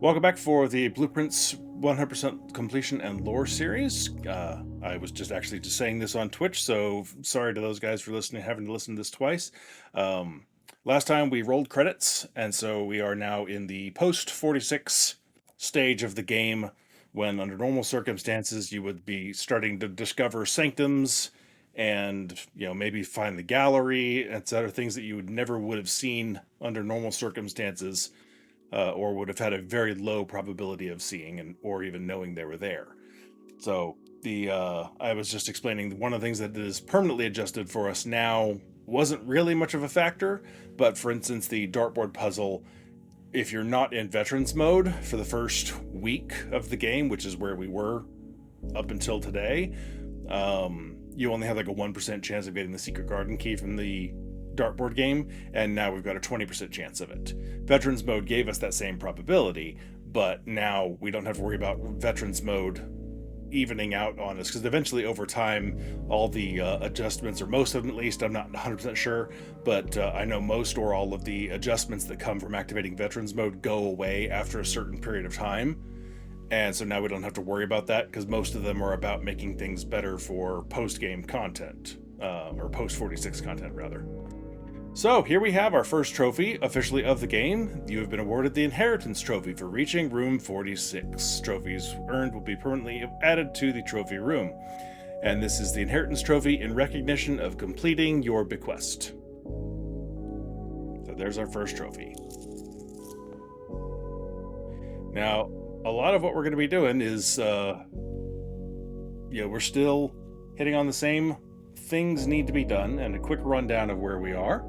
Welcome back for the Blueprints 100% Completion and Lore series. I was just actually just saying this on Twitch, so sorry to those guys for having to listen to this twice. Last time we rolled credits, and so we are now in the post 46 stage of the game, when under normal circumstances you would be starting to discover sanctums and maybe find the gallery, etc. Things that you would have seen under normal circumstances, or would have had a very low probability of seeing or even knowing they were there. So I was just explaining one of the things that is permanently adjusted for us now wasn't really much of a factor, but for instance, the dartboard puzzle, if you're not in veterans mode for the first week of the game, which is where we were up until today, you only have like a 1% chance of getting the secret garden key from the dartboard game, and now we've got a 20% chance of it. Veterans mode gave us that same probability, but now we don't have to worry about veterans mode evening out on us, because eventually over time all the adjustments, or most of them at least, I'm not 100% sure, but I know most or all of the adjustments that come from activating veterans mode go away after a certain period of time, and so now we don't have to worry about that, because most of them are about making things better for post-game content, or post 46 content rather. So here we have our first trophy officially of the game. You have been awarded the Inheritance Trophy for reaching room 46. Trophies earned will be permanently added to the trophy room. And this is the Inheritance Trophy in recognition of completing your bequest. So there's our first trophy. Now, a lot of what we're going to be doing is, we're still hitting on the same things need to be done, and a quick rundown of where we are.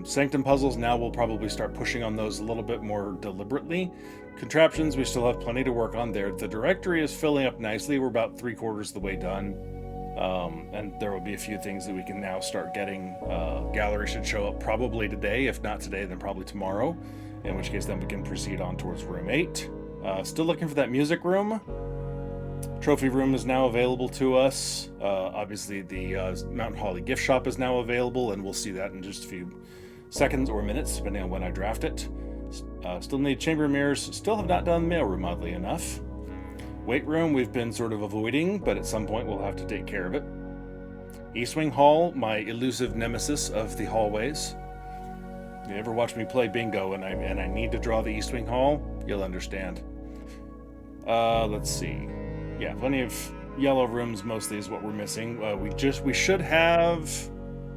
Sanctum puzzles, now we'll probably start pushing on those a little bit more deliberately. Contraptions, we still have plenty to work on there. The directory is filling up nicely. We're about 3/4 of the way done. And there will be a few things that we can now start getting. Gallery should show up probably today. If not today, then probably tomorrow. In which case, then we can proceed on towards room 8. Still looking for that music room. Trophy room is now available to us. Obviously, the Mountain Holly gift shop is now available, and we'll see that in just a few seconds or minutes, depending on when I draft it. Still need chamber mirrors. Still have not done mailroom, oddly enough. Weight room we've been sort of avoiding, but at some point we'll have to take care of it. East Wing Hall, my elusive nemesis of the hallways. You ever watch me play bingo and I need to draw the East Wing Hall? You'll understand. Let's see. Yeah, plenty of yellow rooms mostly is what we're missing. We should have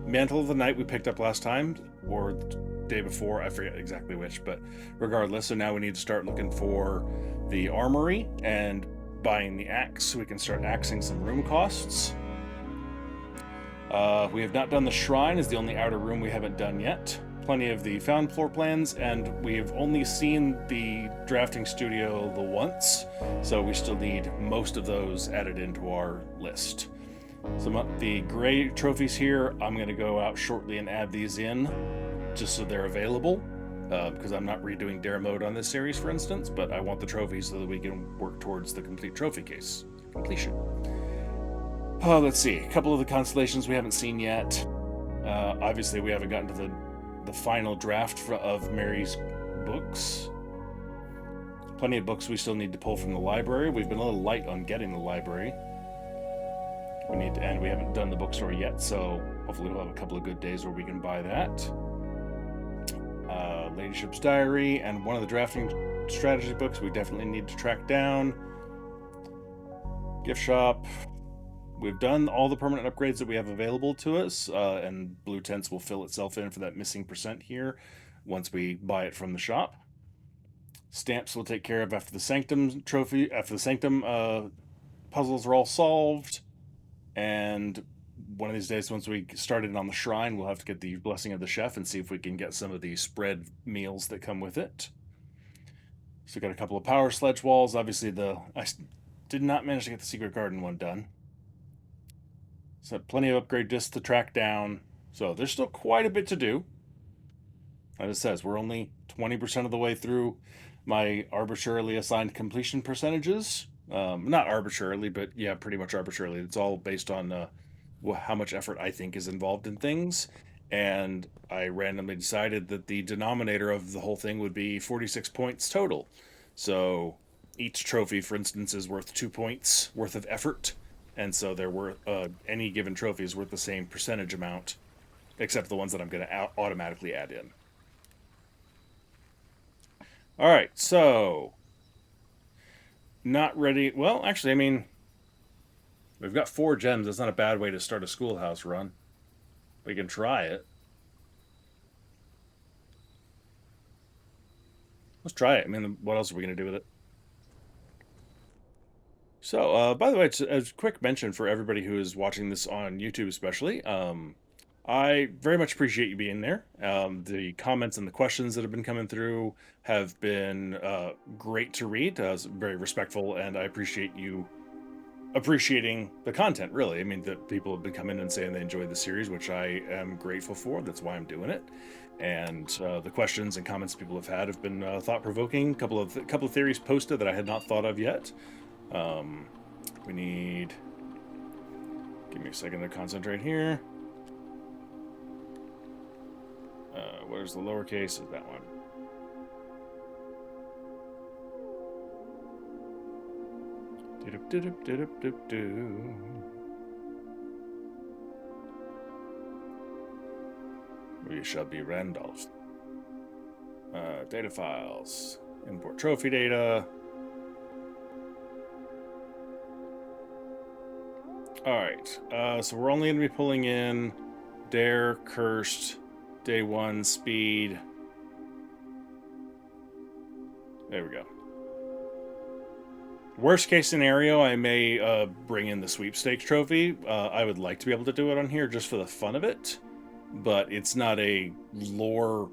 Mantle of the Night we picked up last time, or the day before, I forget exactly which, but regardless, so now we need to start looking for the Armory and buying the axe so we can start axing some room costs. We have not done the Shrine, is the only outer room we haven't done yet. Plenty of the found floor plans, and we've only seen the drafting studio the once, so we still need most of those added into our list. Some of the gray trophies here, I'm going to go out shortly and add these in just so they're available, because I'm not redoing dare mode on this series, for instance, but I want the trophies so that we can work towards the complete trophy case completion. Let's see, a couple of the constellations we haven't seen yet. Obviously we haven't gotten to the final draft of Mary's books. Plenty of books we still need to pull from the library. We've been a little light on getting the library. And we haven't done the bookstore yet, so hopefully we'll have a couple of good days where we can buy that. Ladyship's Diary and one of the drafting strategy books we definitely need to track down. Gift shop. We've done all the permanent upgrades that we have available to us, and Blue Tents will fill itself in for that missing percent here once we buy it from the shop. Stamps we'll take care of after the Sanctum trophy, after the Sanctum puzzles are all solved, and one of these days, once we started on the Shrine, we'll have to get the Blessing of the Chef and see if we can get some of the spread meals that come with it. So got a couple of power sledge walls. Obviously, I did not manage to get the Secret Garden one done. So plenty of upgrade discs to track down. So there's still quite a bit to do. As it says, we're only 20% of the way through my arbitrarily assigned completion percentages. Not arbitrarily, but yeah, pretty much arbitrarily. It's all based on how much effort I think is involved in things. and I randomly decided that the denominator of the whole thing would be 46 points total. So each trophy, for instance, is worth 2 points worth of effort, and so they're worth any given trophy is worth the same percentage amount, except the ones that I'm going to automatically add in. All right, so not ready. Well, actually, I mean, we've got 4 gems. That's not a bad way to start a schoolhouse run. We can try it. Let's try it. I mean, what else are we going to do with it? So, by the way, it's a quick mention for everybody who is watching this on YouTube, especially. I very much appreciate you being there. The comments and the questions that have been coming through have been great to read. It's very respectful, and I appreciate you appreciating the content. Really, I mean, that people have been coming and saying they enjoy the series, which I am grateful for. That's why I'm doing it. And the questions and comments people have been thought provoking. Couple of theories posted that I had not thought of yet. We need. Give me a second to concentrate here. Where's the lowercase? Is that one? We shall be Randolph. Data files. Import trophy data. Alright, so we're only going to be pulling in Dare, Cursed, Day 1, Speed. There we go. Worst case scenario, I may bring in the sweepstakes trophy. I would like to be able to do it on here just for the fun of it, but it's not a lore-driven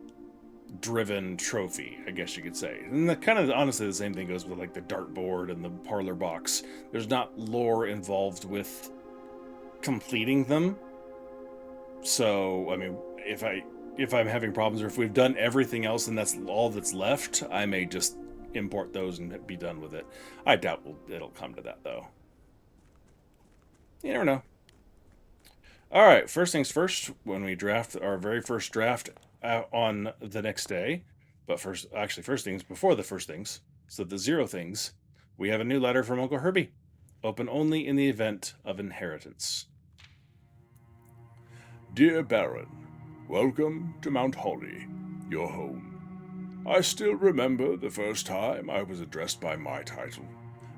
trophy, I guess you could say. And the kind of honestly the same thing goes with like the dartboard and the parlor box. There's not lore involved with completing them. So, I mean, if I'm having problems or if we've done everything else and that's all that's left, I may just import those and be done with it. I doubt it'll come to that, though. You never know. All right, first things first, when we draft our very first draft on the next day, but first things before the first things, so the 0 things, we have a new letter from Uncle Herbie. Open only in the event of inheritance. Dear Baron, welcome to Mount Holly, your home. I still remember the first time I was addressed by my title.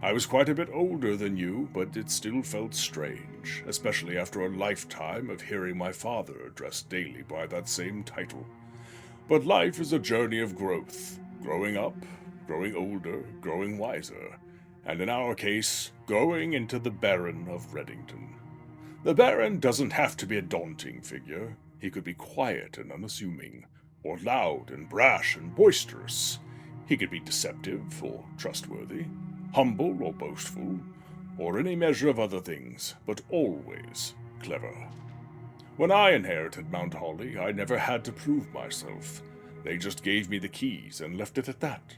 I was quite a bit older than you, but it still felt strange, especially after a lifetime of hearing my father addressed daily by that same title. But life is a journey of growth, growing up, growing older, growing wiser, and in our case, growing into the Baron of Reddington. The Baron doesn't have to be a daunting figure. He could be quiet and unassuming, or loud and brash and boisterous. He could be deceptive or trustworthy, humble or boastful, or any measure of other things, but always clever. When I inherited Mount Holly, I never had to prove myself. They just gave me the keys and left it at that.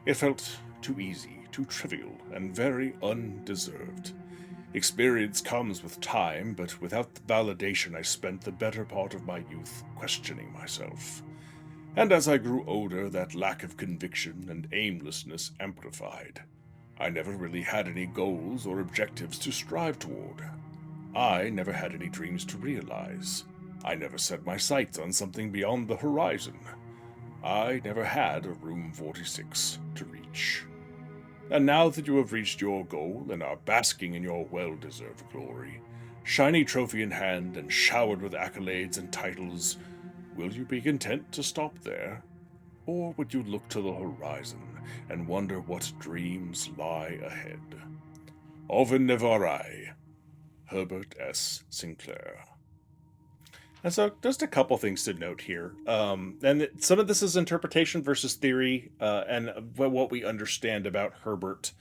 It felt too easy, too trivial, and very undeserved. Experience comes with time, but without the validation, I spent the better part of my youth questioning myself. And as I grew older, that lack of conviction and aimlessness amplified. I never really had any goals or objectives to strive toward. I never had any dreams to realize. I never set my sights on something beyond the horizon. I never had a Room 46 to reach. And now that you have reached your goal and are basking in your well-deserved glory, shiny trophy in hand and showered with accolades and titles, will you be content to stop there? Or would you look to the horizon and wonder what dreams lie ahead? Oven Nevarai, Herbert S. Sinclair. And so, just a couple things to note here. Some of this is interpretation versus theory, and what we understand about Herbert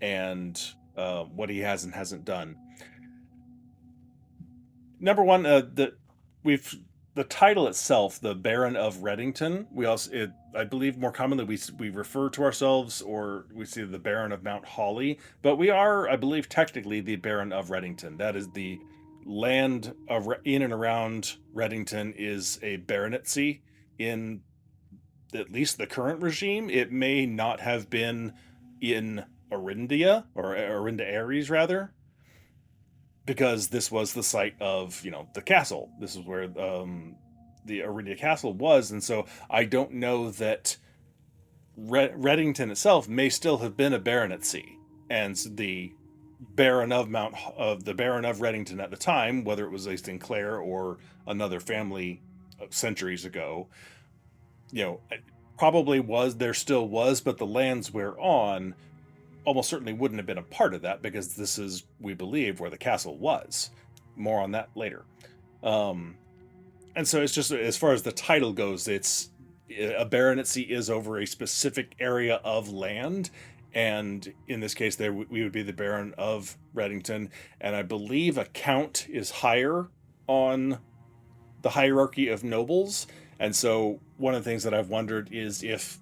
and what he has and hasn't done. Number one, the title itself, the Baron of Reddington. I believe, more commonly we refer to ourselves, or we see the Baron of Mount Holly, but we are, I believe, technically the Baron of Reddington. That is land in and around Reddington is a baronetcy in at least the current regime. It may not have been in Orinda or Orinda Aries rather, because this was the site of the castle. This is where the Orinda castle was, and so I don't know that Reddington itself may still have been a baronetcy, and the Baron of Reddington at the time, whether it was a Sinclair or another family centuries ago, probably was there still was, but the lands we're on almost certainly wouldn't have been a part of that, because this is, we believe, where the castle was. More on that later. And so it's just, as far as the title goes, it's a baronetcy is over a specific area of land, and in this case there we would be the Baron of Reddington, and I believe a count is higher on the hierarchy of nobles. And so one of the things that I've wondered is if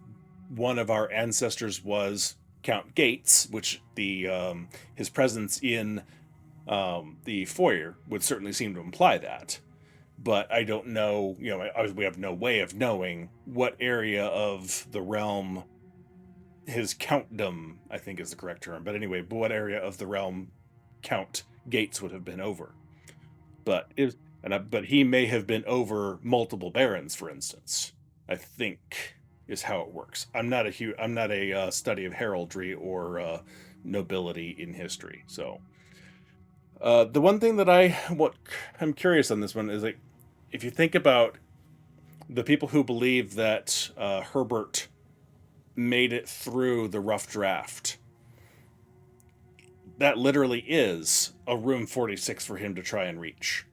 one of our ancestors was Count Gates, which his presence in the foyer would certainly seem to imply that. But I don't know, we have no way of knowing what area of the realm his countdom, I think is the correct term. But anyway, what area of the realm Count Gates would have been over. But but he may have been over multiple barons, for instance, I think is how it works. I'm not a study of heraldry or nobility in history. So the one thing that I'm curious on this one is, like, if you think about the people who believe that Herbert made it through the rough draft, that literally is a room 46 for him to try and reach.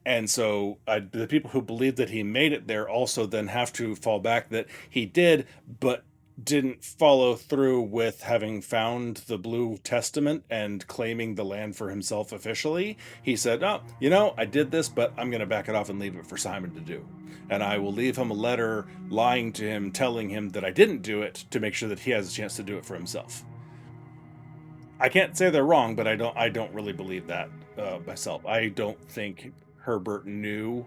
And so the people who believe that he made it there also then have to fall back that he did, but didn't follow through with having found the Blue Testament and claiming the land for himself officially. He said, oh, I did this, but I'm going to back it off and leave it for Simon to do. And I will leave him a letter lying to him, telling him that I didn't do it, to make sure that he has a chance to do it for himself. I can't say they're wrong, but I don't really believe that myself. I don't think Herbert knew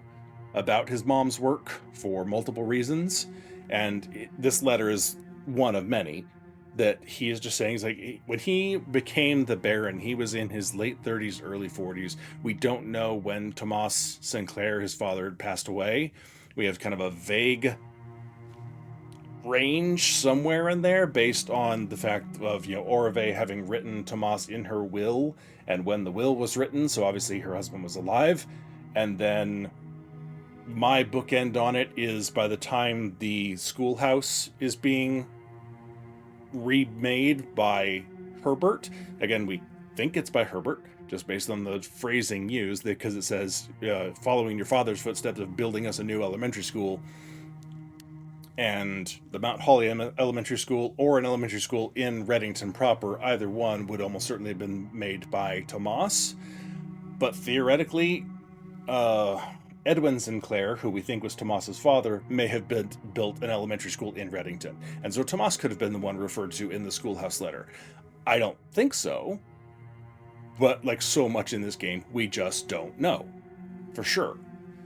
about his mom's work for multiple reasons, and this letter is one of many that he is just saying. He's like, when he became the Baron, he was in his late 30s, early 40s. We don't know when Thomas Sinclair, his father, had passed away. We have kind of a vague range somewhere in there based on the fact of Orive having written Tomas in her will and when the will was written, so obviously her husband was alive. And then my bookend on it is by the time the schoolhouse is being remade by Herbert. Again, we think it's by Herbert just based on the phrasing used, because it says following your father's footsteps of building us a new elementary school. And the Mount Holly Elementary School or an elementary school in Reddington proper, either one would almost certainly have been made by Tomas. But theoretically, Edwin Sinclair, who we think was Tomas's father, may have built an elementary school in Reddington. And so Tomas could have been the one referred to in the schoolhouse letter. I don't think so. But like so much in this game, we just don't know for sure.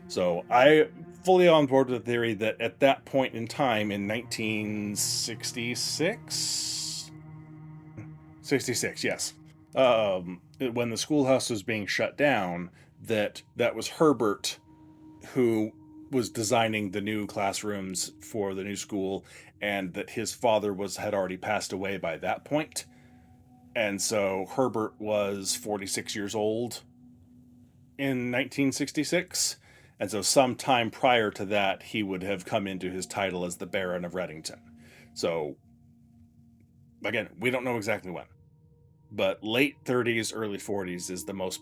So I fully on board with the theory that at that point in time in 1966, yes, when the schoolhouse was being shut down, that was Herbert who was designing the new classrooms for the new school, and that his father had already passed away by that point. And so Herbert was 46 years old in 1966. And so sometime prior to that, he would have come into his title as the Baron of Reddington. So, again, we don't know exactly when. But late 30s, early 40s is the most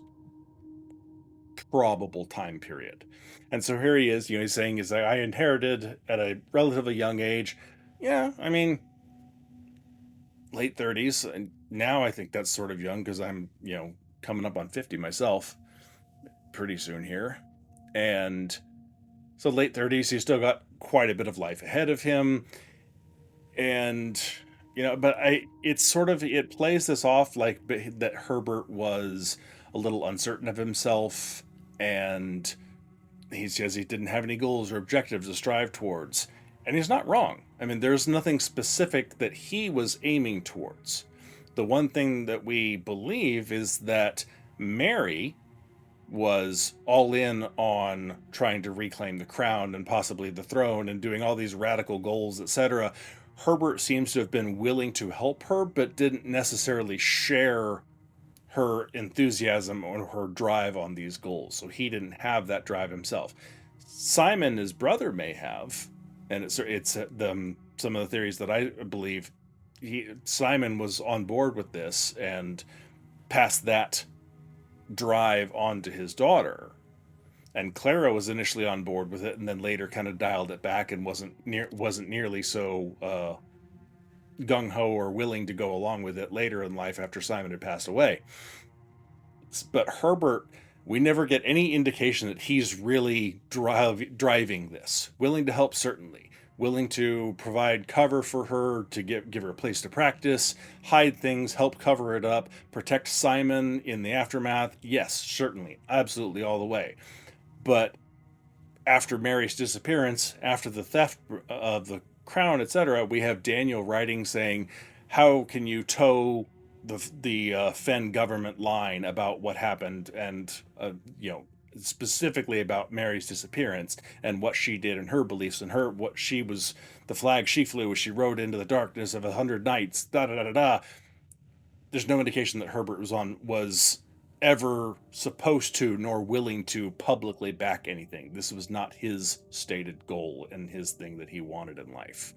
probable time period. And so here he is, he's saying, I inherited at a relatively young age. Yeah, I mean, late 30s. And now I think that's sort of young, because I'm, coming up on 50 myself pretty soon here. And so late 30s, he's still got quite a bit of life ahead of him. And, but it plays this off like that Herbert was a little uncertain of himself, and he says he didn't have any goals or objectives to strive towards. And he's not wrong. I mean, there's nothing specific that he was aiming towards. The one thing that we believe is that Mary was all in on trying to reclaim the crown and possibly the throne and doing all these radical goals, etc. Herbert seems to have been willing to help her, but didn't necessarily share her enthusiasm or her drive on these goals. So he didn't have that drive himself. Simon, his brother, may have, and it's some of the theories that I believe Simon was on board with this and passed that drive on to his daughter, and Clara was initially on board with it and then later kind of dialed it back and wasn't nearly so gung-ho or willing to go along with it later in life after Simon had passed away. But Herbert, we never get any indication that he's really driving this. Willing to help, certainly. Willing to provide cover for her, to give her a place to practice, hide things, help cover it up, protect Simon in the aftermath. Yes, certainly, absolutely, all the way. But after Mary's disappearance, after the theft of the crown, etc., we have Daniel writing saying, how can you toe the Fen government line about what happened, and specifically about Mary's disappearance and what she did and her beliefs and what she was, the flag she flew as she rode into the darkness of 100 nights, There's no indication that Herbert was ever supposed to nor willing to publicly back anything. This was not his stated goal and his thing that he wanted in life.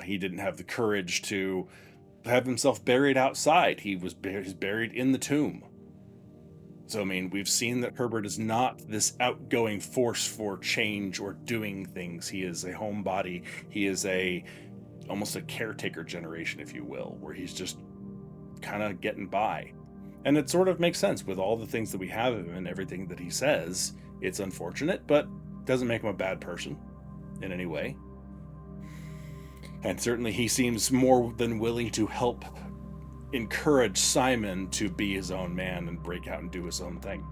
He didn't have the courage to have himself buried outside. He's buried in the tomb. So, I mean, we've seen that Herbert is not this outgoing force for change or doing things. He is a homebody. He is almost a caretaker generation, if you will, where he's just kind of getting by. And it sort of makes sense with all the things that we have of him and everything that he says. It's unfortunate, but doesn't make him a bad person in any way. And certainly he seems more than willing to help encourage Simon to be his own man and break out and do his own thing.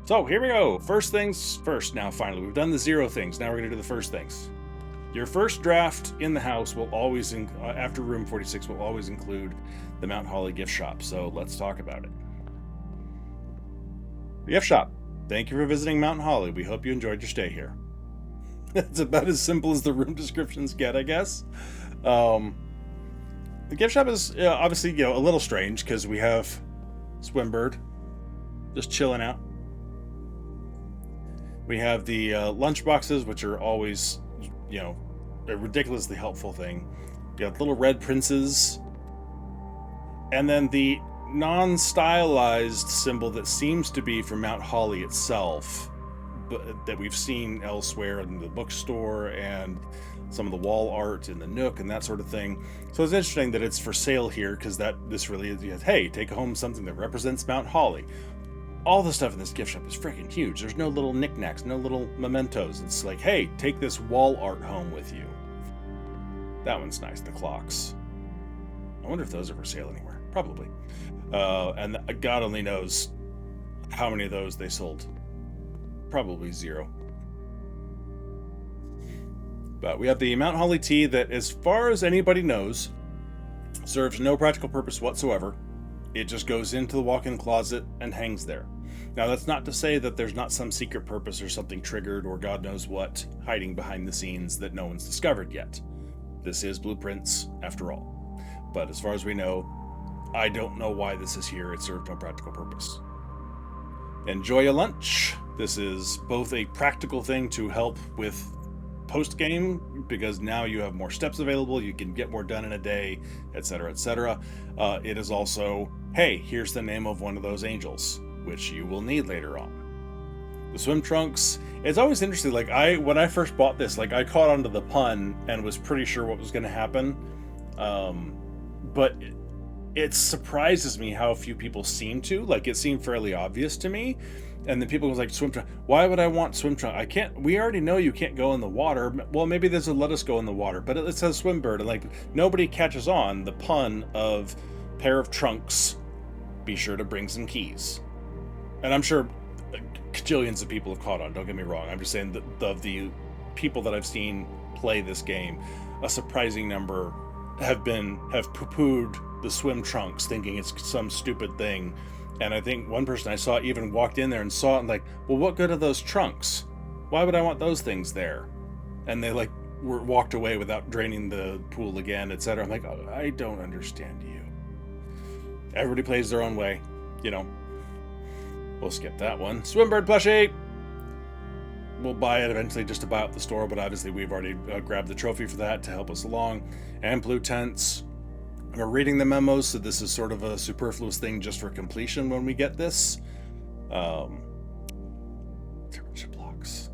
So here we go. First things first. Now, finally, we've done the 0 things. Now we're going to do the first things. Your first draft in the house will always, after Room 46, will always include the Mount Holly gift shop. So let's talk about it. The gift shop. Thank you for visiting Mount Holly. We hope you enjoyed your stay here. It's about as simple as the room descriptions get, I guess. The gift shop is obviously, a little strange because we have Swimbird just chilling out. We have the lunch boxes, which are always, a ridiculously helpful thing. You have little red princes. And then the non-stylized symbol that seems to be from Mount Holly itself, but that we've seen elsewhere in the bookstore and some of the wall art in the Nook and that sort of thing. So it's interesting that it's for sale here, because this really is, hey, take home something that represents Mount Holly. All the stuff in this gift shop is freaking huge. There's no little knickknacks, no little mementos. It's like, hey, take this wall art home with you. That one's nice, the clocks. I wonder if those are for sale anywhere. Probably. And God only knows how many of those they sold. Probably 0. But we have the Mount Holly tea that, as far as anybody knows, serves no practical purpose whatsoever. It just goes into the walk-in closet and hangs there. Now, that's not to say that there's not some secret purpose or something triggered or God knows what hiding behind the scenes that no one's discovered yet. This is Blueprints, after all. But as far as we know, I don't know why this is here. It served no practical purpose. Enjoy your lunch. This is both a practical thing to help with post-game, because now you have more steps available, you can get more done in a day, etc., etc. It is also, hey, here's the name of one of those angels, which you will need later on. The swim trunks, it's always interesting, when I first bought this, I caught onto the pun and was pretty sure what was going to happen, but it surprises me how few people seem to, it seemed fairly obvious to me. And then people was like, swim trunk. Why would I want swim trunk? We already know you can't go in the water. Well, maybe there's a let us go in the water, but it says Swimbird. And nobody catches on the pun of pair of trunks. Be sure to bring some keys. and I'm sure cajillions of people have caught on, don't get me wrong. I'm just saying that the people that I've seen play this game, a surprising number have poo-pooed the swim trunks, thinking it's some stupid thing. And I think one person I saw even walked in there and saw it and like, well, what good are those trunks? Why would I want those things there? And they like were walked away without draining the pool again, etc. I'm like, oh, I don't understand you. Everybody plays their own way, you know. We'll skip that one. Swimbird plushie! We'll buy it eventually just to buy out the store, but obviously we've already grabbed the trophy for that to help us along. And blue tents. We're reading the memos, so this is sort of a superfluous thing just for completion when we get this. Temperature blocks.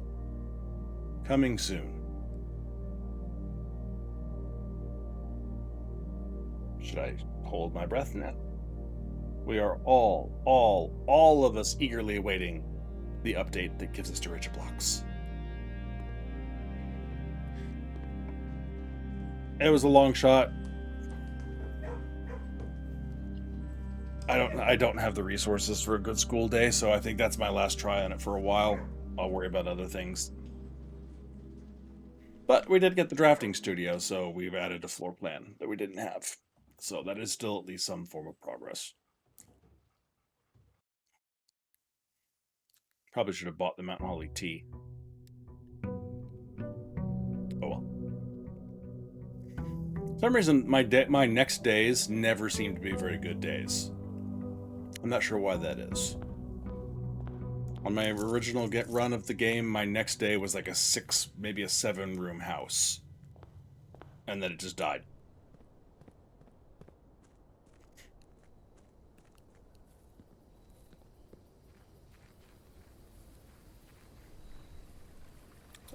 Coming soon. Should I hold my breath now? We are all of us eagerly awaiting the update that gives us temperature blocks. It was a long shot. I don't have the resources for a good school day, so I think that's my last try on it for a while. I'll worry about other things. But we did get the drafting studio, so we've added a floor plan that we didn't have. So that is still at least some form of progress. Probably should have bought the Mountain Holly tea. Oh well. For some reason, my next days never seem to be very good days. I'm not sure why that is. On my original run of the game, my next day was like a 6, maybe a 7-room house. And then it just died.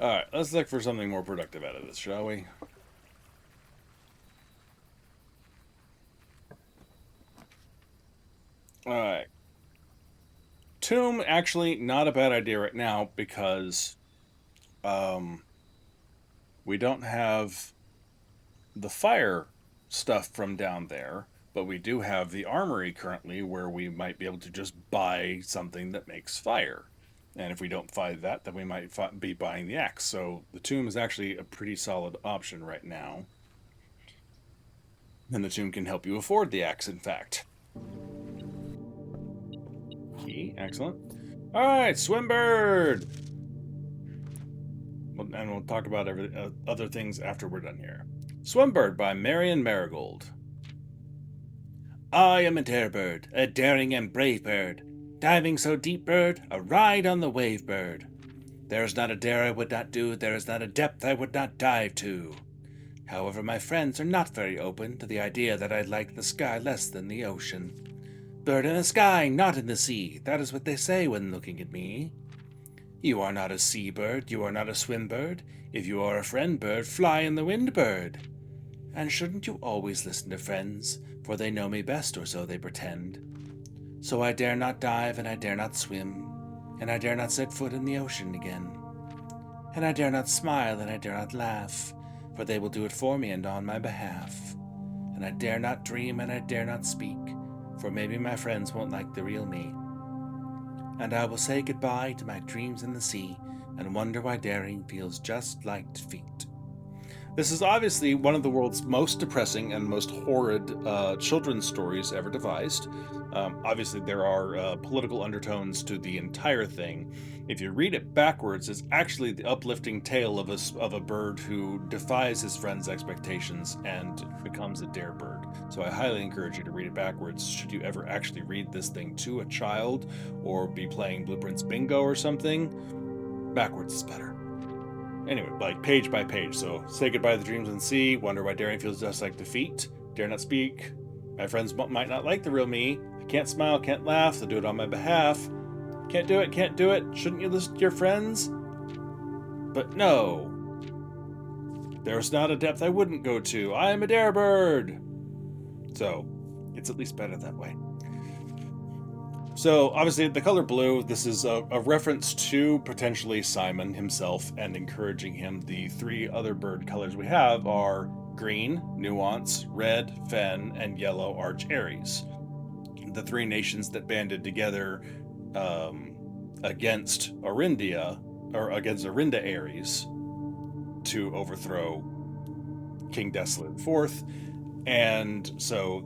Alright, let's look for something more productive out of this, shall we? Alright. Tomb, actually, not a bad idea right now because we don't have the fire stuff from down there, but we do have the armory currently where we might be able to just buy something that makes fire. And if we don't find that, then we might be buying the axe. So the tomb is actually a pretty solid option right now. And the tomb can help you afford the axe, in fact. Key, excellent. All right, Swimbird. And we'll talk about other things after we're done here. Swimbird by Marion Marigold. I am a dare bird, a daring and brave bird. Diving so deep, bird, a ride on the wave, bird. There is not a dare I would not do, there is not a depth I would not dive to. However, my friends are not very open to the idea that I like the sky less than the ocean. Bird in the sky, not in the sea, that is what they say when looking at me. You are not a seabird, you are not a swimbird. If you are a friend bird, fly in the wind, bird. And shouldn't you always listen to friends, for they know me best, or so they pretend. So I dare not dive, and I dare not swim, and I dare not set foot in the ocean again. And I dare not smile, and I dare not laugh, for they will do it for me and on my behalf. And I dare not dream, and I dare not speak, for maybe my friends won't like the real me. And I will say goodbye to my dreams in the sea, and wonder why daring feels just like defeat. This is obviously one of the world's most depressing and most horrid children's stories ever devised. Obviously, there are political undertones to the entire thing. If you read it backwards, it's actually the uplifting tale of a bird who defies his friends' expectations and becomes a dare bird. So I highly encourage you to read it backwards should you ever actually read this thing to a child or be playing Blueprints Bingo or something. Backwards is better. Anyway, like page by page. So, say goodbye to the dreams in the sea, wonder why daring feels just like defeat, dare not speak, my friends might not like the real me, I can't smile, can't laugh, they'll do it on my behalf, can't do it, shouldn't you listen to your friends? But no, there's not a depth I wouldn't go to, I am a dare bird! So, it's at least better that way. So, obviously, the color blue, this is a reference to potentially Simon himself and encouraging him. The 3 other bird colors we have are green, Nuance, red, Fen, and yellow, Arch Aries. The 3 nations that banded together against Orinda, or against Orinda Aries, to overthrow King Desolate IV. And so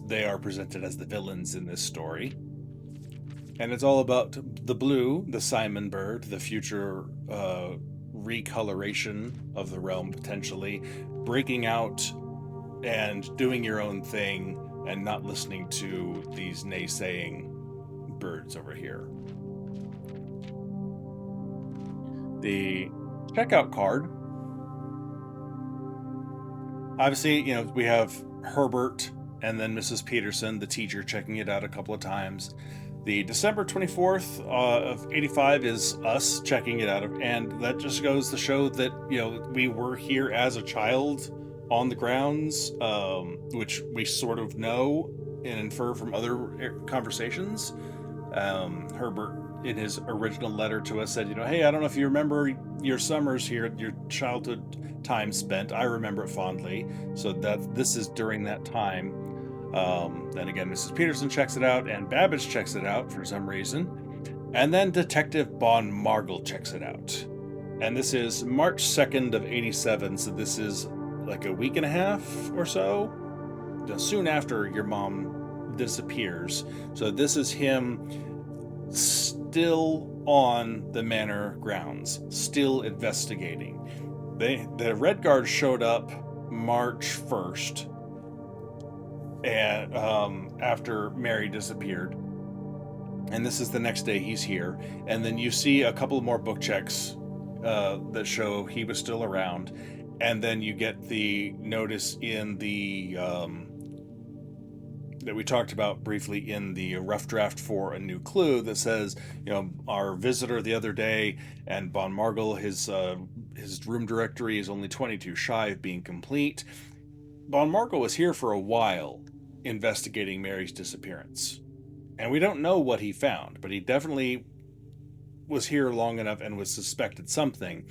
they are presented as the villains in this story. And it's all about the blue, the Simon bird, the future recoloration of the realm, potentially breaking out and doing your own thing and not listening to these naysaying birds over here. The checkout card. Obviously, we have Herbert and then Mrs. Peterson, the teacher, checking it out a couple of times. The December 24th of 85 is us checking it out. And that just goes to show that, we were here as a child on the grounds, which we sort of know and infer from other conversations. Herbert, in his original letter to us, said, hey, I don't know if you remember your summers here, your childhood time spent. I remember it fondly. So this is during that time. Then again, Mrs. Peterson checks it out, and Babbage checks it out for some reason. And then Detective Von Margle checks it out. And this is March 2nd of 87, so this is like a week and a half or so, soon after your mom disappears. So this is him still on the manor grounds, still investigating. The Red Guard showed up March 1st, and after Mary disappeared, and this is the next day he's here. And then you see a couple more book checks that show he was still around, and then you get the notice in the that we talked about briefly in the rough draft for a new clue that says, our visitor the other day and Von Margle, his room directory is only 22 shy of being complete. Von Margle was here for a while investigating Mary's disappearance. And we don't know what he found, but he definitely was here long enough and was suspected something.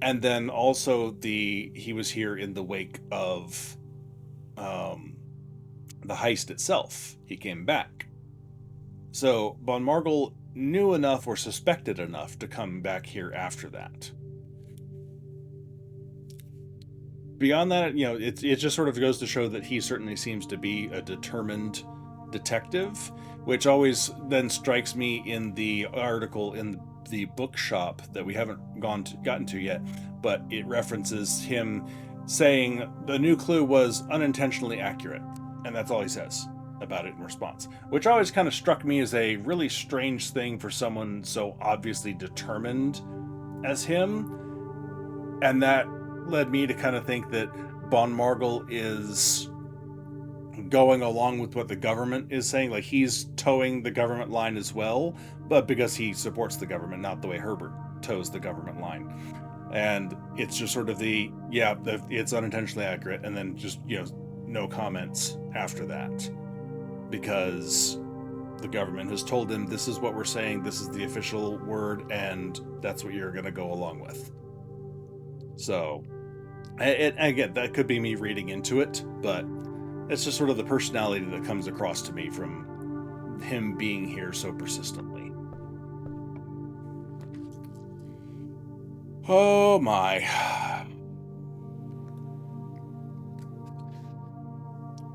And then also he was here in the wake of the heist itself. He came back. So Von Margle knew enough or suspected enough to come back here after that. Beyond that, it just sort of goes to show that he certainly seems to be a determined detective, which always then strikes me in the article in the Bookshop that we haven't gotten to yet, but it references him saying the new clue was unintentionally accurate, and that's all he says about it in response, which always kind of struck me as a really strange thing for someone so obviously determined as him. And that led me to kind of think that Von Margle is going along with what the government is saying, like he's towing the government line as well, but because he supports the government, not the way Herbert tows the government line. And it's just sort of it's unintentionally accurate, and then just no comments after that, because the government has told him this is what we're saying, this is the official word, and that's what you're going to go along with. So again, that could be me reading into it, but it's just sort of the personality that comes across to me from him being here so persistently. Oh my.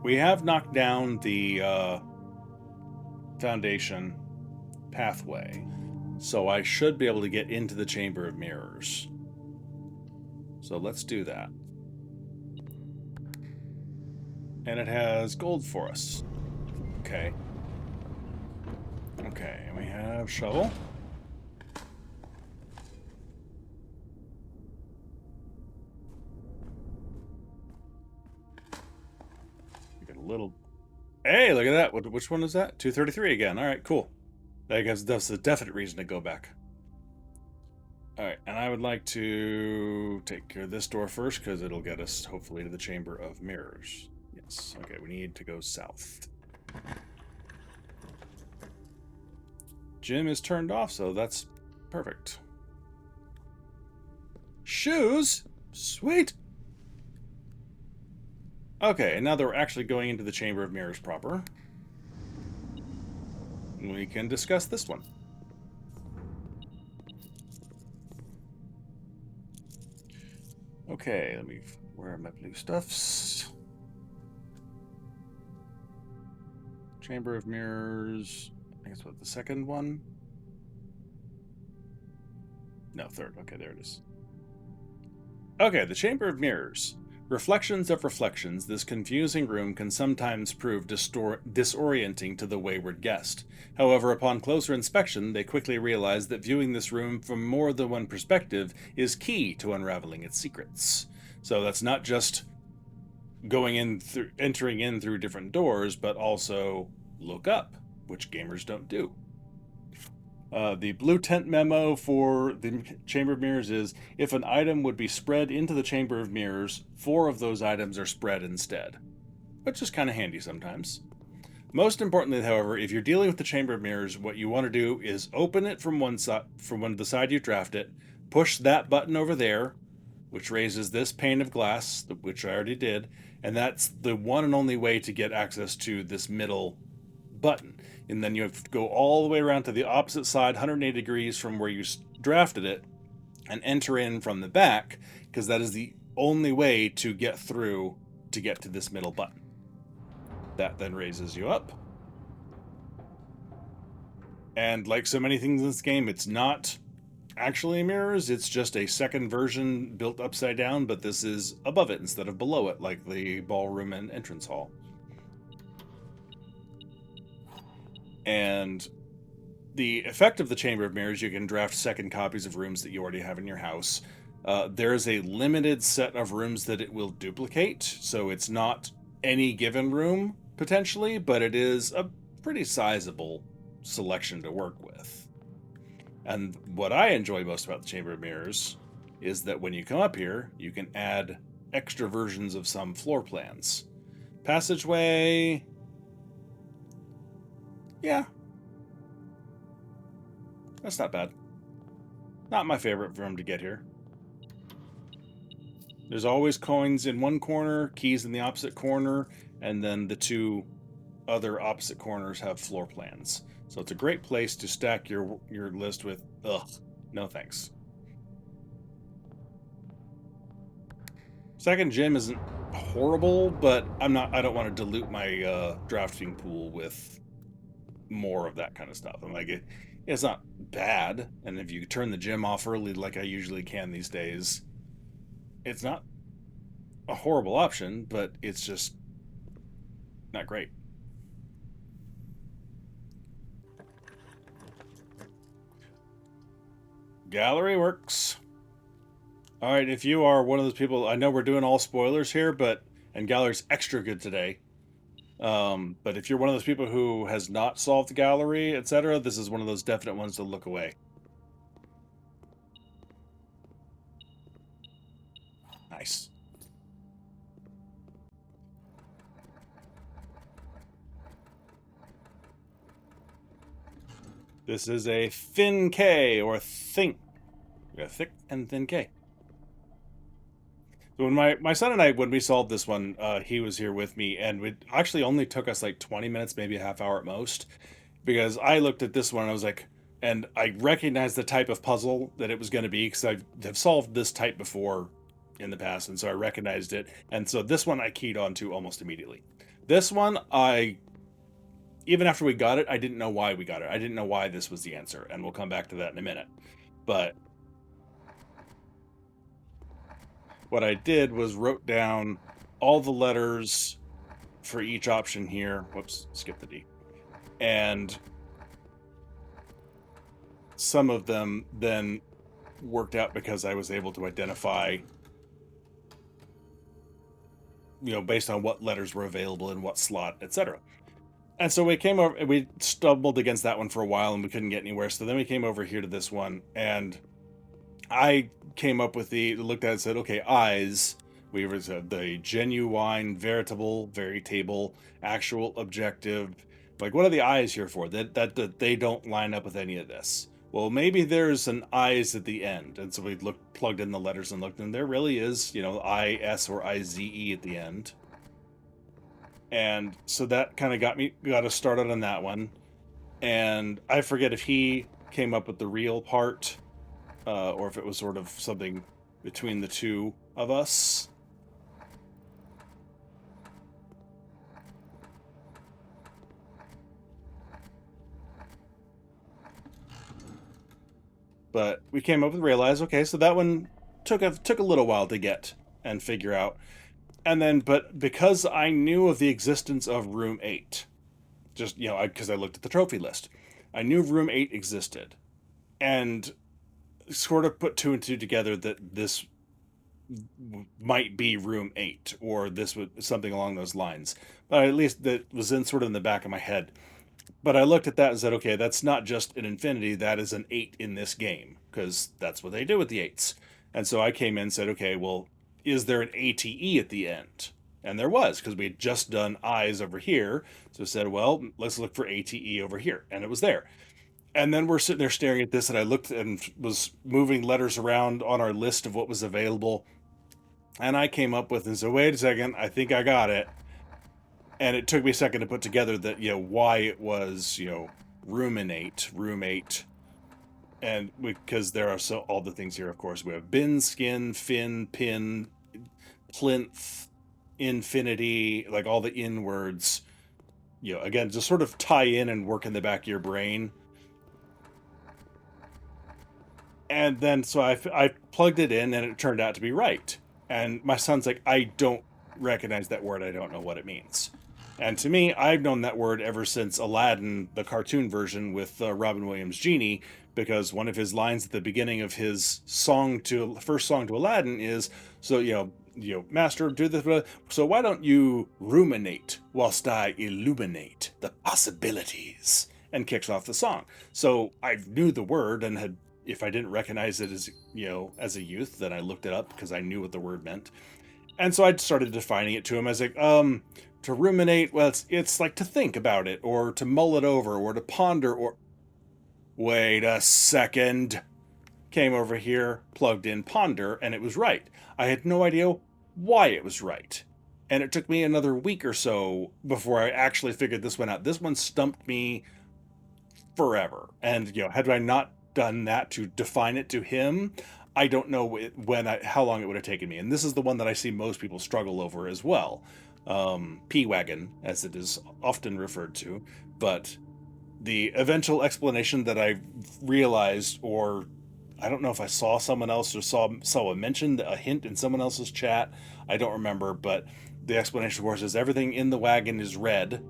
We have knocked down the foundation pathway, so I should be able to get into the Chamber of Mirrors. So let's do that. And it has gold for us. Okay. Okay, and we have shovel. We got a little... Hey, look at that. Which one is that? 233 again. All right, cool. I guess that's a definite reason to go back. All right, and I would like to take care of this door first because it'll get us, hopefully, to the Chamber of Mirrors. Yes. Okay, we need to go south. Gym is turned off, so that's perfect. Shoes? Sweet! Okay, and now that we're actually going into the Chamber of Mirrors proper. we can discuss this one. Okay, where are my blue stuffs? Chamber of Mirrors. I think it's what, the second one? No, third. Okay, there it is. Okay, the Chamber of Mirrors. Reflections of reflections, this confusing room can sometimes prove disorienting to the wayward guest. However, upon closer inspection, they quickly realize that viewing this room from more than one perspective is key to unraveling its secrets. So that's not just entering in through different doors, but also look up, which gamers don't do. The blue tent memo for the Chamber of Mirrors is, if an item would be spread into the Chamber of Mirrors, 4 of those items are spread instead, which is kind of handy sometimes. Most importantly, however, if you're dealing with the Chamber of Mirrors, what you want to do is open it from the side you draft it, push that button over there, which raises this pane of glass, which I already did, and that's the one and only way to get access to this middle button. And then you have to go all the way around to the opposite side, 180 degrees from where you drafted it, and enter in from the back, because that is the only way to get through to get to this middle button. That then raises you up. And like so many things in this game, it's not actually mirrors, it's just a second version built upside down, but this is above it instead of below it, like the ballroom and entrance hall. And the effect of the Chamber of Mirrors, you can draft second copies of rooms that you already have in your house. There is a limited set of rooms that it will duplicate, so it's not any given room, potentially, but it is a pretty sizable selection to work with. And what I enjoy most about the Chamber of Mirrors is that when you come up here, you can add extra versions of some floor plans. Passageway... yeah. That's not bad. Not my favorite room to get here. There's always coins in one corner, keys in the opposite corner, and then the 2 other opposite corners have floor plans. So it's a great place to stack your list with, no thanks. Second gym isn't horrible, but I don't want to dilute my drafting pool with more of that kind of stuff. I'm like, it's not bad, and if you turn the gym off early like I usually can these days, it's not a horrible option, but it's just not great. Gallery works. All right, if you are one of those people, I know we're doing all spoilers here, and gallery's extra good today. But if you're one of those people who has not solved the gallery, etc., this is one of those definite ones to look away. Nice. This is a thin K, or think. We have thick and thin K. So when my son and I, when we solved this one, he was here with me, and it actually only took us like 20 minutes, maybe a half hour at most, because I looked at this one and I was like, and I recognized the type of puzzle that it was going to be, because I've solved this type before in the past, and so I recognized it. And so this one I keyed on to almost immediately. This one, even after we got it, I didn't know why we got it. I didn't know why this was the answer, and we'll come back to that in a minute. But what I did was wrote down all the letters for each option here. Whoops, skip the D. And some of them then worked out because I was able to identify, based on what letters were available in what slot, etc. And so we came over, we stumbled against that one for a while and we couldn't get anywhere. So then we came over here to this one, and I came up with looked at it and said, okay, eyes. We said the genuine, veritable, actual, objective. Like, what are the eyes here for? That they don't line up with any of this. Well, maybe there's an eyes at the end. And so we plugged in the letters and looked, and there really is, I-S or I-Z-E at the end. And so that kind of got us started on that one. And I forget if he came up with the real part, or if it was sort of something between the two of us. But we came up with realize, okay, so that one took a little while to get and figure out. And then, but because I knew of the existence of Room 8, just, because I looked at the trophy list, I knew Room 8 existed. And sort of put two and two together that this might be Room 8, or this was something along those lines. But at least that was in sort of in the back of my head. But I looked at that and said, okay, that's not just an infinity, that is an 8 in this game, because that's what they do with the 8s. And so I came in and said, okay, well, is there an ATE at the end? And there was, because we had just done eyes over here. So I said, well, let's look for ATE over here. And it was there. And then we're sitting there staring at this, and I looked and was moving letters around on our list of what was available. And I came up with, and said, wait a second, I think I got it. And it took me a second to put together that, why it was, ruminate, room 8. And because there are all the things here, of course, we have bin, skin, fin, pin, plinth, infinity, like all the in words, again, just sort of tie in and work in the back of your brain. And then, so I plugged it in, and it turned out to be right. And my son's like, I don't recognize that word. I don't know what it means. And to me, I've known that word ever since Aladdin, the cartoon version with Robin Williams' Genie, because one of his lines at the beginning of his first song to Aladdin is, so, Master, do this, so why don't you ruminate whilst I illuminate the possibilities? And kicks off the song. So I knew the word, and had, if I didn't recognize it as, as a youth, then I looked it up because I knew what the word meant. And so I started defining it to him. I was like, to ruminate, well, it's like to think about it, or to mull it over, or to ponder, or... Wait a second. Came over here, plugged in ponder, and it was right. I had no idea why it was right. And it took me another week or so before I actually figured this one out. This one stumped me forever. And, had I not done that to define it to him, I don't know how long it would have taken me. And this is the one that I see most people struggle over as well. P-Wagon, as it is often referred to. But the eventual explanation that I realized, or I don't know if I saw someone else or saw mentioned a hint in someone else's chat, I don't remember, but the explanation, of course, is everything in the wagon is red.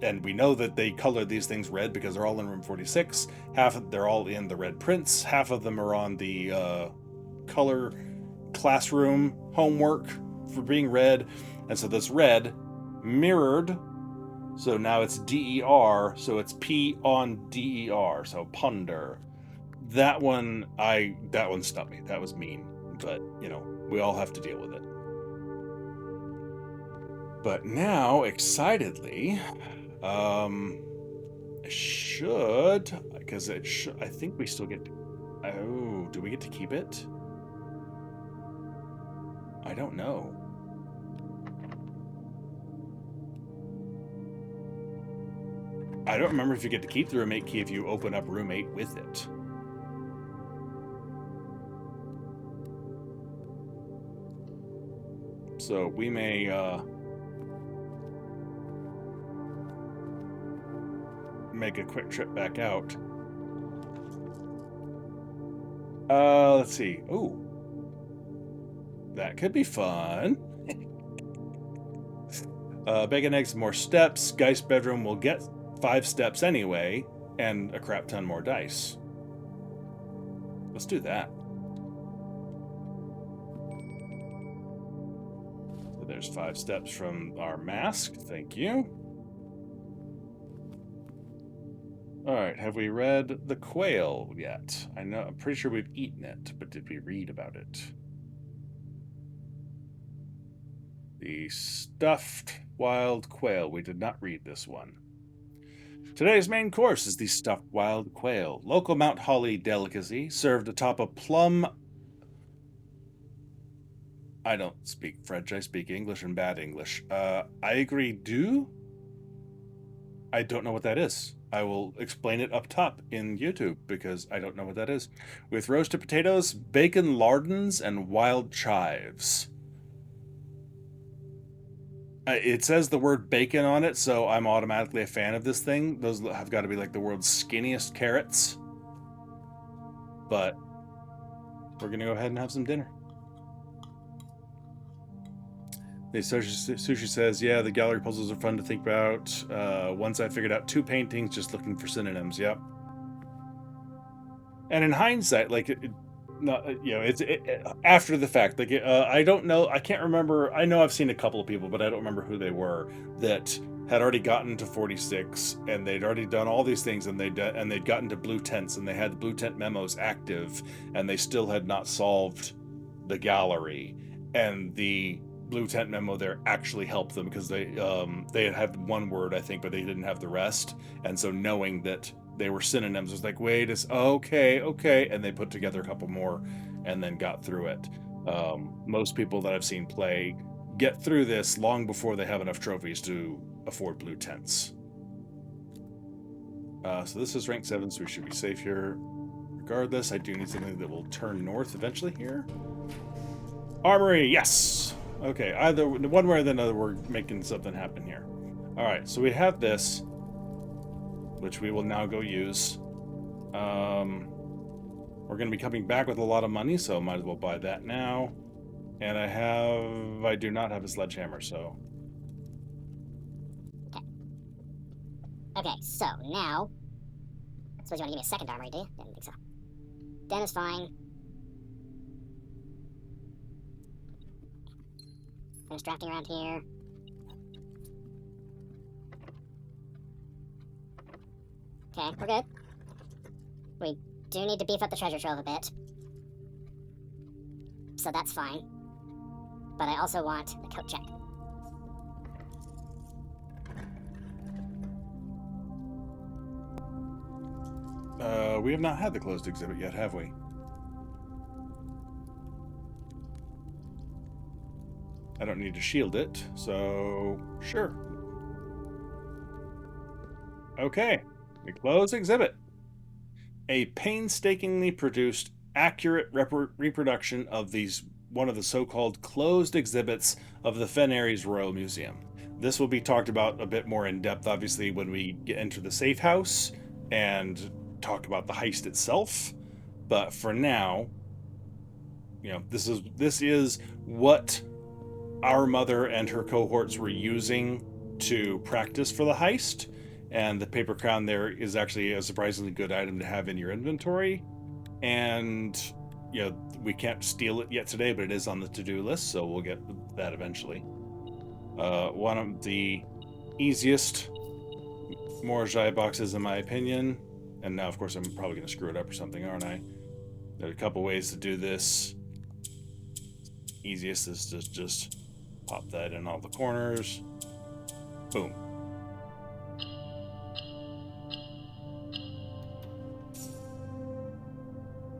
And we know that they color these things red because they're all in room 46. They're all in the red prints. Half of them are on the color classroom homework for being red. And so this red mirrored. So now it's DER. So it's P on DER. So ponder. That one stumped me. That was mean. But, we all have to deal with it. But now, excitedly, because I think we still get to, oh, do we get to keep it? I don't know. I don't remember if you get to keep the room 8 key if you open up room 8 with it. So we may, make a quick trip back out. Let's see. Ooh. That could be fun. Bacon, eggs, more steps. Geist bedroom will get 5 steps anyway, and a crap ton more dice. Let's do that. So there's 5 steps from our mask. Thank you. All right, have we read the Quail yet? I'm pretty sure we've eaten it, but did we read about it? The stuffed wild quail. We did not read this one. Today's main course is the stuffed wild quail, local Mount Holly delicacy, served atop a plum... I don't speak French, I speak English and bad English. I agree, do? I don't know what that is. I will explain it up top in YouTube because I don't know what that is. With roasted potatoes, bacon lardons, and wild chives. It says the word bacon on it, so I'm automatically a fan of this thing. Those have got to be like the world's skinniest carrots. But we're going to go ahead and have some dinner. The sushi says, yeah, the gallery puzzles are fun to think about. Once I figured out 2 paintings, just looking for synonyms. Yep. And in hindsight, like, it's after the fact. Like, I don't know. I can't remember. I know I've seen a couple of people, but I don't remember who they were that had already gotten to 46 and they'd already done all these things and they'd gotten to blue tents and they had the blue tent memos active and they still had not solved the gallery, and the blue tent memo there actually helped them because they had one word, I think, but they didn't have the rest, and so knowing that they were synonyms was like, wait, it's okay, and they put together a couple more and then got through it. Most people that I've seen play get through this long before they have enough trophies to afford blue tents. So this is rank 7, so we should be safe here regardless. I do need something that will turn north eventually here. Armory, yes! Okay, either one way or the other, we're making something happen here. Alright, so we have this, which we will now go use. We're going to be coming back with a lot of money, so might as well buy that now. And I do not have a sledgehammer, so... Okay, so now... Suppose you want to give me a second armory, do you? Didn't think so. Den is fine. Finish drafting around here. Okay, we're good. We do need to beef up the treasure trove a bit. So that's fine. But I also want the coat check. We have not had the closed exhibit yet, have we? I don't need to shield it, so sure. Okay, the closed exhibit. A painstakingly produced, accurate reproduction of one of the so-called closed exhibits of the Fen Aries Royal Museum. This will be talked about a bit more in depth, obviously, when we get into the safe house and talk about the heist itself. But for now, this is what our mother and her cohorts were using to practice for the heist, and the paper crown there is actually a surprisingly good item to have in your inventory. And we can't steal it yet today, but it is on the to-do list, so we'll get that eventually. One of the easiest Morjai boxes, in my opinion. And now, of course, I'm probably going to screw it up or something, aren't I? There are a couple ways to do this. Easiest is to just pop that in all the corners. Boom.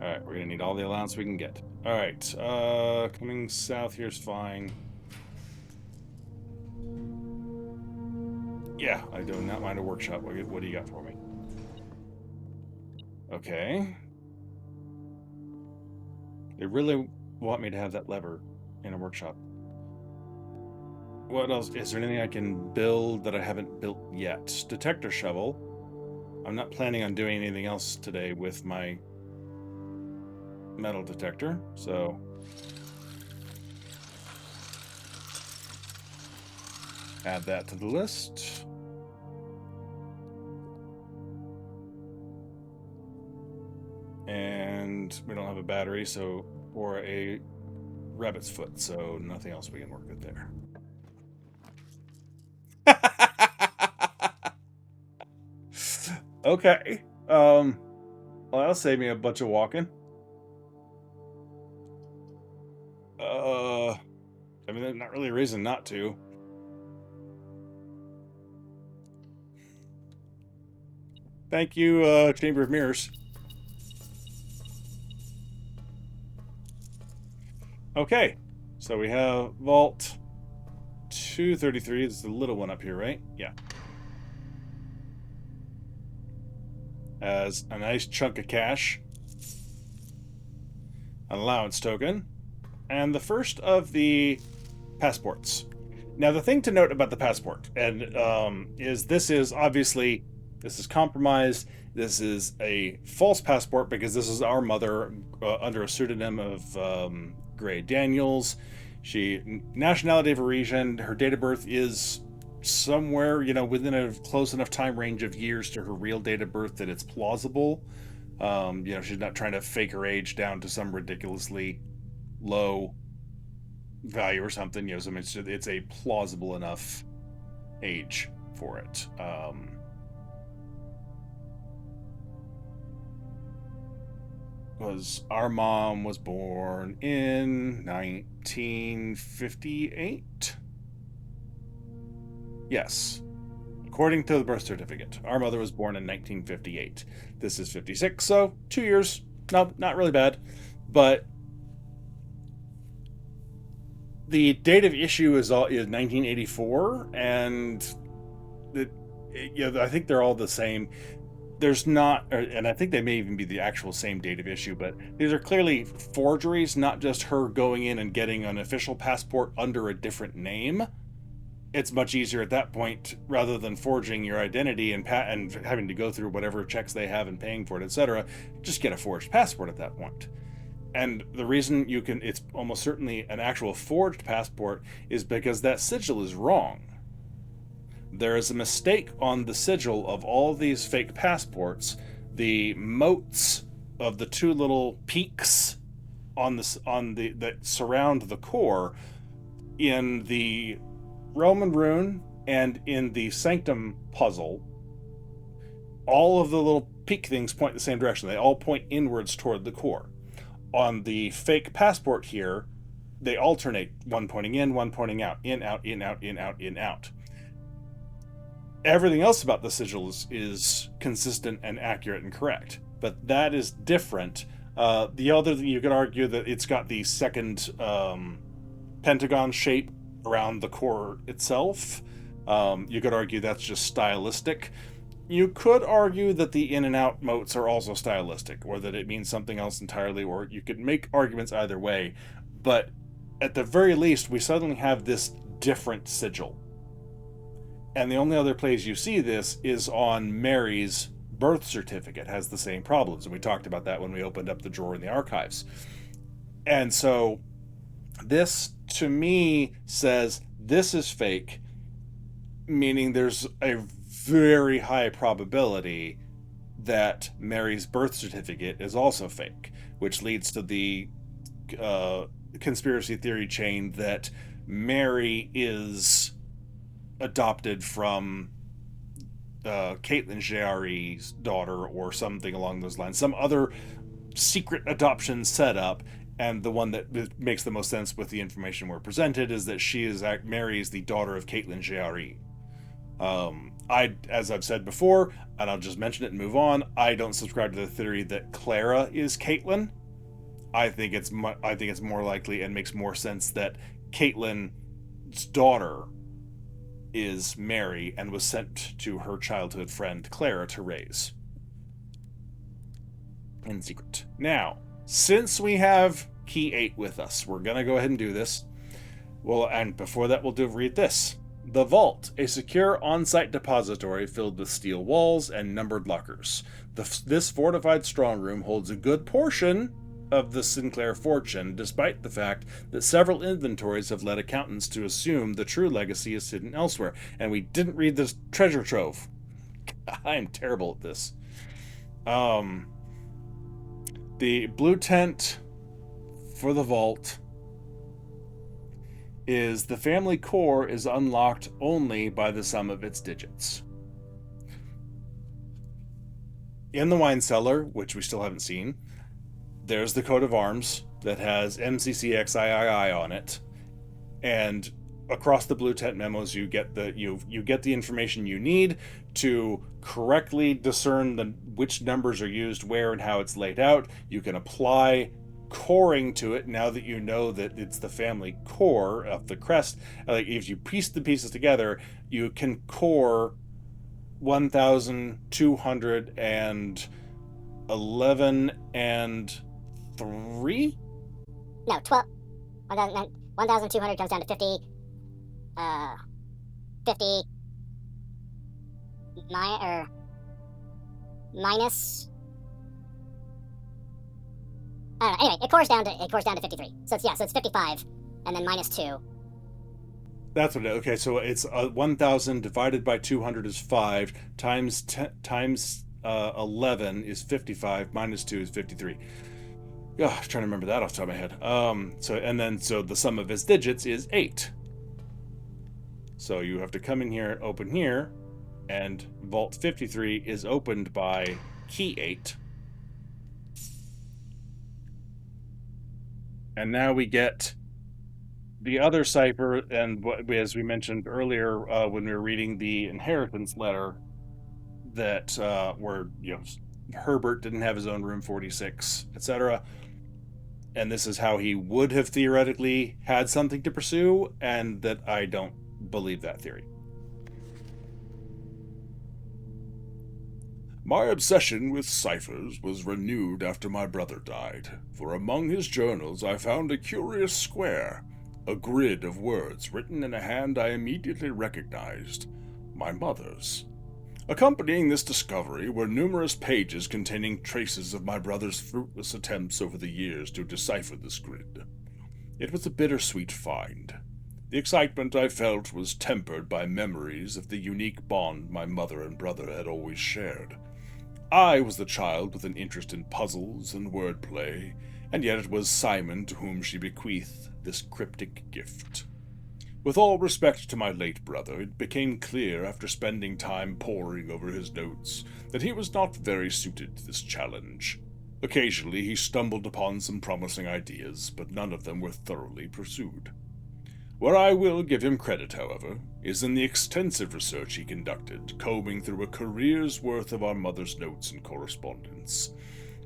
Alright, we're going to need all the allowance we can get. Alright, coming south here is fine. Yeah, I do not mind a workshop. What do you got for me? Okay. They really want me to have that lever in a workshop. What else? Is there anything I can build that I haven't built yet? Detector shovel. I'm not planning on doing anything else today with my metal detector, so... add that to the list. And we don't have a battery, or a rabbit's foot, so nothing else we can work with there. Okay. Well, that'll save me a bunch of walking. I mean, there's not really a reason not to. Thank you, Chamber of Mirrors. Okay, so we have Vault 233. It's the little one up here, right? Yeah. as a nice chunk of cash, an allowance token, and the first of the passports. Now, the thing to note about the passport is this is compromised. This is a false passport because this is our mother under a pseudonym of Gray Daniels. Nationality of Arisian. Her date of birth is somewhere, within a close enough time range of years to her real date of birth that it's plausible. She's not trying to fake her age down to some ridiculously low value or something. It's a plausible enough age for it. Because our mom was born in 1958. Yes. According to the birth certificate, our mother was born in 1958. This is 56, so 2 years. No, not really bad. But the date of issue is 1984, and I think they're all the same. There's not, and I think they may even be the actual same date of issue, but these are clearly forgeries, not just her going in and getting an official passport under a different name. It's much easier at that point, rather than forging your identity and having to go through whatever checks they have and paying for it, etc. Just get a forged passport at that point. And the reason it's almost certainly an actual forged passport is because that sigil is wrong. There is a mistake on the sigil of all these fake passports. The motes of the two little peaks that surround the core in the Roman rune and in the Sanctum puzzle, all of the little peak things point the same direction. They all point inwards toward the core. On the fake passport here, they alternate, one pointing in, one pointing out, in, out, in, out, in, out, in, out. Everything else about the sigil is consistent and accurate and correct, but that is different. The other thing, you could argue that it's got the second pentagon shape around the core itself. You could argue that's just stylistic. You could argue that the in and out motes are also stylistic, or that it means something else entirely, or you could make arguments either way. But at the very least, we suddenly have this different sigil. And the only other place you see this is on Mary's birth certificate. It has the same problems, and we talked about that when we opened up the drawer in the archives. And so this, to me, says this is fake, meaning there's a very high probability that Mary's birth certificate is also fake, which leads to the conspiracy theory chain that Mary is adopted from Caitlin Giari's daughter or something along those lines, some other secret adoption setup. And the one that makes the most sense with the information we're presented is that Mary is the daughter of Caitlin Giari. As I've said before, and I'll just mention it and move on, I don't subscribe to the theory that Clara is Caitlin. I think it's more likely and makes more sense that Caitlin's daughter is Mary and was sent to her childhood friend Clara to raise in secret. Now, since we have key 8 with us, we're going to go ahead and do this. Well, and before that, we'll read this. The Vault, a secure on-site depository filled with steel walls and numbered lockers. This fortified strong room holds a good portion of the Sinclair fortune, despite the fact that several inventories have led accountants to assume the true legacy is hidden elsewhere. And we didn't read this treasure trove. I'm terrible at this. The blue tent for the vault is the family core is unlocked only by the sum of its digits. In the wine cellar, which we still haven't seen, there's the coat of arms that has MCCXIII on it, and across the blue tent memos you get the information you need to correctly discern which numbers are used where and how it's laid out. You can apply coring to it now that you know that it's the family core of the crest. Like, if you piece the pieces together, you can core 1,211 and 3? No, 12. 1,200 comes down to 50. 50. Minus. I don't know. Anyway, it cores down to 53. So it's 55, and then minus 2. That's what it is. Okay, so it's 1,000 divided by 200 is 5, times 11 is 55, minus 2 is 53. Yeah, I'm trying to remember that off the top of my head. So the sum of its digits is 8. So you have to come in here, open here, and Vault 53 is opened by key 8. And now we get the other cipher, and as we mentioned earlier when we were reading the inheritance letter, that where Herbert didn't have his own room 46, etc. And this is how he would have theoretically had something to pursue, and that I don't believe that theory. My obsession with ciphers was renewed after my brother died, for among his journals I found a curious square, a grid of words written in a hand I immediately recognized, my mother's. Accompanying this discovery were numerous pages containing traces of my brother's fruitless attempts over the years to decipher this grid. It was a bittersweet find. The excitement I felt was tempered by memories of the unique bond my mother and brother had always shared. I was the child with an interest in puzzles and wordplay, and yet it was Simon to whom she bequeathed this cryptic gift. With all respect to my late brother, it became clear after spending time poring over his notes that he was not very suited to this challenge. Occasionally he stumbled upon some promising ideas, but none of them were thoroughly pursued. Where I will give him credit, however, is in the extensive research he conducted, combing through a career's worth of our mother's notes and correspondence.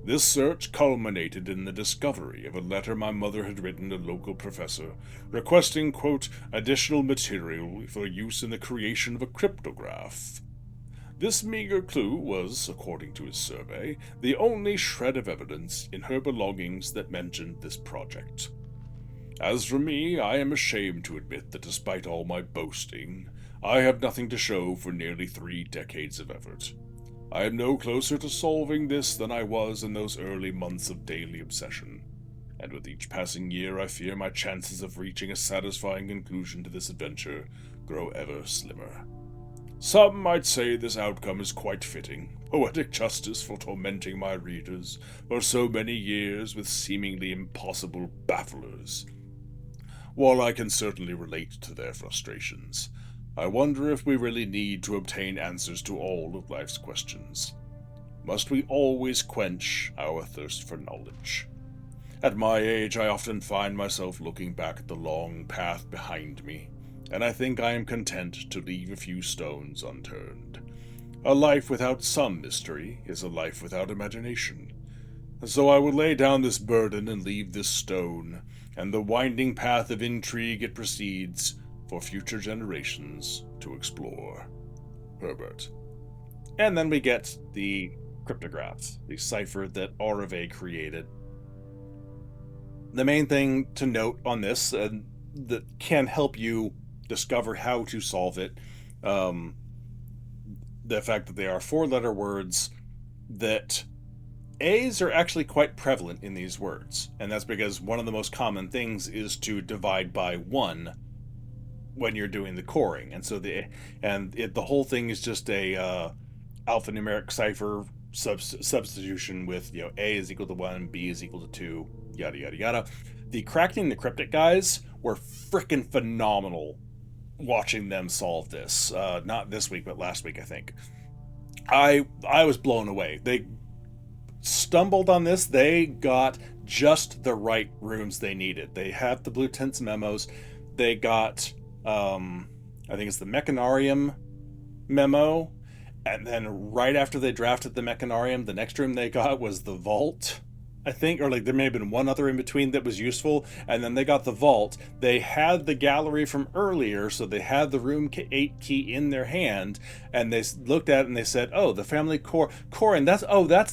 This search culminated in the discovery of a letter my mother had written to a local professor, requesting, quote, additional material for use in the creation of a cryptograph. This meager clue was, according to his survey, the only shred of evidence in her belongings that mentioned this project. As for me, I am ashamed to admit that despite all my boasting, I have nothing to show for nearly 3 decades of effort. I am no closer to solving this than I was in those early months of daily obsession, and with each passing year I fear my chances of reaching a satisfying conclusion to this adventure grow ever slimmer. Some might say this outcome is quite fitting, poetic justice for tormenting my readers for so many years with seemingly impossible bafflers. While I can certainly relate to their frustrations, I wonder if we really need to obtain answers to all of life's questions. Must we always quench our thirst for knowledge? At my age, I often find myself looking back at the long path behind me, and I think I am content to leave a few stones unturned. A life without some mystery is a life without imagination. So I will lay down this burden and leave this stone, and the winding path of intrigue it proceeds, for future generations to explore. Herbert. And then we get the cryptographs, the cipher that Arve created. The main thing to note on this that can help you discover how to solve it, the fact that they are 4-letter words, that A's are actually quite prevalent in these words, and that's because one of the most common things is to divide by 1 when you're doing the coring, and so the whole thing is just a alphanumeric cipher substitution with A is equal to 1, B is equal to 2, yada yada yada. The Cracking the Cryptic guys were freaking phenomenal watching them solve this. Not this week, but last week, I think. I was blown away. They stumbled on this. They got just the right rooms they needed. They have the Blue Tent's memos. They got, I think it's the Mechanarium memo. And then right after they drafted the Mechanarium, the next room they got was the Vault. I think, or like there may have been one other in between that was useful, and then they got the vault. They had the gallery from earlier, so they had the room 8 key in their hand, and they looked at it and they said, "Oh, the family Corin, that's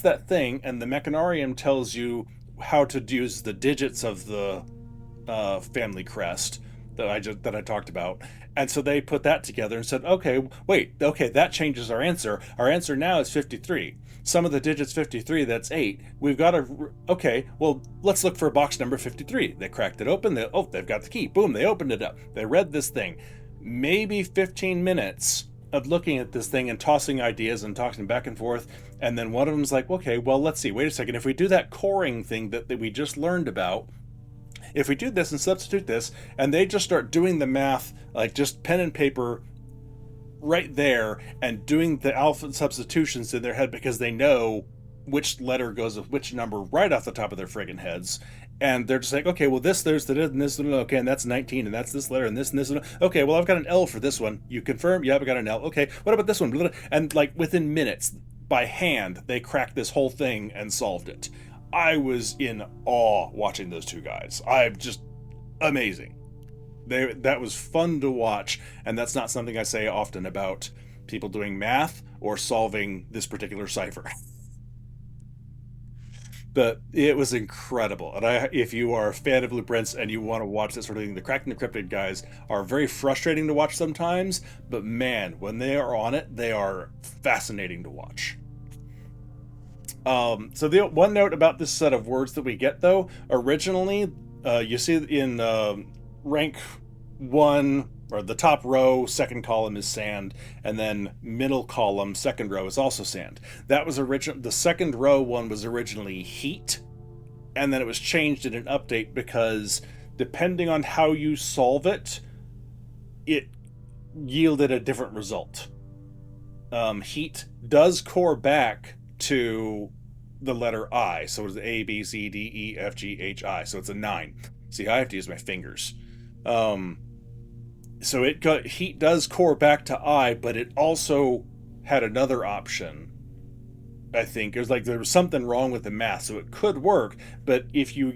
that thing." And the Mechanarium tells you how to use the digits of the family crest that I talked about. And so they put that together and said, "Okay, wait, okay, that changes our answer. Our answer now is 53. Some of the digits 53, that's 8. We've got to, okay, well, let's look for box number 53. They cracked it open. They've got the key. Boom, they opened it up. They read this thing. Maybe 15 minutes of looking at this thing and tossing ideas and talking back and forth. And then one of them's like, okay, well, let's see. Wait a second. If we do that coring thing that we just learned about, if we do this and substitute this, and they just start doing the math, like just pen and paper right there, and doing the alphabet substitutions in their head because they know which letter goes with which number right off the top of their friggin' heads. And they're just like, okay, well, there's this, okay, and that's 19, and that's this letter, and this, and this, and okay, well, I've got an L for this one. You confirm? Yeah, I've got an L. Okay, what about this one? And like within minutes, by hand, they cracked this whole thing and solved it. I was in awe watching those two guys. I'm just amazing. That was fun to watch, and that's not something I say often about people doing math or solving this particular cipher. But it was incredible. And if you are a fan of blueprints and you want to watch this sort of thing, the Cracked and Encrypted guys are very frustrating to watch sometimes, but man, when they are on it, they are fascinating to watch. So the one note about this set of words that we get, though, originally, you see in rank 1, or the top row, second column is sand, and then middle column, second row is also sand. That was the second row one was originally heat, and then it was changed in an update because depending on how you solve it, it yielded a different result. Heat does core back to the letter I, so it's A, B, C, D, E, F, G, H, I, so it's a 9. See, I have to use my fingers. So heat does core back to I, but it also had another option. I think it was like there was something wrong with the math, so it could work, but if you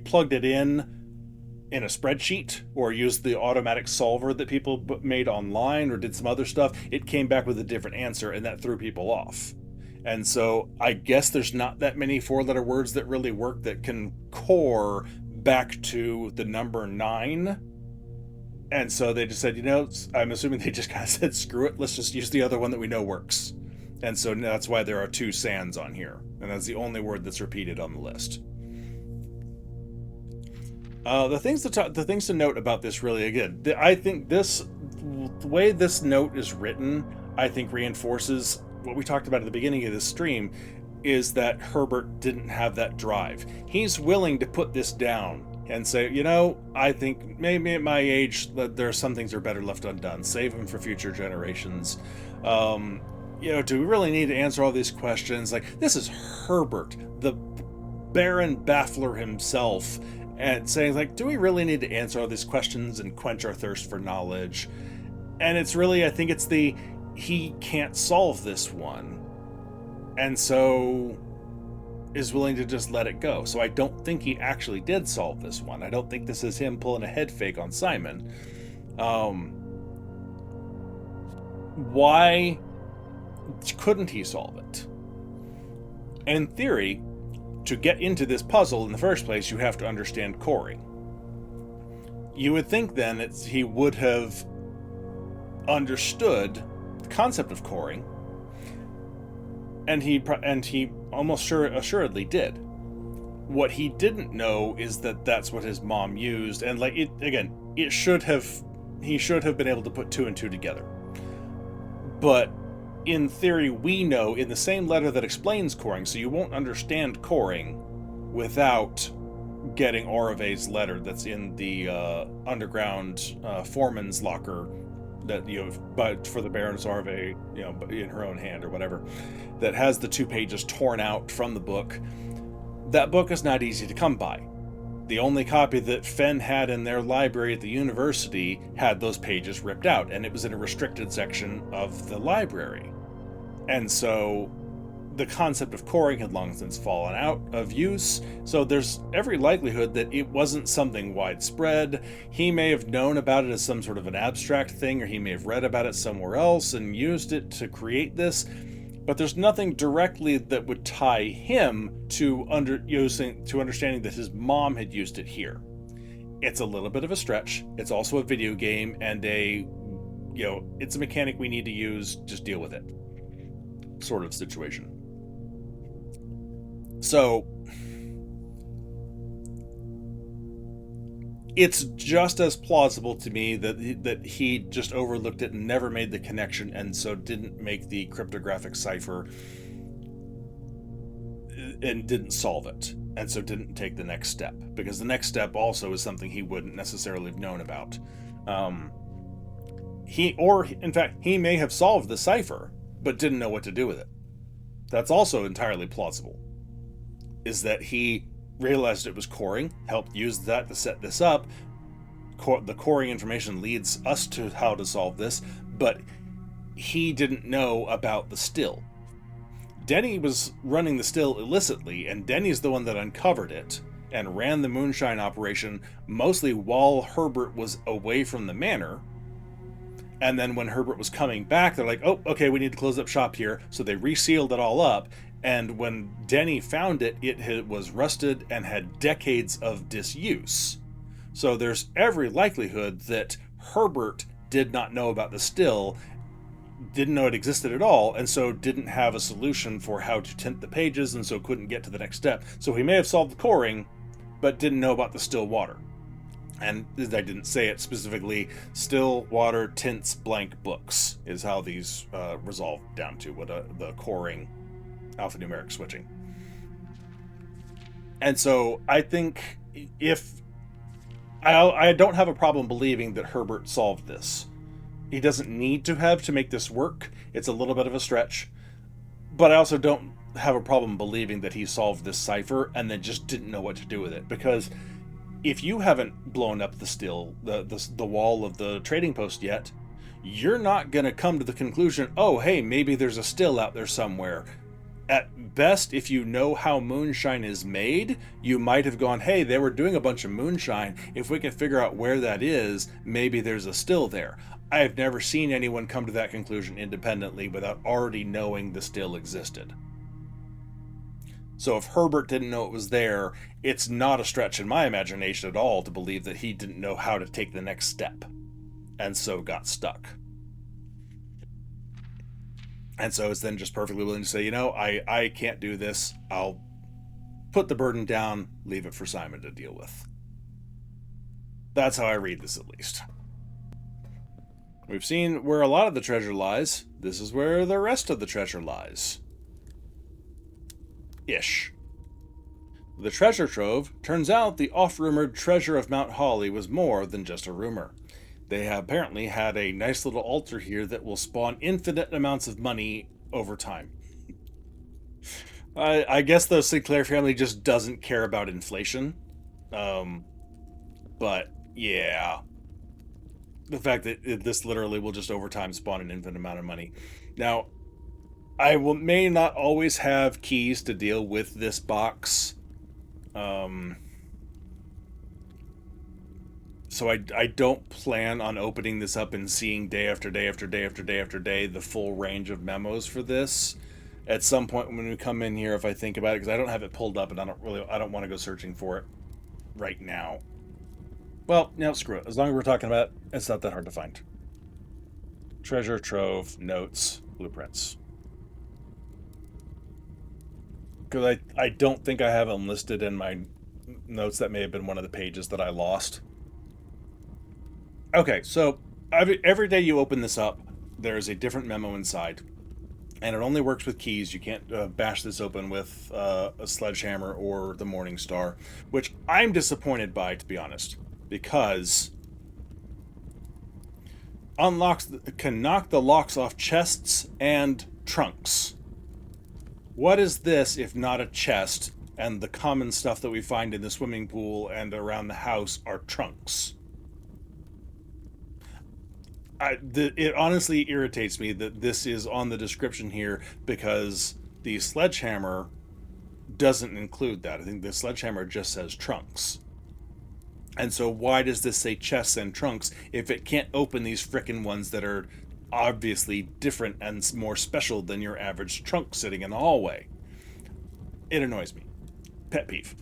plugged it in a spreadsheet or used the automatic solver that people made online or did some other stuff, it came back with a different answer, and that threw people off. And so I guess there's not that many 4-letter words that really work that can core back to the number 9. And so they just said, I'm assuming they just kind of said, screw it, let's just use the other one that we know works. And so that's why there are 2 sands on here. And that's the only word that's repeated on the list. The things to note about this, really, again, I think the way this note is written, I think reinforces what we talked about at the beginning of this stream, is that Herbert didn't have that drive. He's willing to put this down and say, I think maybe at my age there are some things that are better left undone. Save them for future generations. Do we really need to answer all these questions? Like, this is Herbert, the Baron Baffler himself, and saying, like, do we really need to answer all these questions and quench our thirst for knowledge? And it's really, I think it's he can't solve this one, and so is willing to just let it go. So I don't think he actually did solve this one. I don't think this is him pulling a head fake on Simon. Why couldn't he solve it? In theory, to get into this puzzle in the first place, you have to understand coring. You would think then he would have understood the concept of coring, and he almost assuredly did. What he didn't know is that that's what his mom used, and he should have been able to put 2 and 2 together. But in theory, we know in the same letter that explains coring, so you won't understand coring without getting Orave's letter that's in the underground foreman's locker that but for the Baroness Orve, in her own hand or whatever, that has the 2 pages torn out from the book. That book is not easy to come by. The only copy that Fenn had in their library at the university had those pages ripped out, and it was in a restricted section of the library. And so the concept of coring had long since fallen out of use, so there's every likelihood that it wasn't something widespread. He may have known about it as some sort of an abstract thing, or he may have read about it somewhere else and used it to create this, but there's nothing directly that would tie him to understanding that his mom had used it here. It's a little bit of a stretch. It's also a video game, and it's a mechanic we need to use, just deal with it sort of situation. So it's just as plausible to me that he just overlooked it and never made the connection, and so didn't make the cryptographic cipher and didn't solve it, and so didn't take the next step, because the next step also is something he wouldn't necessarily have known about. In fact, he may have solved the cipher but didn't know what to do with it. That's also entirely plausible, is that he realized it was coring, helped use that to set this up. The coring information leads us to how to solve this, but he didn't know about the still. Denny was running the still illicitly, and Denny's the one that uncovered it and ran the moonshine operation mostly while Herbert was away from the manor. And then when Herbert was coming back, they're like, oh, okay, we need to close up shop here. So they resealed it all up. And when Denny found it, it was rusted and had decades of disuse. So there's every likelihood that Herbert did not know about the still, didn't know it existed at all, and so didn't have a solution for how to tint the pages, and so couldn't get to the next step. So he may have solved the coring, but didn't know about the still water. And I didn't say it specifically, still water tints blank books is how these resolve down to what the coring alphanumeric switching. And so I think if I don't have a problem believing that Herbert solved this. He doesn't need to have to make this work. It's a little bit of a stretch, but I also don't have a problem believing that he solved this cipher and then just didn't know what to do with it, because if you haven't blown up the wall of the trading post yet, you're not going to come to the conclusion, oh, hey, maybe there's a still out there somewhere. At best, if you know how moonshine is made, you might have gone, hey, they were doing a bunch of moonshine. If we can figure out where that is, maybe there's a still there. I have never seen anyone come to that conclusion independently without already knowing the still existed. So if Herbert didn't know it was there, it's not a stretch in my imagination at all to believe that he didn't know how to take the next step, and so got stuck. And so is then just perfectly willing to say, I can't do this. I'll put the burden down, leave it for Simon to deal with. That's how I read this, at least. We've seen where a lot of the treasure lies. This is where the rest of the treasure lies. Ish. The treasure trove. Turns out the oft-rumored treasure of Mount Holly was more than just a rumor. They have apparently had a nice little altar here that will spawn infinite amounts of money over time. I guess the Sinclair family just doesn't care about inflation. But, yeah. The fact that this literally will just over time spawn an infinite amount of money. Now, I may not always have keys to deal with this box. So I don't plan on opening this up and seeing day after day after day after day after day the full range of memos for this. At some point when we come in here, if I think about it, because I don't have it pulled up and I don't want to go searching for it right now. Well, screw it. As long as we're talking about it, it's not that hard to find. Treasure trove, notes, blueprints. Because I don't think I have them listed in my notes. That may have been one of the pages that I lost. Okay, so every day you open this up, there's a different memo inside. And it only works with keys. You can't bash this open with a sledgehammer or the Morning Star, which I'm disappointed by, to be honest, because can knock the locks off chests and trunks. What is this if not a chest, and the common stuff that we find in the swimming pool and around the house are trunks? It honestly irritates me that this is on the description here, because the sledgehammer doesn't include that. I think the sledgehammer just says trunks. And so why does this say chests and trunks if it can't open these frickin' ones that are obviously different and more special than your average trunk sitting in the hallway? It annoys me. Pet peeve.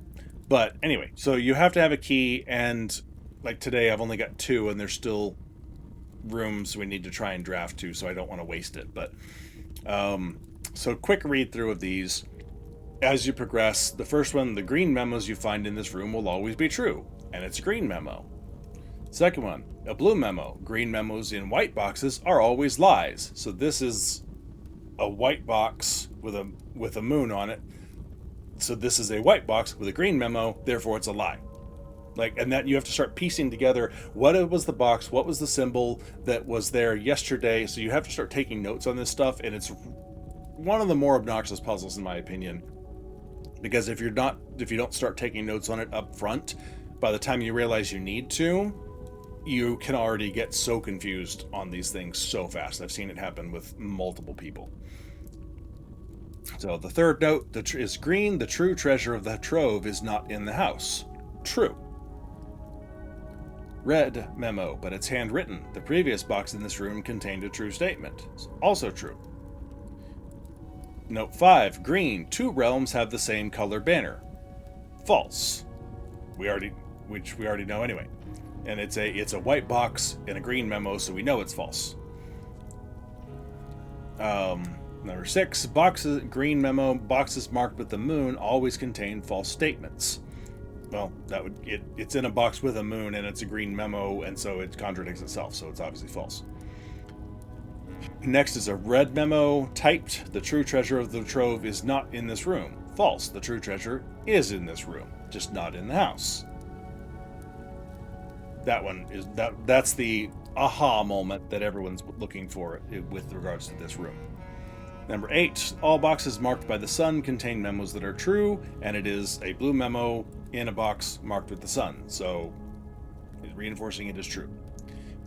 But anyway, so you have to have a key, and like today I've only got 2, and there's still rooms we need to try and draft to, so I don't want to waste it. But so quick read through of these. As you progress, the first one, the green memos you find in this room will always be true, and it's a green memo. Second one, a blue memo. Green memos in white boxes are always lies. So this is a white box with a moon on it. So this is a white box with a green memo, therefore it's a lie. Like, and that you have to start piecing together what was the box, what was the symbol that was there yesterday. So you have to start taking notes on this stuff, and it's one of the more obnoxious puzzles in my opinion. Because if you don't start taking notes on it up front, by the time you realize you need to, you can already get so confused on these things so fast. I've seen it happen with multiple people. So the third note is green. The true treasure of the trove is not in the house. True. Red memo, but it's handwritten. The previous box in this room contained a true statement. Also true. Note 5, green. 2 realms have the same color banner. False. Which we already know anyway. And it's a white box in a green memo, so we know it's false. Number 6, green memo, boxes marked with the moon always contain false statements. Well, it's in a box with a moon and it's a green memo, and so it contradicts itself, so it's obviously false. Next is a red memo typed. The true treasure of the trove is not in this room. False. The true treasure is in this room, just not in the house. That one is that's the aha moment that everyone's looking for with regards to this room. Number 8, all boxes marked by the sun contain memos that are true, and it is a blue memo in a box marked with the sun, so reinforcing it is true.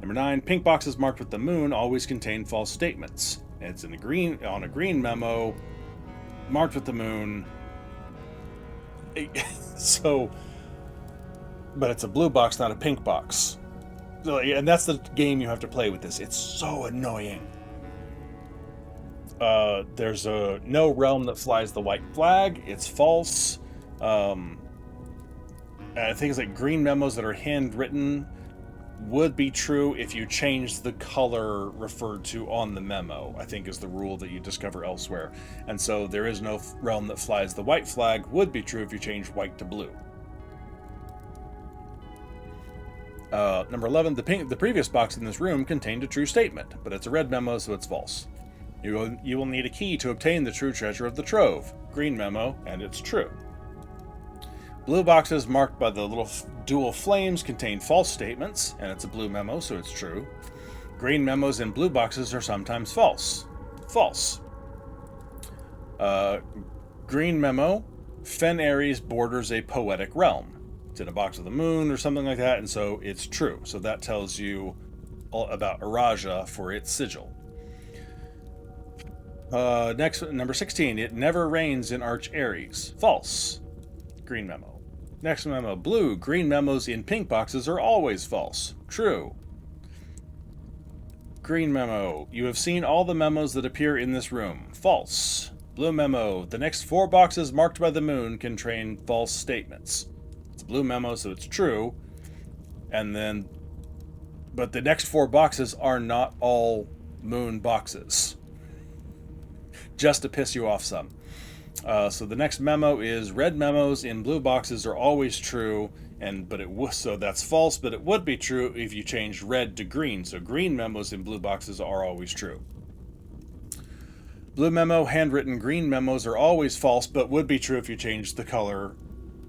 Number 9, pink boxes marked with the moon always contain false statements. And it's on a green memo marked with the moon. So, but it's a blue box, not a pink box. So, and that's the game you have to play with this. It's so annoying. There's no realm that flies the white flag. It's false. I think it's like green memos that are handwritten would be true if you change the color referred to on the memo, I think is the rule that you discover elsewhere. And so there is no realm that flies the white flag would be true if you change white to blue. Number 11, the previous box in this room contained a true statement, but it's a red memo, so it's false. You will need a key to obtain the true treasure of the trove. Green memo, and it's true. Blue boxes marked by the little dual flames contain false statements, and it's a blue memo, so it's true. Green memos in blue boxes are sometimes false. False. Green memo, Fen Aries borders a poetic realm. It's in a box of the moon or something like that, and so it's true. So that tells you about Araja for its sigil. Next, number 16, it never rains in Arch Aries. False. Green memo. Next memo, blue. Green memos in pink boxes are always false. True. Green memo. You have seen all the memos that appear in this room. False. Blue memo. The next 4 boxes marked by the moon contain false statements. It's a blue memo, so it's true. But the next 4 boxes are not all moon boxes. Just to piss you off some. So the next memo is red memos in blue boxes are always true, so that's false, but it would be true if you changed red to green. So green memos in blue boxes are always true. Blue memo, handwritten green memos are always false, but would be true if you changed the color,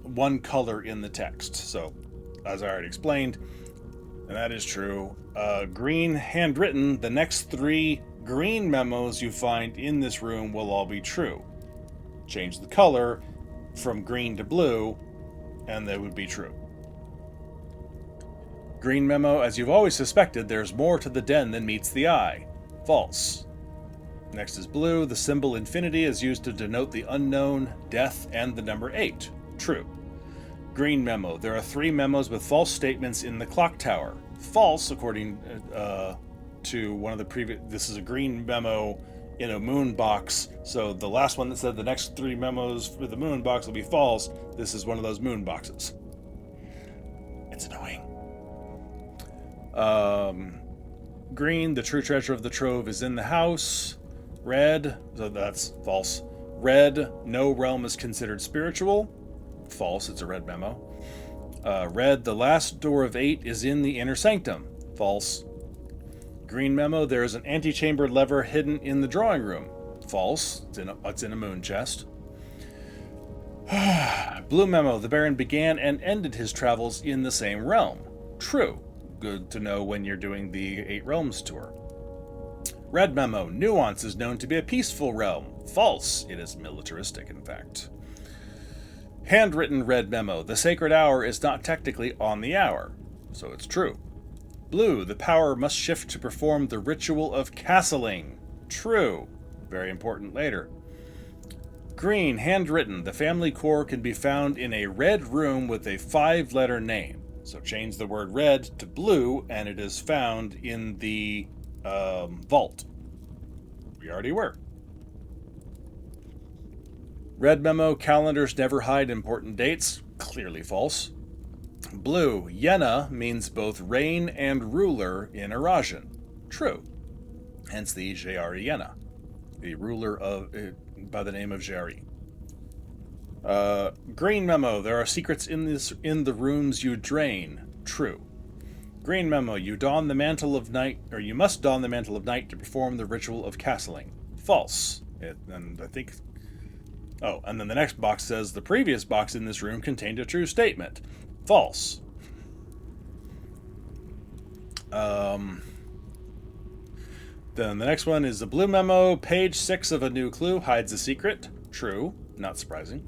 one color in the text. So, as I already explained, and that is true. Green, handwritten, the next 3 green memos you find in this room will all be true. Change the color from green to blue, and they would be true. Green memo, as you've always suspected, there's more to the den than meets the eye. False. Next is blue. The symbol infinity is used to denote the unknown, death, and the number 8. True. Green memo. There are 3 memos with false statements in the clock tower. False, according to one of the previous... This is a green memo in a moon box, so the last one that said the next 3 memos with the moon box will be false, this is one of those moon boxes. It's annoying. Green, the true treasure of the Trove is in the house. Red, so that's false. Red, no realm is considered spiritual. False, it's a red memo. Red, the last door of 8 is in the inner sanctum. False. Green memo, there is an antechamber lever hidden in the drawing room. False, it's in a moon chest. Blue memo, the Baron began and ended his travels in the same realm. True. Good to know when you're doing the 8 Realms tour. Red memo, Nuance is known to be a peaceful realm. False, it is militaristic, in fact. Handwritten red memo, the sacred hour is not technically on the hour. So it's true. Blue, the power must shift to perform the ritual of castling. True. Very important later. Green, handwritten, the family core can be found in a red room with a 5-letter name. So change the word red to blue, and it is found in the vault. We already were. Red memo, calendars never hide important dates. Clearly false. Blue, Yenna means both reign and ruler in Eurasian. True. Hence the Jari Yenna, the ruler of by the name of Jari. Green memo, there are secrets in the rooms you drain. True. Green memo, you don the mantle of night, or you must don the mantle of night to perform the ritual of castling. False. And I think... Oh, and then the next box says the previous box in this room contained a true statement. False. Then the next one is the blue memo. Page 6 of a new clue hides a secret. True. Not surprising.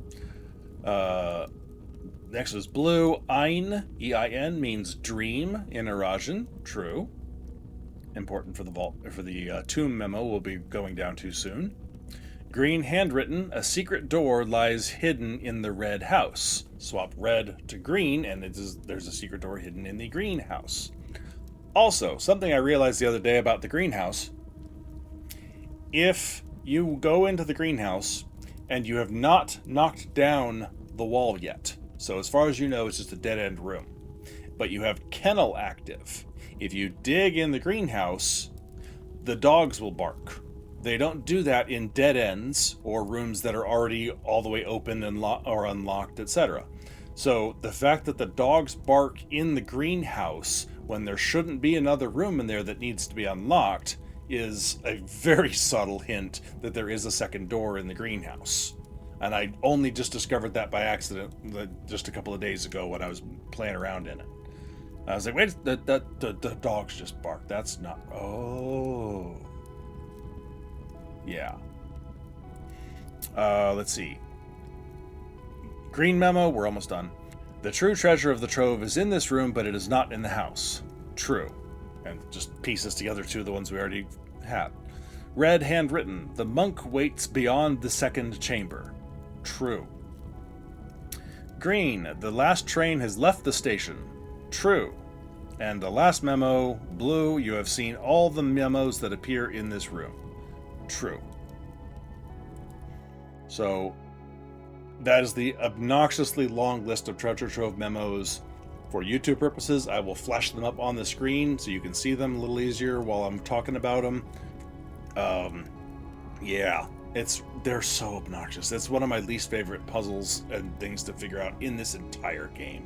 Next is blue. Ein, E-I-N, means dream in Eurasian. True. Important for the vault, for the tomb memo we'll be going down to soon. Green, handwritten, a secret door lies hidden in the red house. Swap red to green, and there's a secret door hidden in the greenhouse. Also, something I realized the other day about the greenhouse. If you go into the greenhouse and you have not knocked down the wall yet, so as far as you know, it's just a dead-end room, but you have kennel active, if you dig in the greenhouse, the dogs will bark. They don't do that in dead ends or rooms that are already all the way open and or unlocked, etc. So the fact that the dogs bark in the greenhouse when there shouldn't be another room in there that needs to be unlocked is a very subtle hint that there is a second door in the greenhouse. And I only just discovered that by accident just a couple of days ago when I was playing around in it. I was like, wait, the dogs just bark. That's not... Oh... Yeah. Let's see. Green memo, we're almost done. The true treasure of the Trove is in this room, but it is not in the house. True. And just pieces together two of the ones we already had. Red, handwritten. The monk waits beyond the second chamber. True. Green, the last train has left the station. True. And the last memo, blue, you have seen all the memos that appear in this room. True. So that is the obnoxiously long list of treasure trove memos. For YouTube purposes, I will flash them up on the screen so you can see them a little easier while I'm talking about them. Yeah, they're so obnoxious. It's one of my least favorite puzzles and things to figure out in this entire game.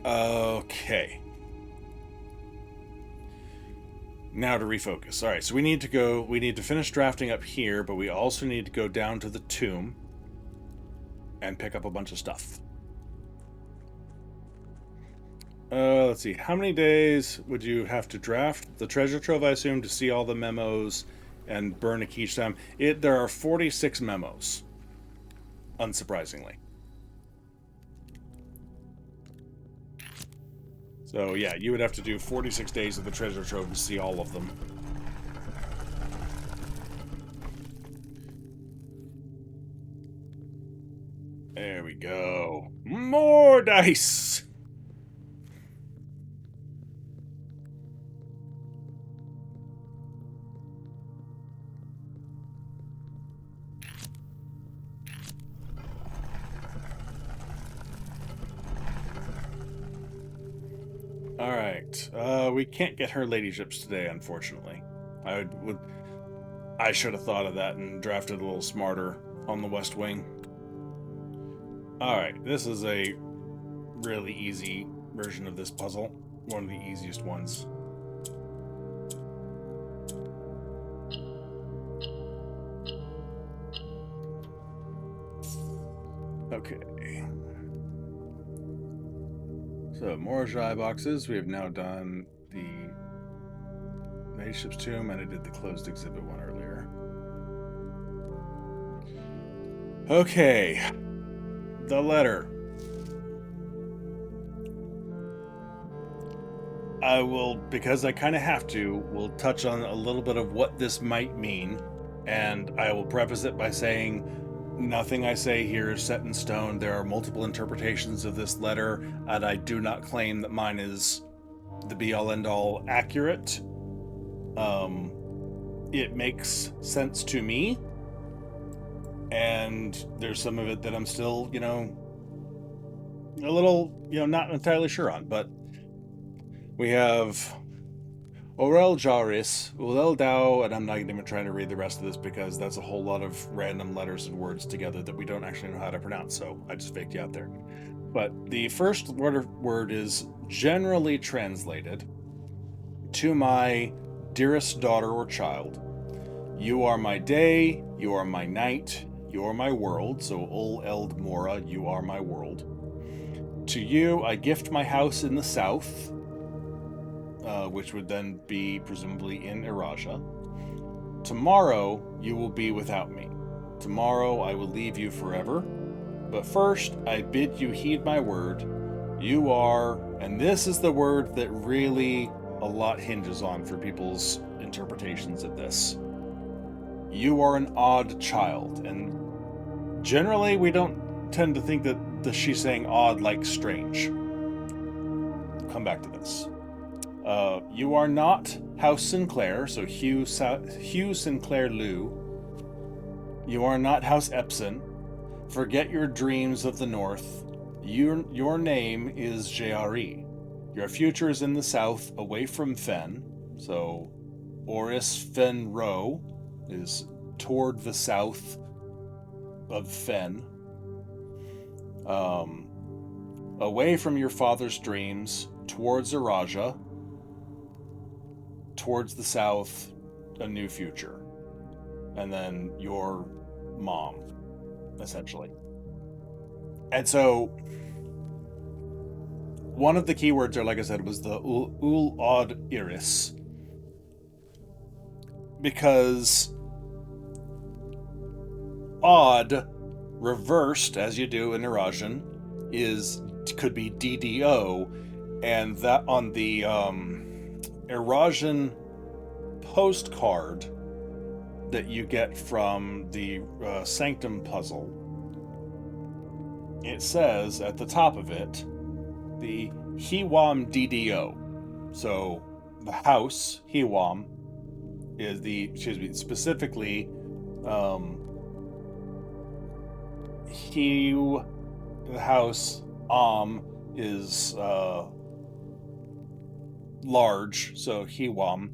Okay. Now to refocus. All right, so we need to finish drafting up here, but we also need to go down to the tomb and pick up a bunch of stuff. Let's see. How many days would you have to draft the treasure trove, I assume, to see all the memos and burn a key each time? There are 46 memos, unsurprisingly. So yeah, you would have to do 46 days of the treasure trove to see all of them. There we go. More dice! Alright, we can't get her ladyships today, unfortunately. I should have thought of that and drafted a little smarter on the West Wing. Alright, this is a really easy version of this puzzle. One of the easiest ones. Okay. So, more Jai boxes. We have now done the Ladyship's Tomb, and I did the closed exhibit one earlier. Okay. The letter. I will, because I kind of have to, will touch on a little bit of what this might mean, and I will preface it by saying nothing I say here is set in stone. There are multiple interpretations of this letter, and I do not claim that mine is the be-all end-all accurate. It makes sense to me, and there's some of it that I'm still, a little, not entirely sure on, but we have Orel Jaris, Ulel Dao, and I'm not even trying to read the rest of this because that's a whole lot of random letters and words together that we don't actually know how to pronounce, so I just faked you out there. But the first word is generally translated to my dearest daughter or child. You are my day, you are my night, you are my world, so Ul Eld Mora, you are my world. To you, I gift my house in the south, which would then be presumably in Eraja. Tomorrow, you will be without me. Tomorrow, I will leave you forever. But first, I bid you heed my word. You are, and this is the word that really a lot hinges on for people's interpretations of this. You are an odd child, and generally we don't tend to think that she's saying odd like strange. Come back to this. You are not House Sinclair, so Hugh Sinclair Liu. You are not House Epson. Forget your dreams of the north. Your name is JRE. Your future is in the south, away from Fen. So Oris Fen Ro is toward the south of Fen. Away from your father's dreams, towards Eraja. Towards the south, a new future. And then your mom, essentially. And so, one of the keywords, like I said, was the ul od iris. Because odd, reversed, as you do in Erajan, could be DDO, and that on the Erajan postcard that you get from the Sanctum puzzle, it says at the top of it, the Hiwam DDO. So the house, Hiwam, is specifically the house, is large, so Hiwam,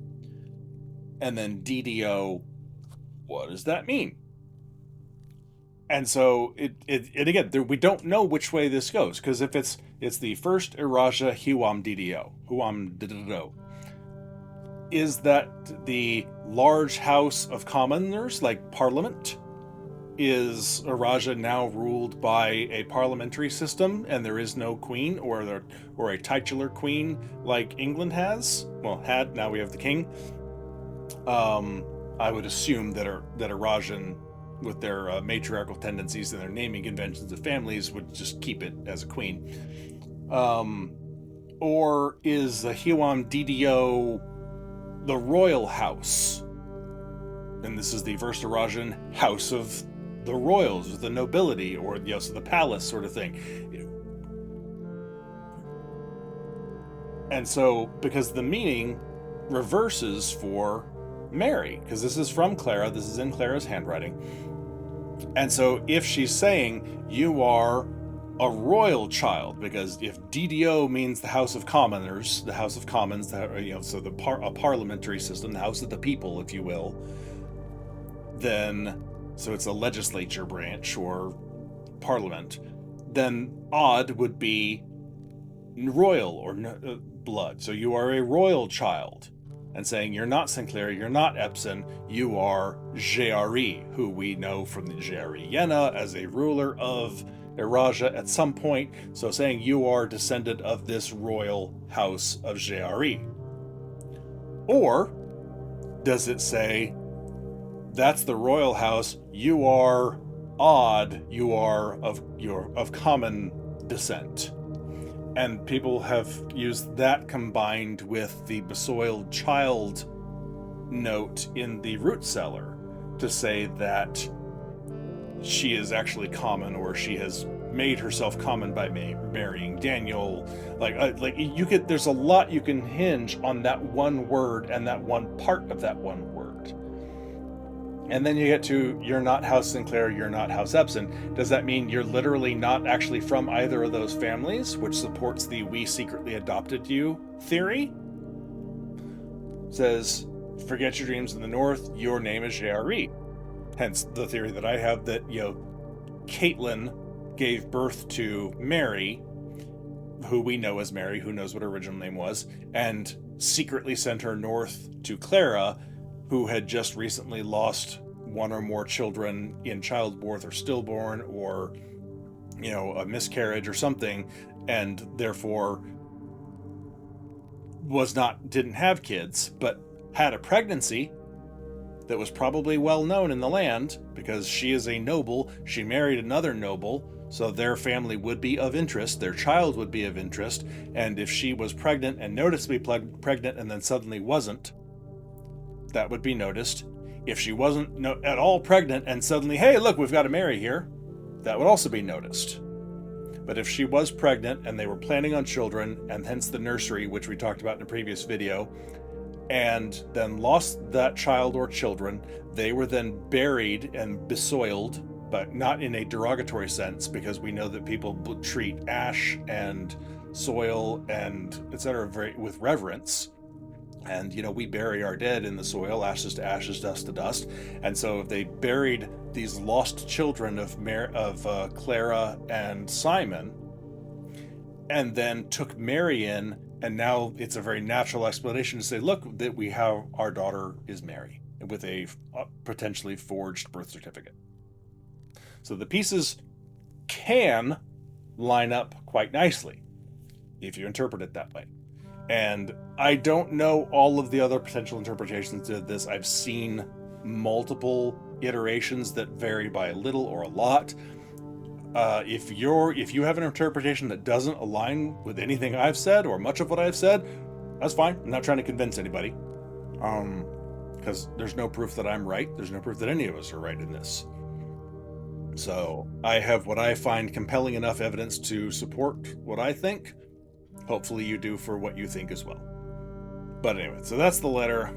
and then DDO, what does that mean? And so it again, we don't know which way this goes, because if it's the first Eraja Hiwam DDO, Huam DDO, is that the large house of commoners, like Parliament? Is Eraja now ruled by a parliamentary system and there is no queen or a titular queen like England has? Well, had, now we have the king. I would assume that Erajan, with their matriarchal tendencies and their naming conventions of families, would just keep it as a queen. Or is the Hiwam DDO the royal house? And this is the first Erajan house of the royals, or the nobility, or so the palace sort of thing. And so, because the meaning reverses for Mary, because this is from Clara, this is in Clara's handwriting. And so if she's saying you are a royal child, because if DDO means the House of Commoners, the House of Commons, so a parliamentary system, the House of the People, if you will, then, so it's a legislature branch or parliament, then odd would be royal or blood. So you are a royal child. And saying you're not Sinclair, you're not Epson, you are Jeari, who we know from the Jeari Yenna as a ruler of Eraja at some point. So saying you are descendant of this royal house of Jeari. Or does it say that's the royal house, you are odd, you are of common descent? And people have used that combined with the besoiled child note in the root cellar to say that she is actually common, or she has made herself common by marrying Daniel. There's a lot you can hinge on that one word and that one part of that one word. And then you get to, you're not House Sinclair, you're not House Epson. Does that mean you're literally not actually from either of those families, which supports the we secretly adopted you theory? Says, forget your dreams in the north, your name is Jeari. Hence the theory that I have that, Caitlin gave birth to Mary, who we know as Mary, who knows what her original name was, and secretly sent her north to Clara, who had just recently lost one or more children in childbirth or stillborn, or a miscarriage or something, and therefore didn't have kids, but had a pregnancy that was probably well known in the land because she is a noble. She married another noble, so their family would be of interest, their child would be of interest. And if she was pregnant and noticed to be pregnant and then suddenly wasn't, that would be noticed. If she wasn't at all pregnant and suddenly, hey, look, we've got a Mary here, that would also be noticed. But if she was pregnant and they were planning on children, and hence the nursery, which we talked about in a previous video, and then lost that child or children, they were then buried and besoiled, but not in a derogatory sense, because we know that people treat ash and soil and etc. with reverence. And, we bury our dead in the soil, ashes to ashes, dust to dust. And so if they buried these lost children of Clara and Simon, and then took Mary in, and now it's a very natural explanation to say, look, that we have our daughter is Mary, with a potentially forged birth certificate. So the pieces can line up quite nicely if you interpret it that way. And I don't know all of the other potential interpretations of this. I've seen multiple iterations that vary by a little or a lot. If you have an interpretation that doesn't align with anything I've said or much of what I've said, that's fine. I'm not trying to convince anybody. Because there's no proof that I'm right. There's no proof that any of us are right in this. So I have what I find compelling enough evidence to support what I think. Hopefully you do for what you think as well. But anyway, so that's the letter.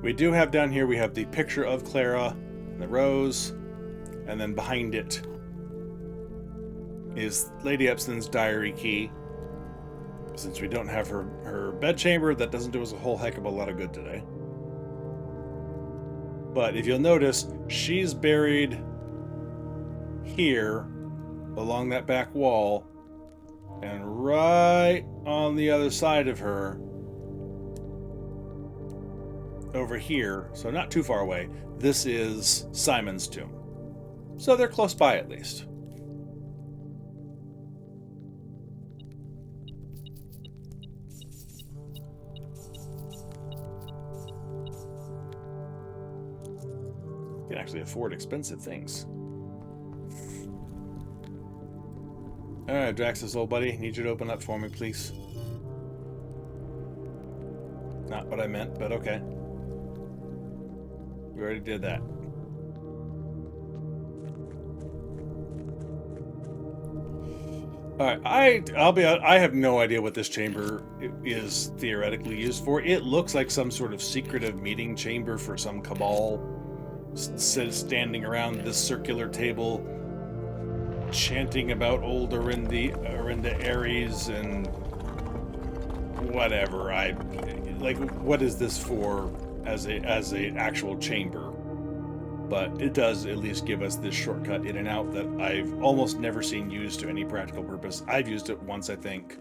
We do have down here, we have the picture of Clara, the rose, and then behind it is Lady Epson's diary key. Since we don't have her bedchamber, that doesn't do us a whole heck of a lot of good today. But if you'll notice, she's buried here along that back wall, and right on the other side of her, over here, so not too far away, this is Simon's tomb. So they're close by at least. You can actually afford expensive things. Alright, Draxus, old buddy, need you to open up for me, please. Not what I meant, but okay. You already did that. All right, I have no idea what this chamber is theoretically used for. It looks like some sort of secretive meeting chamber for some cabal standing around this circular table, chanting about old Orinda Aries and whatever. What is this for as a actual chamber? But it does at least give us this shortcut in and out that I've almost never seen used to any practical purpose. I've used it once, I think.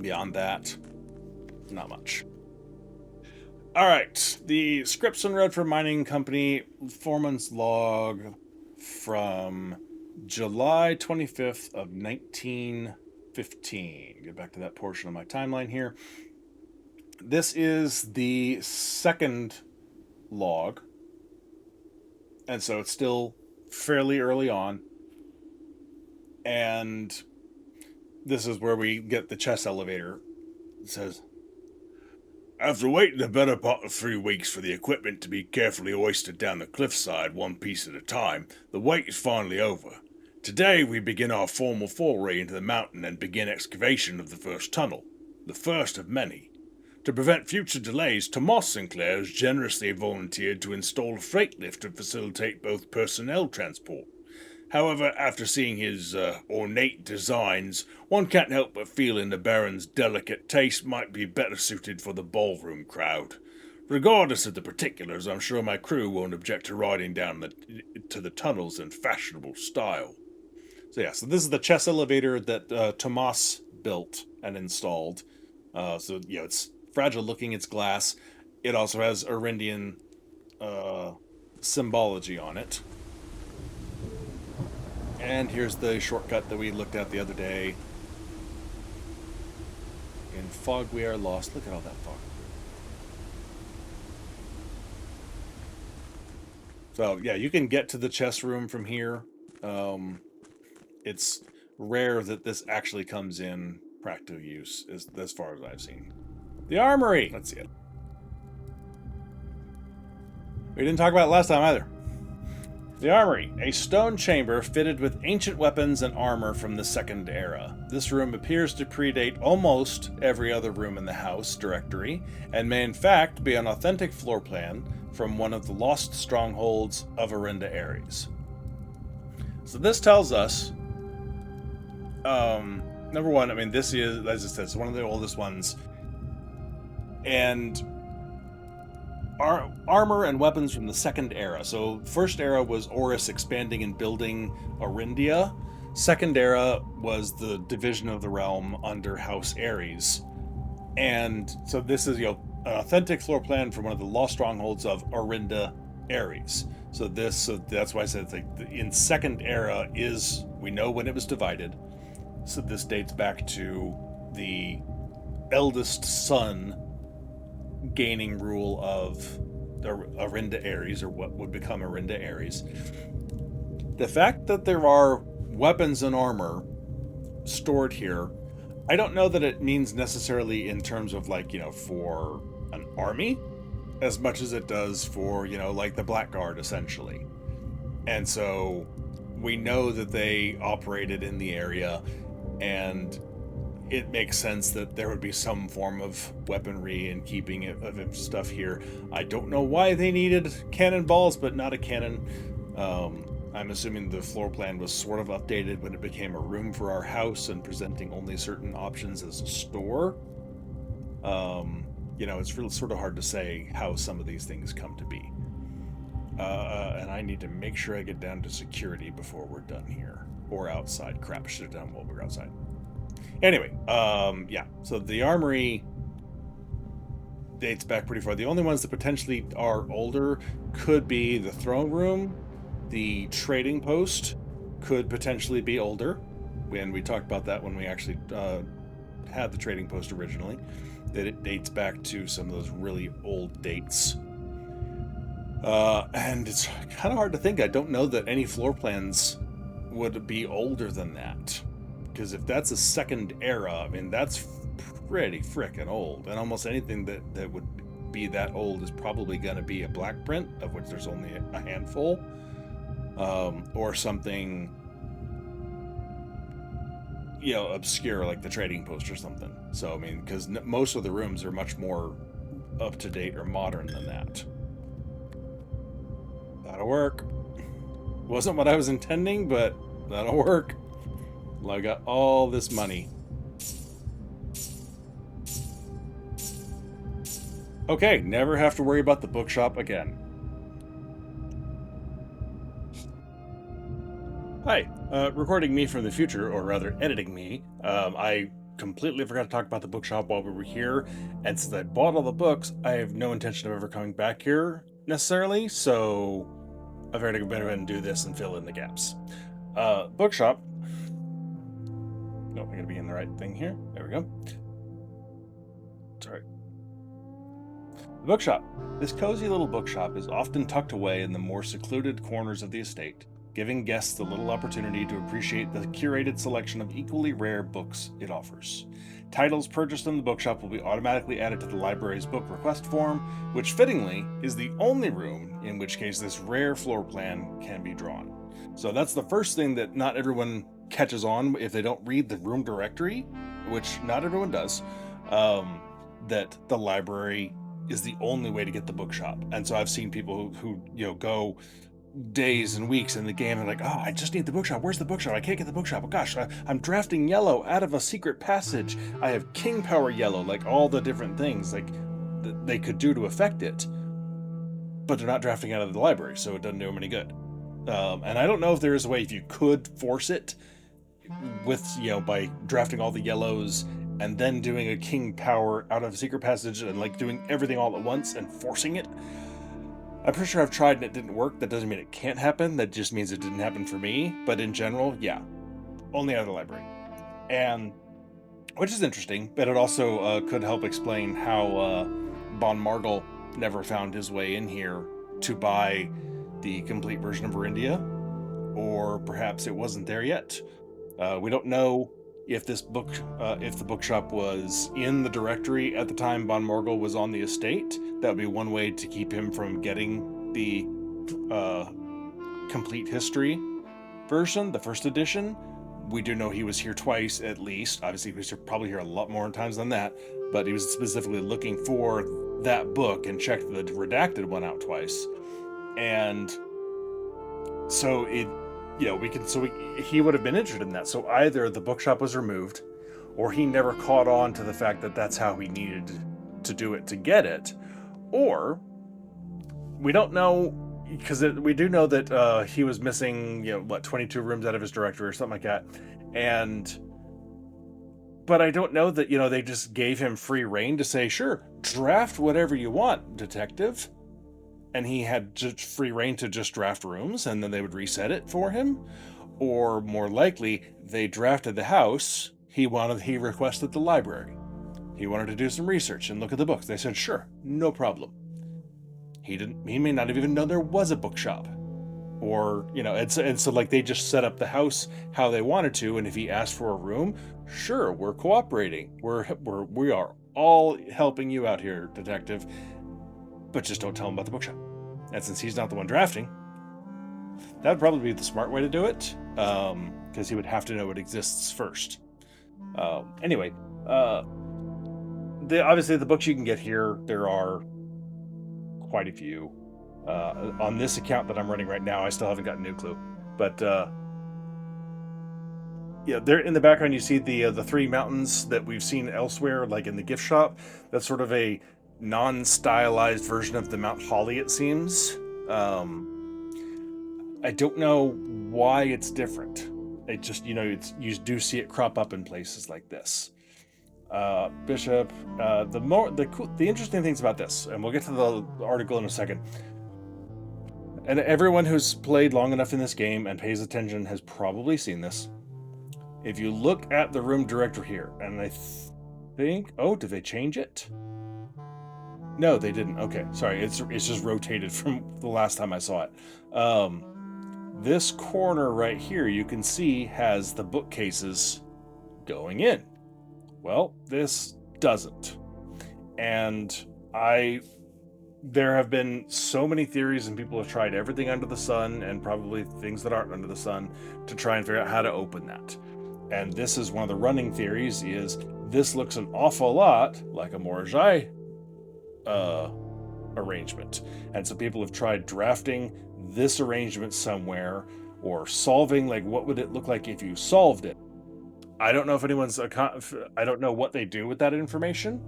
Beyond that, not much. All right, the Scripson Road for Mining Company foreman's log from July 25th of 1915. Get back to that portion of my timeline here. This is the second log. And so it's still fairly early on. And this is where we get the chest elevator. It says, after waiting the better part of 3 weeks for the equipment to be carefully hoisted down the cliffside one piece at a time, the wait is finally over. Today we begin our formal foray into the mountain and begin excavation of the first tunnel, the first of many. To prevent future delays, Tomas Sinclair has generously volunteered to install a freight lift to facilitate both personnel transport. However, after seeing his ornate designs, one can't help but feeling the Baron's delicate taste might be better suited for the ballroom crowd. Regardless of the particulars, I'm sure my crew won't object to riding down to the tunnels in fashionable style. So this is the chest elevator that Tomas built and installed. It's fragile looking, it's glass. It also has Orindian symbology on it. And here's the shortcut that we looked at the other day. In fog we are lost. Look at all that fog. So yeah, you can get to the chest room from here. It's rare that this actually comes in practical use, as far as I've seen. The Armory! Let's see it. We didn't talk about it last time either. The Armory, a stone chamber fitted with ancient weapons and armor from the Second Era. This room appears to predate almost every other room in the house directory, and may in fact be an authentic floor plan from one of the lost strongholds of Orinda Aries. So this tells us, number one, I mean, this is, as I said, it's one of the oldest ones, and armor and weapons from the Second Era. So First Era was Oris expanding and building Orindia. Second Era was the division of the realm under House Aries. And so this is, an authentic floor plan from one of the lost strongholds of Orinda Aries. So that's why I said it's like in Second Era we know when it was divided. So this dates back to the eldest son gaining rule of the Orinda Aries, or what would become Orinda Aries. The fact that there are weapons and armor stored here, I don't know that it means necessarily in terms of for an army, as much as it does for, like the Blackguard, essentially. And so we know that they operated in the area, and it makes sense that there would be some form of weaponry and keeping of stuff here. I don't know why they needed cannonballs, but not a cannon. I'm assuming the floor plan was sort of updated when it became a room for our house and presenting only certain options as a store. It's really sort of hard to say how some of these things come to be. And I need to make sure I get down to security before we're done here. Or outside. Crap, I should have done while we were outside. Anyway, so the Armory dates back pretty far. The only ones that potentially are older could be the throne room. The trading post could potentially be older. And we talked about that when we actually had the trading post originally. That it dates back to some of those really old dates. And it's kind of hard to think. I don't know that any floor plans would be older than that. Because if that's a Second Era, I mean, that's pretty frickin' old. And almost anything that would be that old is probably going to be a black print, of which there's only a handful. Or something obscure, like the trading post or something. So, I mean, because most of the rooms are much more up to date or modern than that. That'll work. Wasn't what I was intending, but that'll work. Well, I got all this money. Okay, never have to worry about the bookshop again. Hi, recording me from the future, or rather editing me. I completely forgot to talk about the bookshop while we were here, and since I bought all the books, I have no intention of ever coming back here necessarily, so I figured I'd better and do this and fill in the gaps. Bookshop. Nope, I gotta be in the right thing here. There we go. Sorry. The bookshop. This cozy little bookshop is often tucked away in the more secluded corners of the estate, giving guests a little opportunity to appreciate the curated selection of equally rare books it offers. Titles purchased in the bookshop will be automatically added to the library's book request form, which fittingly is the only room in which case this rare floor plan can be drawn. So that's the first thing that not everyone catches on if they don't read the room directory, which not everyone does, that the library is the only way to get the bookshop. And so I've seen people who go days and weeks in the game and like, oh, I just need the bookshop. Where's the bookshop? I can't get the bookshop. Oh gosh, I'm drafting yellow out of a secret passage. I have king power yellow, like all the different things like they could do to affect it, but they're not drafting out of the library, so it doesn't do them any good. And I don't know if there is a way if you could force it with, by drafting all the yellows and then doing a king power out of a secret passage and like doing everything all at once and forcing it. I'm pretty sure I've tried and it didn't work. That doesn't mean it can't happen. That just means it didn't happen for me. But in general, yeah, only out of the library. And which is interesting, but it also could help explain how Von Margle never found his way in here to buy the complete version of Orinda, or perhaps it wasn't there yet. We don't know if this book, if the bookshop was in the directory at the time Von Margle was on the estate. That would be one way to keep him from getting the complete history version, the first edition. We do know he was here twice at least. Obviously, he was probably here a lot more times than that, but he was specifically looking for that book and checked the redacted one out twice. And so he would have been interested in that. So either the bookshop was removed, or he never caught on to the fact that that's how he needed to do it to get it, or we don't know, because we do know that he was missing 22 rooms out of his directory or something like that, but I don't know that they just gave him free reign to say, sure, draft whatever you want, detective. And he had just free reign to just draft rooms, and then they would reset it for him. Or more likely, they drafted the house. He requested the library. He wanted to do some research and look at the books. They said, sure, no problem. He may not have even known there was a bookshop. Or, and so like they just set up the house how they wanted to, and if he asked for a room, sure, we're cooperating. We are all helping you out here, detective. But just don't tell him about the bookshop. And since he's not the one drafting, that would probably be the smart way to do it, because he would have to know it exists first. Anyway, obviously the books you can get here, there are quite a few. On this account that I'm running right now, I still haven't got a new clue. But there in the background you see the three mountains that we've seen elsewhere, like in the gift shop. That's sort of a non-stylized version of the Mount Holly, it seems. I don't know why it's different. It just, you do see it crop up in places like this. Bishop. The interesting things about this, and we'll get to the article in a second. And everyone who's played long enough in this game and pays attention has probably seen this. If you look at the room director here, and I think, did they change it? No, they didn't. Okay, sorry. It's just rotated from the last time I saw it. This corner right here, you can see, has the bookcases going in. Well, this doesn't. And there have been so many theories, and people have tried everything under the sun, and probably things that aren't under the sun, to try and figure out how to open that. and this is one of the running theories, is this looks an awful lot like a Morjai arrangement. And so people have tried drafting this arrangement somewhere, or solving, like, what would it look like if you solved it. I don't know if anyone's I don't know what they do with that information,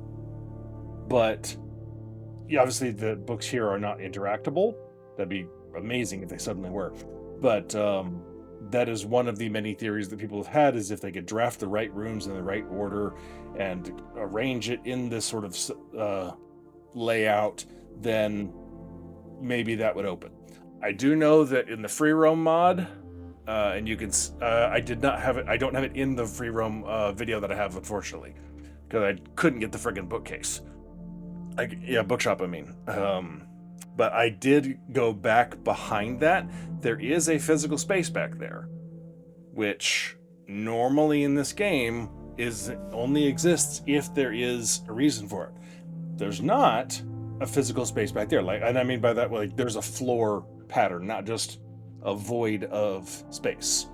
but yeah, obviously the books here are not interactable. That'd be amazing if they suddenly were. But that is one of the many theories that people have had, is if they could draft the right rooms in the right order and arrange it in this sort of layout, then maybe that would open. I do know that in the free roam mod, and you can, I did not have it, I don't have it in the free roam video that I have, unfortunately, because I couldn't get the friggin' bookcase. Bookshop, I mean. But I did go back behind that. There is a physical space back there, which normally in this game only exists if there is a reason for it. There's not a physical space back there, and I mean by that, like, there's a floor pattern, not just a void of space.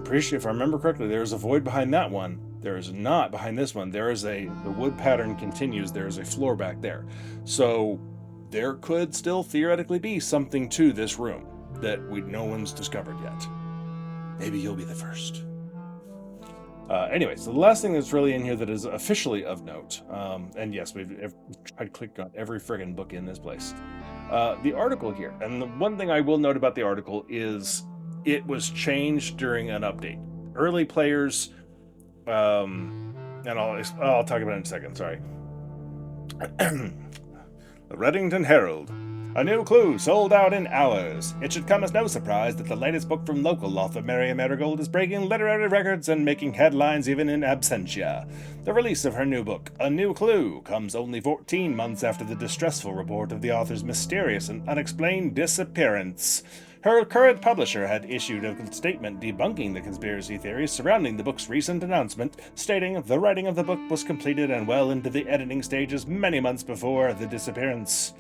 Pretty sure, if I remember correctly, there's a void behind that one. There is not behind this one. The wood pattern continues. There is a floor back there. So there could still theoretically be something to this room that no one's discovered yet. Maybe you'll be the first. Anyway, so the last thing that's really in here that is officially of note, and yes, we've tried to click on every friggin' book in this place. The article here, and the one thing I will note about the article is it was changed during an update. Early players, and I'll talk about it in a second, sorry. The Reddington Herald. A new clue sold out in hours. It should come as no surprise that the latest book from local author Mary Marigold is breaking literary records and making headlines even in absentia. The release of her new book, A New Clue, comes only 14 months after the distressful report of the author's mysterious and unexplained disappearance. Her current publisher had issued a statement debunking the conspiracy theories surrounding the book's recent announcement, stating the writing of the book was completed and well into the editing stages many months before the disappearance.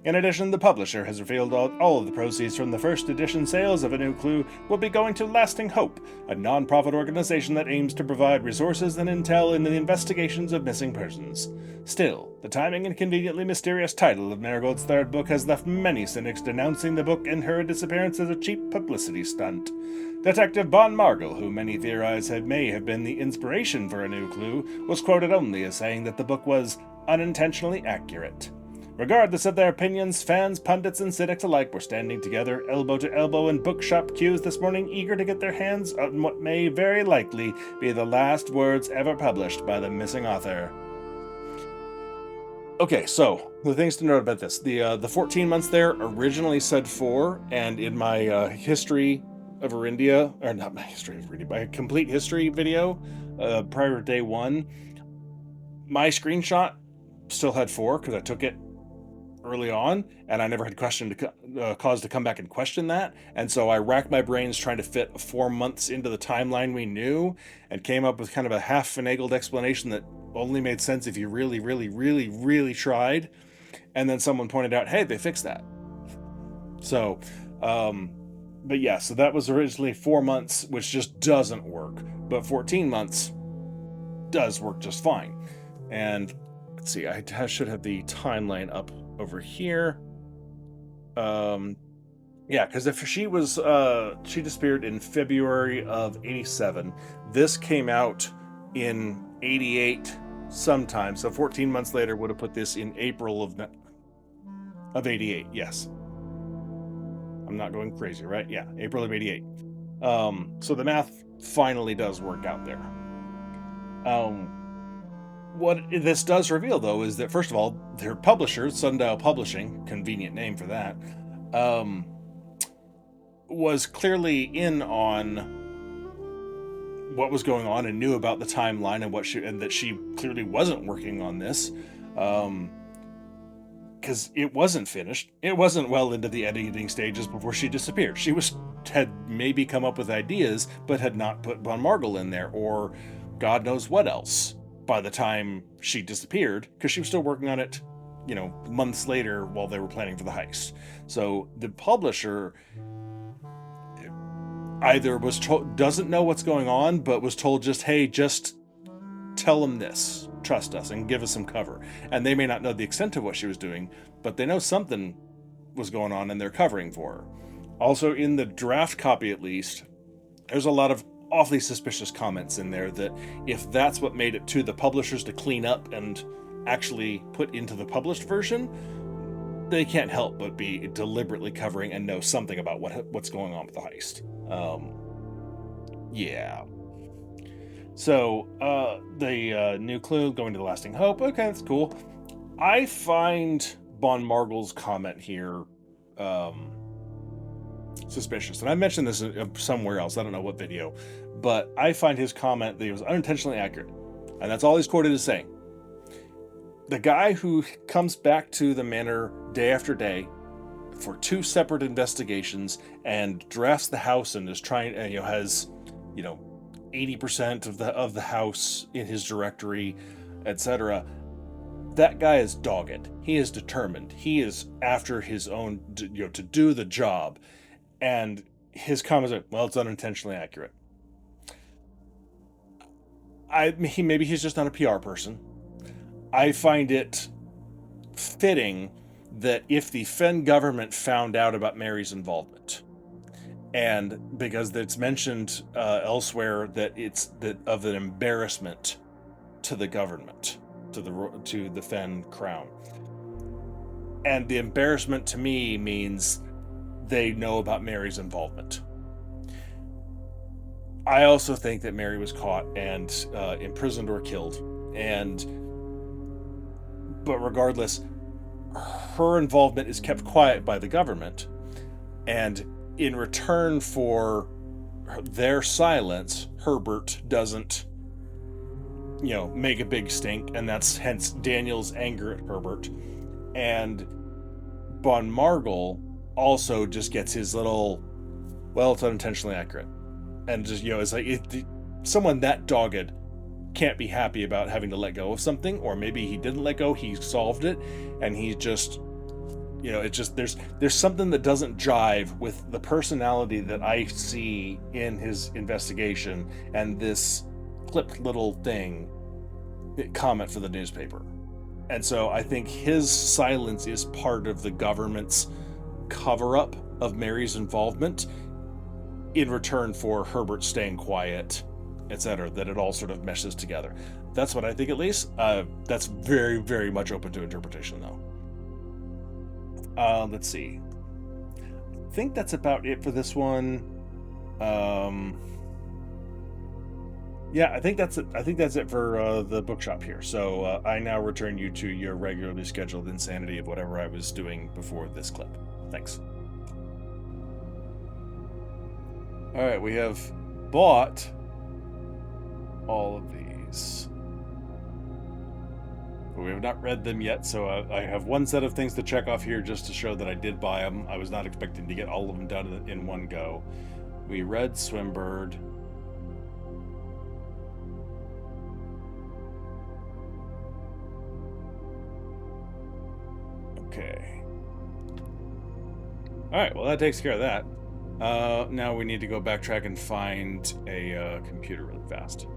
In addition, the publisher has revealed all of the proceeds from the first edition sales of A New Clue will be going to Lasting Hope, a non-profit organization that aims to provide resources and intel in the investigations of missing persons. Still, the timing and conveniently mysterious title of Marigold's third book has left many cynics denouncing the book and her disappearance as a cheap publicity stunt. Detective Bon Margall, who many theorize may have been the inspiration for A New Clue, was quoted only as saying that the book was unintentionally accurate. Regardless of their opinions, fans, pundits, and cynics alike were standing together, elbow to elbow, in bookshop queues this morning, eager to get their hands on what may very likely be the last words ever published by the missing author. Okay, so the things to note about this: the 14 months there originally said 4, and in my history of Orinda, or not my history of Orinda, my complete history video prior to day 1, my screenshot still had 4 because I took it early on, and I never had cause to come back and question that. And so I racked my brains trying to fit 4 months into the timeline we knew, and came up with kind of a half-finagled explanation that only made sense if you really, really, really, really tried. And then someone pointed out, hey, they fixed that. So, but yeah, so that was originally 4 months, which just doesn't work. But 14 months does work just fine. And let's see, I should have the timeline up over here. Yeah, because if she disappeared in February of 87, this came out in 88 sometime, so 14 months later would have put this in April of 88. Yes, I'm not going crazy, right? Yeah, April of 88. So the math finally does work out there. What this does reveal, though, is that, first of all, their publisher, Sundial Publishing, convenient name for that, was clearly in on what was going on and knew about the timeline and that she clearly wasn't working on this, because it wasn't finished. It wasn't well into the editing stages before she disappeared. She had maybe come up with ideas, but had not put Bon Margall in there, or God knows what else, by the time she disappeared, because she was still working on it, months later while they were planning for the heist. So the publisher either was told, doesn't know what's going on, but was told just, hey, just tell them this, trust us, and give us some cover. And they may not know the extent of what she was doing, but they know something was going on and they're covering for her. Also, in the draft copy at least, there's a lot of awfully suspicious comments in there that if that's what made it to the publishers to clean up and actually put into the published version, they can't help but be deliberately covering and know something about what's going on with the heist. Yeah. So, the new clue, going to the lasting hope. Okay, that's cool. I find Bon Margle's comment here suspicious. And I mentioned this somewhere else. I don't know what video. But I find his comment that he was unintentionally accurate. And that's all he's quoted as saying. The guy who comes back to the manor day after day for 2 separate investigations and drafts the house and is trying, has, 80% of the house in his directory, etc. That guy is dogged. He is determined. He is after his own, to do the job. And his comments are, well, it's unintentionally accurate. Maybe he's just not a PR person. I find it fitting that if the Fen government found out about Mary's involvement, and because it's mentioned elsewhere that it's of an embarrassment to the government, to the Fen crown, and the embarrassment to me means they know about Mary's involvement. I also think that Mary was caught and imprisoned or killed, but regardless, her involvement is kept quiet by the government, and in return for their silence, Herbert doesn't, make a big stink, and that's hence Daniel's anger at Herbert. And Bon Margle also just gets his little, well, it's unintentionally accurate. And just, it's like, someone that dogged can't be happy about having to let go of something, or maybe he didn't let go, he solved it, and he's just, it's just, there's something that doesn't jive with the personality that I see in his investigation and this clipped little comment for the newspaper. And so I think his silence is part of the government's cover-up of Mary's involvement in return for Herbert staying quiet, etc., that it all sort of meshes together. That's what I think, at least. That's very, very much open to interpretation, though. Let's see. I think that's about it for this one. Yeah, I think that's it. I think that's it for the bookshop here. So I now return you to your regularly scheduled insanity of whatever I was doing before this clip. Thanks. All right, we have bought all of these. But we have not read them yet, so I have one set of things to check off here just to show that I did buy them. I was not expecting to get all of them done in one go. We read Swimbird. Okay. Alright, well that takes care of that. Now we need to go backtrack and find a computer really fast.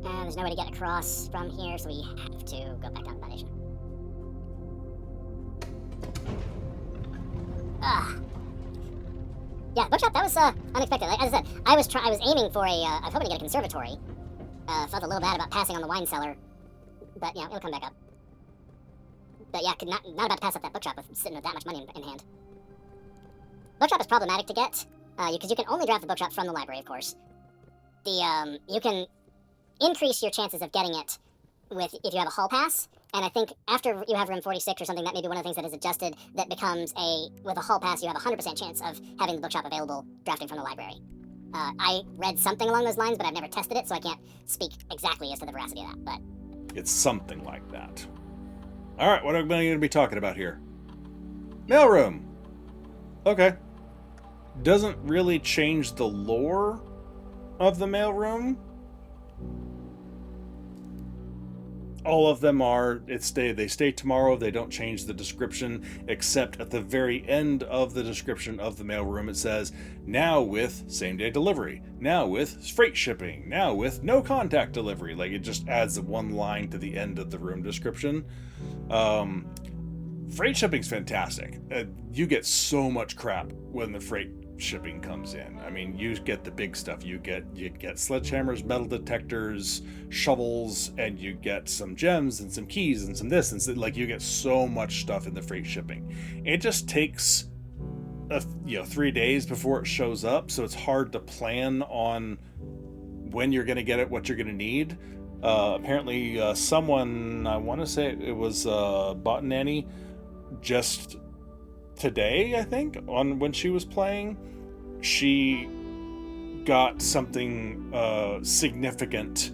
There's no way to get across from here, so we have to go back down the foundation. Yeah, bookshop, that was unexpected. As I said, I was aiming for I was hoping to get a conservatory. Felt a little bad about passing on the wine cellar, but it'll come back up. But yeah, not about to pass up that bookshop with sitting with that much money in hand. Bookshop is problematic to get, because you can only draft the bookshop from the library, of course. You can increase your chances of getting it if you have a hall pass, and I think after you have room 46 or something, that may be one of the things that is adjusted, that becomes with a hall pass, you have a 100% chance of having the bookshop available drafting from the library. I read something along those lines, but I've never tested it, so I can't speak exactly as to the veracity of that, but... It's something like that. Alright, what am I going to be talking about here? Mailroom! Okay. Doesn't really change the lore of the mailroom. all of them are, they stay tomorrow. They don't change the description, except at the very end of the description of the mailroom it says, now with same day delivery, now with freight shipping, now with no contact delivery. Like, it just adds one line to the end of the room description. Freight shipping's fantastic. You get so much crap when the freight shipping comes in. I mean, you get the big stuff. You get sledgehammers, metal detectors, shovels, and you get some gems and some keys and some this and so, like, you get so much stuff in the freight shipping. It just takes 3 days before it shows up, so it's hard to plan on when you're going to get it, what you're going to need. Apparently, someone, I want to say it was Bot Nanny, just today, I think, on when she was playing, she got something significant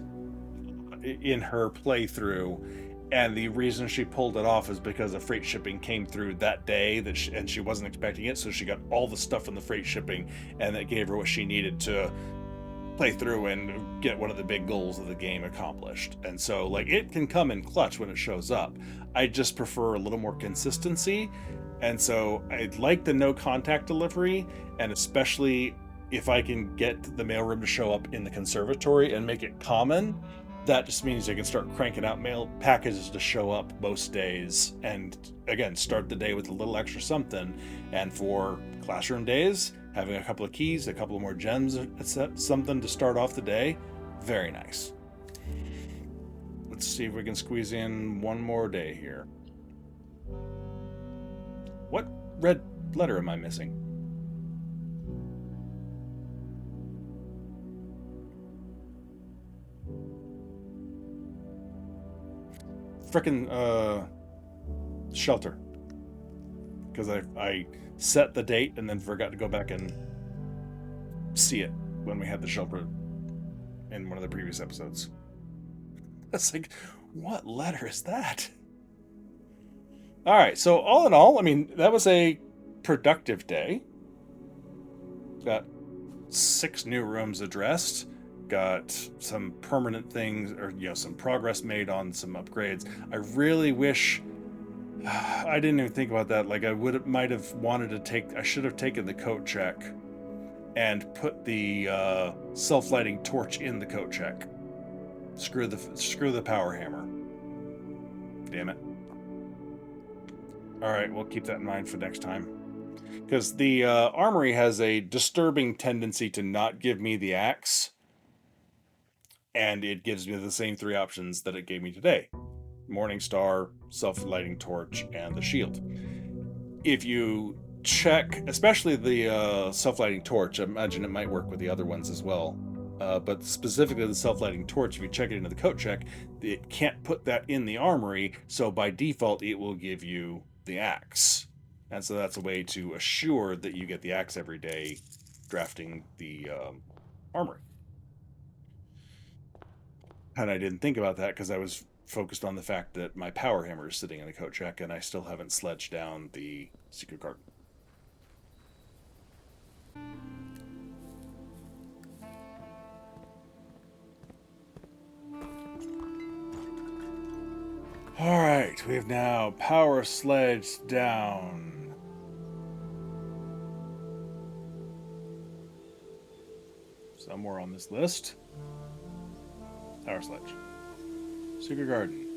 in her playthrough, and the reason she pulled it off is because the freight shipping came through that day and she wasn't expecting it, so she got all the stuff from the freight shipping, and that gave her what she needed to play through and get one of the big goals of the game accomplished. And so, like, it can come in clutch when it shows up. I just prefer a little more consistency. And so I like the no contact delivery, and especially if I can get the mailroom to show up in the conservatory and make it common, that just means I can start cranking out mail packages to show up most days, and again, start the day with a little extra something. And for classroom days, having a couple of keys, a couple of more gems, something to start off the day, very nice. Let's see if we can squeeze in one more day here. What red letter am I missing? Frickin' shelter. Because I set the date and then forgot to go back and see it when we had the shelter in one of the previous episodes. That's like, what letter is that? All right, so all in all, I mean, that was a productive day. Got 6 new rooms addressed, got some permanent things, or some progress made on some upgrades. I really wish I didn't even think about that. Like, might have wanted to take. I should have taken the coat check and put the self-lighting torch in the coat check. Screw the power hammer. Damn it. All right, we'll keep that in mind for next time. Because the Armory has a disturbing tendency to not give me the axe, and it gives me the same 3 options that it gave me today: Morning Star, self-lighting torch, and the shield. If you check, especially the self-lighting torch, I imagine it might work with the other ones as well, but specifically the self-lighting torch, if you check it into the coat check, it can't put that in the Armory, so by default it will give you the axe. And so that's a way to assure that you get the axe every day drafting the Armory. And I didn't think about that because I was focused on the fact that my power hammer is sitting in the coat check and I still haven't sledged down the secret garden. Alright, we have now power sledged down. Somewhere on this list. Power sledge. Secret garden.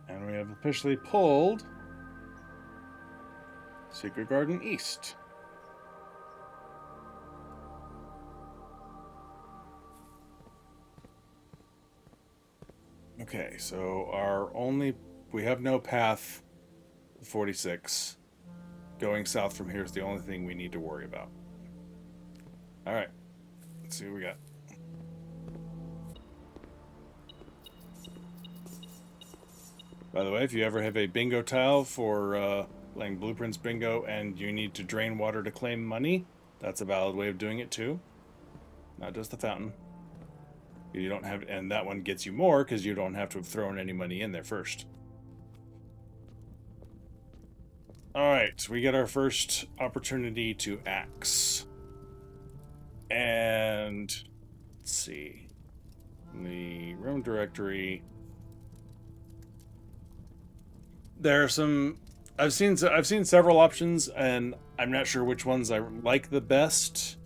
And we have officially pulled Secret Garden East. Okay, so we have no path 46. Going south from here is the only thing we need to worry about. All right. Let's see what we got. By the way, if you ever have a bingo tile for playing Blueprints Bingo and you need to drain water to claim money, that's a valid way of doing it too. Not just the fountain. You don't have, and that one gets you more because you don't have to have thrown any money in there first. All right, we get our first opportunity to axe. And let's see. The room directory. There are some. I've seen several options, and I'm not sure which ones I like the best.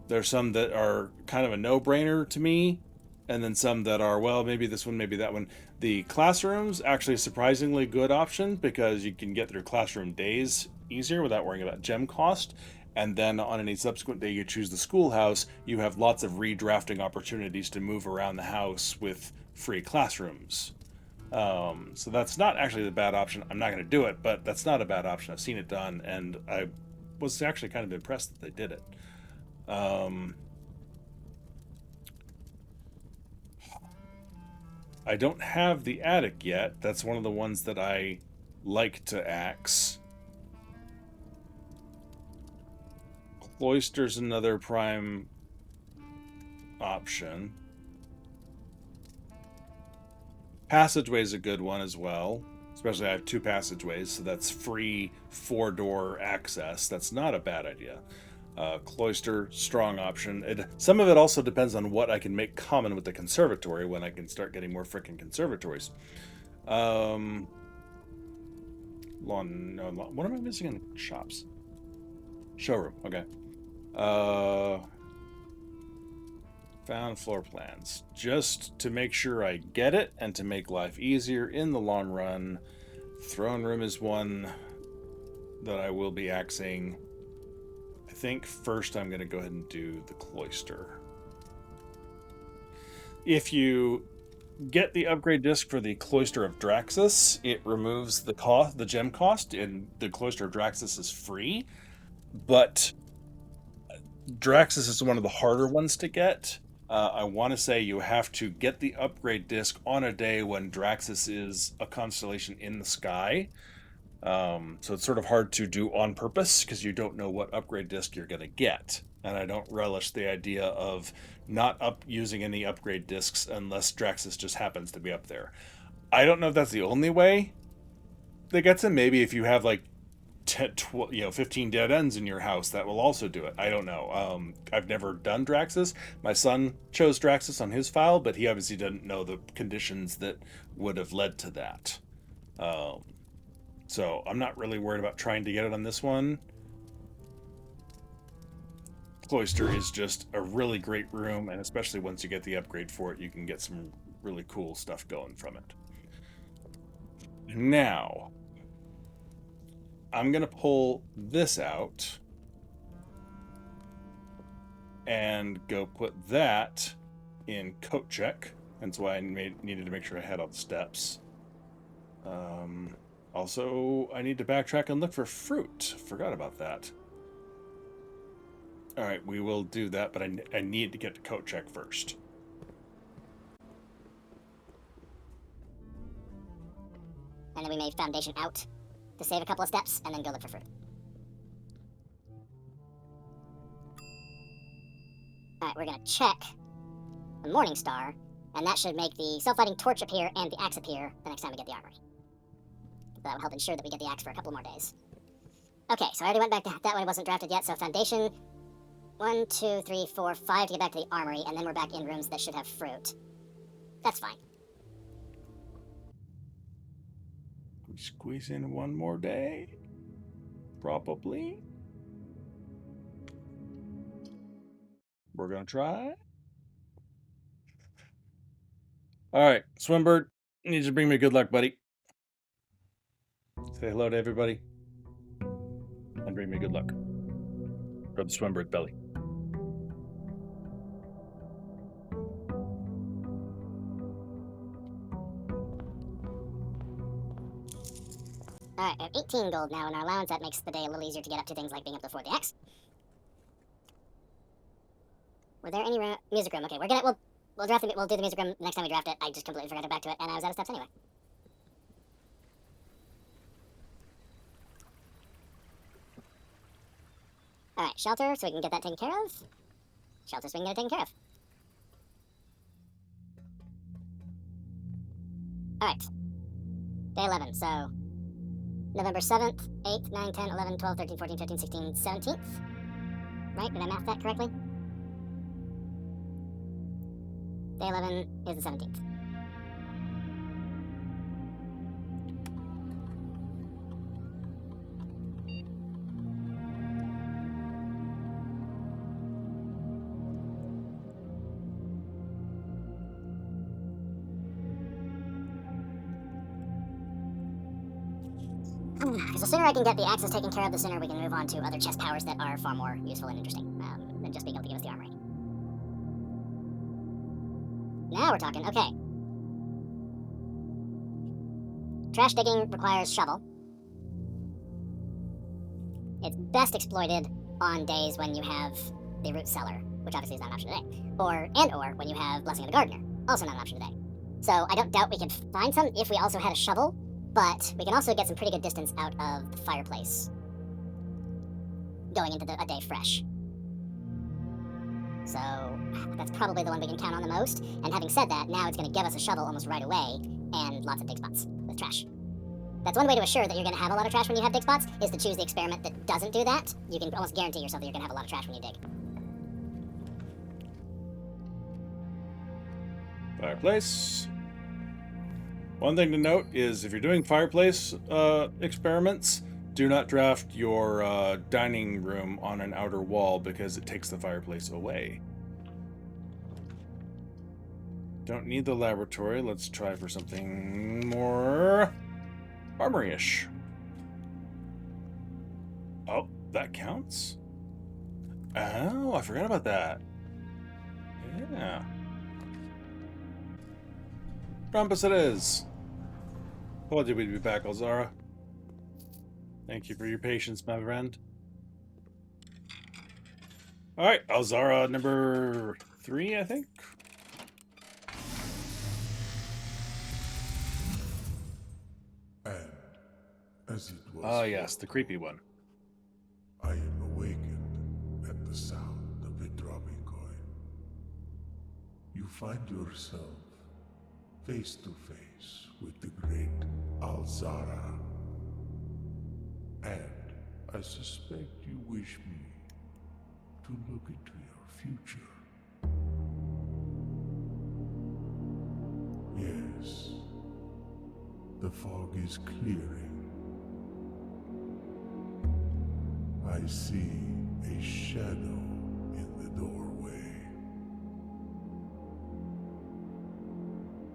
There's some that are kind of a no-brainer to me, and then some that are, well, maybe this one, maybe that one. The classroom's actually a surprisingly good option because you can get through classroom days easier without worrying about gem cost. And then on any subsequent day you choose the schoolhouse, you have lots of redrafting opportunities to move around the house with free classrooms. So that's not actually the bad option. I'm not going to do it, but that's not a bad option. I've seen it done, and I was actually kind of impressed that they did it. I don't have the attic yet. That's one of the ones that I like to axe. Cloister's another prime option. Passageway's a good one as well. Especially I have 2 passageways, so that's free 4-door access. That's not a bad idea. Cloister, strong option. Some of it also depends on what I can make common with the conservatory when I can start getting more frickin' conservatories. Lawn, no, what am I missing in the shops? Showroom, okay. Found floor plans. Just to make sure I get it and to make life easier in the long run. Throne room is one that I will be axing. I think first I'm going to go ahead and do the cloister. If you get the upgrade disc for the Cloister of Draxus, it removes the gem cost, and the Cloister of Draxus is free. But Draxus is one of the harder ones to get. I want to say you have to get the upgrade disc on a day when Draxus is a constellation in the sky. So it's sort of hard to do on purpose because you don't know what upgrade disc you're going to get. And I don't relish the idea of not using any upgrade discs unless Draxus just happens to be up there. I don't know if that's the only way that gets him. Maybe if you have like 15 dead ends in your house, that will also do it. I don't know. I've never done Draxus. My son chose Draxus on his file, but he obviously didn't know the conditions that would have led to that. So I'm not really worried about trying to get it on this one. Cloister is just a really great room, and especially once you get the upgrade for it, you can get some really cool stuff going from it. Now, I'm going to pull this out and go put that in coat check. That's why I needed to make sure I had all the steps. Also, I need to backtrack and look for fruit. Forgot about that. All right, we will do that, but I need to get to coat check first. And then we made foundation out to save a couple of steps, and then go look for fruit. Alright, we're gonna check the Morning Star, and that should make the self-lighting torch appear and the axe appear the next time we get the Armory. That will help ensure that we get the axe for a couple more days. Okay, so I already went back to that one. It wasn't drafted yet, so foundation 1, 2, 3, 4, 5 to get back to the Armory, and then we're back in rooms that should have fruit. That's fine. We squeeze in one more day? Probably. We're gonna try. Alright, Swimbird, you need to bring me good luck, buddy. Say hello to everybody. And bring me good luck. Rub the Swimbird belly. Alright, I have 18 gold now in our allowance. That makes the day a little easier to get up to things like being able to afford the axe. Were there any music room? Okay, we'll do the music room next time we draft it. I just completely forgot to back to it, and I was out of steps anyway. Alright, shelter, so we can get that taken care of. Shelter, so we can get it taken care of. Alright. Day 11, so November 7th, 8th, 9th, 10th, 11th, 12th, 13th, 14th, 15th, 16th, 17th. Right? Did I math that correctly? Day 11 is the 17th. Because the sooner I can get the axes taken care of, the sooner we can move on to other chest powers that are far more useful and interesting than just being able to give us the armory. Now we're talking. Okay. Trash digging requires shovel. It's best exploited on days when you have the root cellar, which obviously is not an option today. Or when you have Blessing of the Gardener, also not an option today. So I don't doubt we could find some if we also had a shovel, but we can also get some pretty good distance out of the fireplace going into a day fresh. So that's probably the one we can count on the most. And having said that, now it's going to give us a shovel almost right away and lots of dig spots with trash. That's one way to assure that you're going to have a lot of trash when you have dig spots, is to choose the experiment that doesn't do that. You can almost guarantee yourself that you're going to have a lot of trash when you dig. Fireplace. One thing to note is if you're doing fireplace experiments, do not draft your dining room on an outer wall because it takes the fireplace away. Don't need the laboratory. Let's try for something more armory-ish. Oh, that counts? Oh, I forgot about that. Yeah. Rumpus it is. Glad you would be back, Alzara. Thank you for your patience, my friend. Alright, Alzara number 3, I think? And as it was. Ah, yes, the creepy one. I am awakened at the sound of a dropping coin. You find yourself face to face with the great Alzara. And I suspect you wish me to look into your future. Yes, the fog is clearing. I see a shadow in the doorway.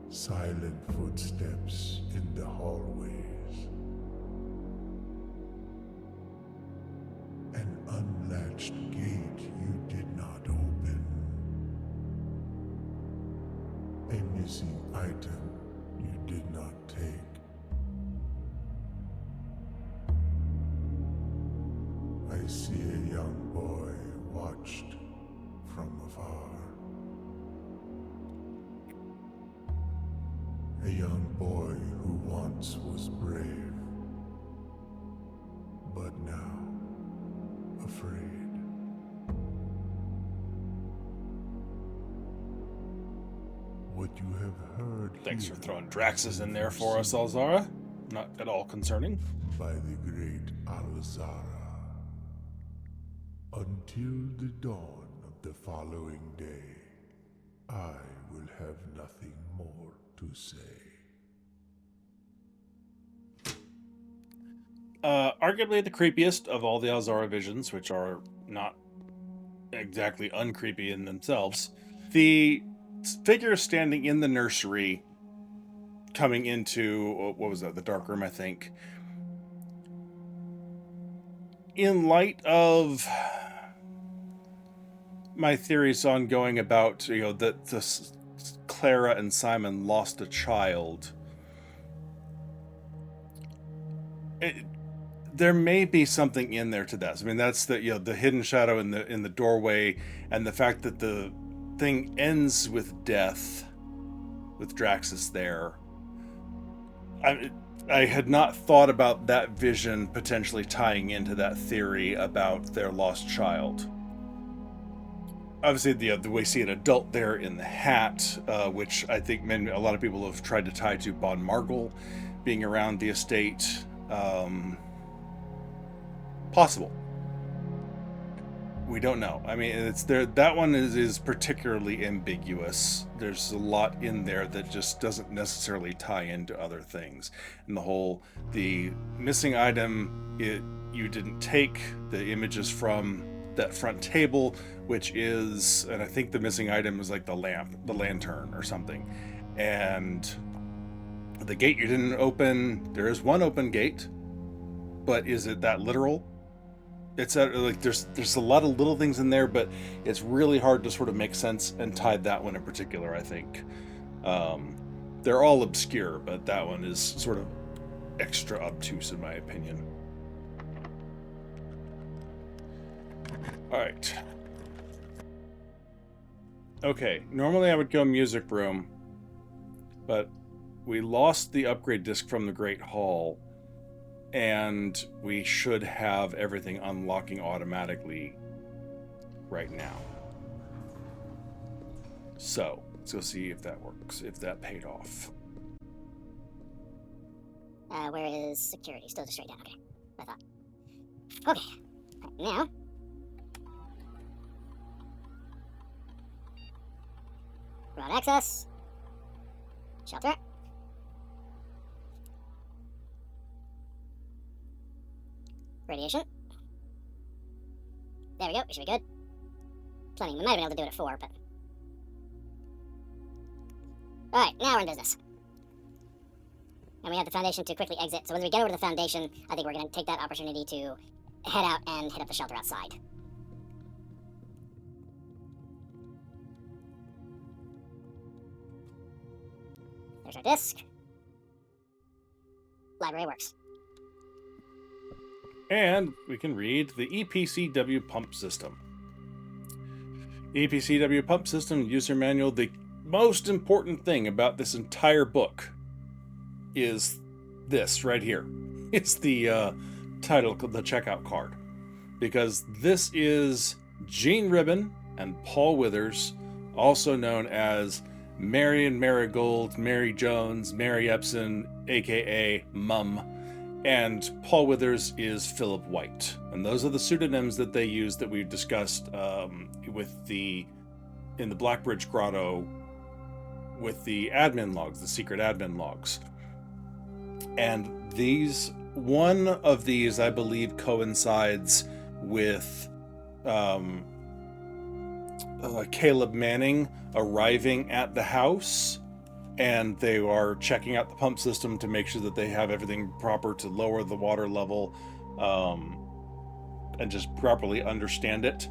Silent footsteps in the hallways. An unlatched gate you did not open. A missing item you did not take. I see a young boy watched from afar. A young boy who once was brave, but now afraid. What you have heard Thanks for here throwing Draxus in there for us, Alzara. Not at all concerning. by the great Alzara. Until the dawn of the following day, I will have nothing more to say. Arguably the creepiest of all the Alzara visions, which are not exactly uncreepy in themselves. The figure standing in the nursery, coming into, what was that, the dark room, I think. In light of my theories ongoing about, that Clara and Simon lost a child, there may be something in there to that. I mean, that's the the hidden shadow in the doorway, and the fact that the thing ends with death, with Draxus there. I had not thought about that vision potentially tying into that theory about their lost child. Obviously, we see an adult there in the hat, which I think a lot of people have tried to tie to Bon Margul being around the estate. Possible. We don't know. I mean, it's there. That one is particularly ambiguous. There's a lot in there that just doesn't necessarily tie into other things. And the missing item, you didn't take the images from that front table, which is, and I think the missing item is like the lantern or something. And the gate you didn't open. There is one open gate, but is it that literal? It's like there's a lot of little things in there, but it's really hard to sort of make sense and tie that one in particular, I think. They're all obscure, but that one is sort of extra obtuse in my opinion. All right. Okay, normally I would go music room, but we lost the upgrade disc from the Great Hall, and we should have everything unlocking automatically right now. So let's go see if that works, if that paid off. Where is security? Still just straight down. Okay, I thought. Okay, right, now. Broad access. Shelter. Radiation. There we go, we should be good. Plenty. We might have been able to do it at 4, but... Alright, now we're in business. And we have the foundation to quickly exit, so when we get over to the foundation, I think we're going to take that opportunity to head out and hit up the shelter outside. There's our disc. Library works. And we can read the EPCW pump system. EPCW pump system user manual. The most important thing about this entire book is this right here. It's the title, the checkout card. Because this is Gene Ribbon and Paul Withers, also known as Marion Marigold, Mary Jones, Mary Epson, aka Mum, and Paul Withers is Philip White. And those are the pseudonyms that they use that we've discussed in the Blackbridge Grotto with the admin logs, the secret admin logs. And one of these, I believe, coincides with Caleb Manning arriving at the house, and they are checking out the pump system to make sure that they have everything proper to lower the water level, and just properly understand it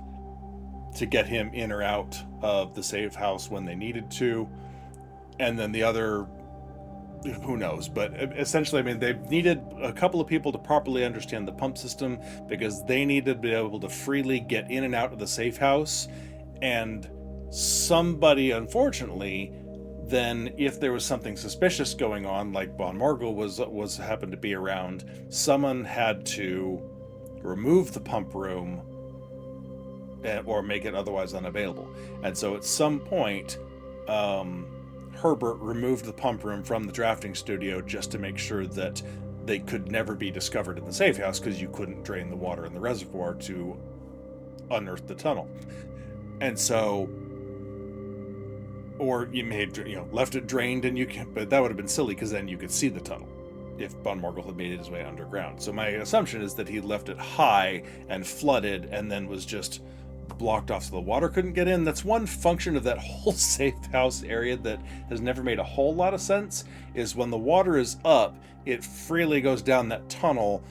to get him in or out of the safe house when they needed to. And then the other, who knows, but essentially, I mean, they needed a couple of people to properly understand the pump system because they needed to be able to freely get in and out of the safe house. And somebody, unfortunately, then if there was something suspicious going on, like Bon Margul was happened to be around, someone had to remove the pump room or make it otherwise unavailable. And so at some point, Herbert removed the pump room from the drafting studio just to make sure that they could never be discovered in the safe house, because you couldn't drain the water in the reservoir to unearth the tunnel. And so, or you may have, left it drained, and but that would have been silly, because then you could see the tunnel if Bon Margul had made his way underground. So my assumption is that he left it high and flooded, and then was just blocked off so the water couldn't get in. That's one function of that whole safe house area that has never made a whole lot of sense, is when the water is up, it freely goes down that tunnel.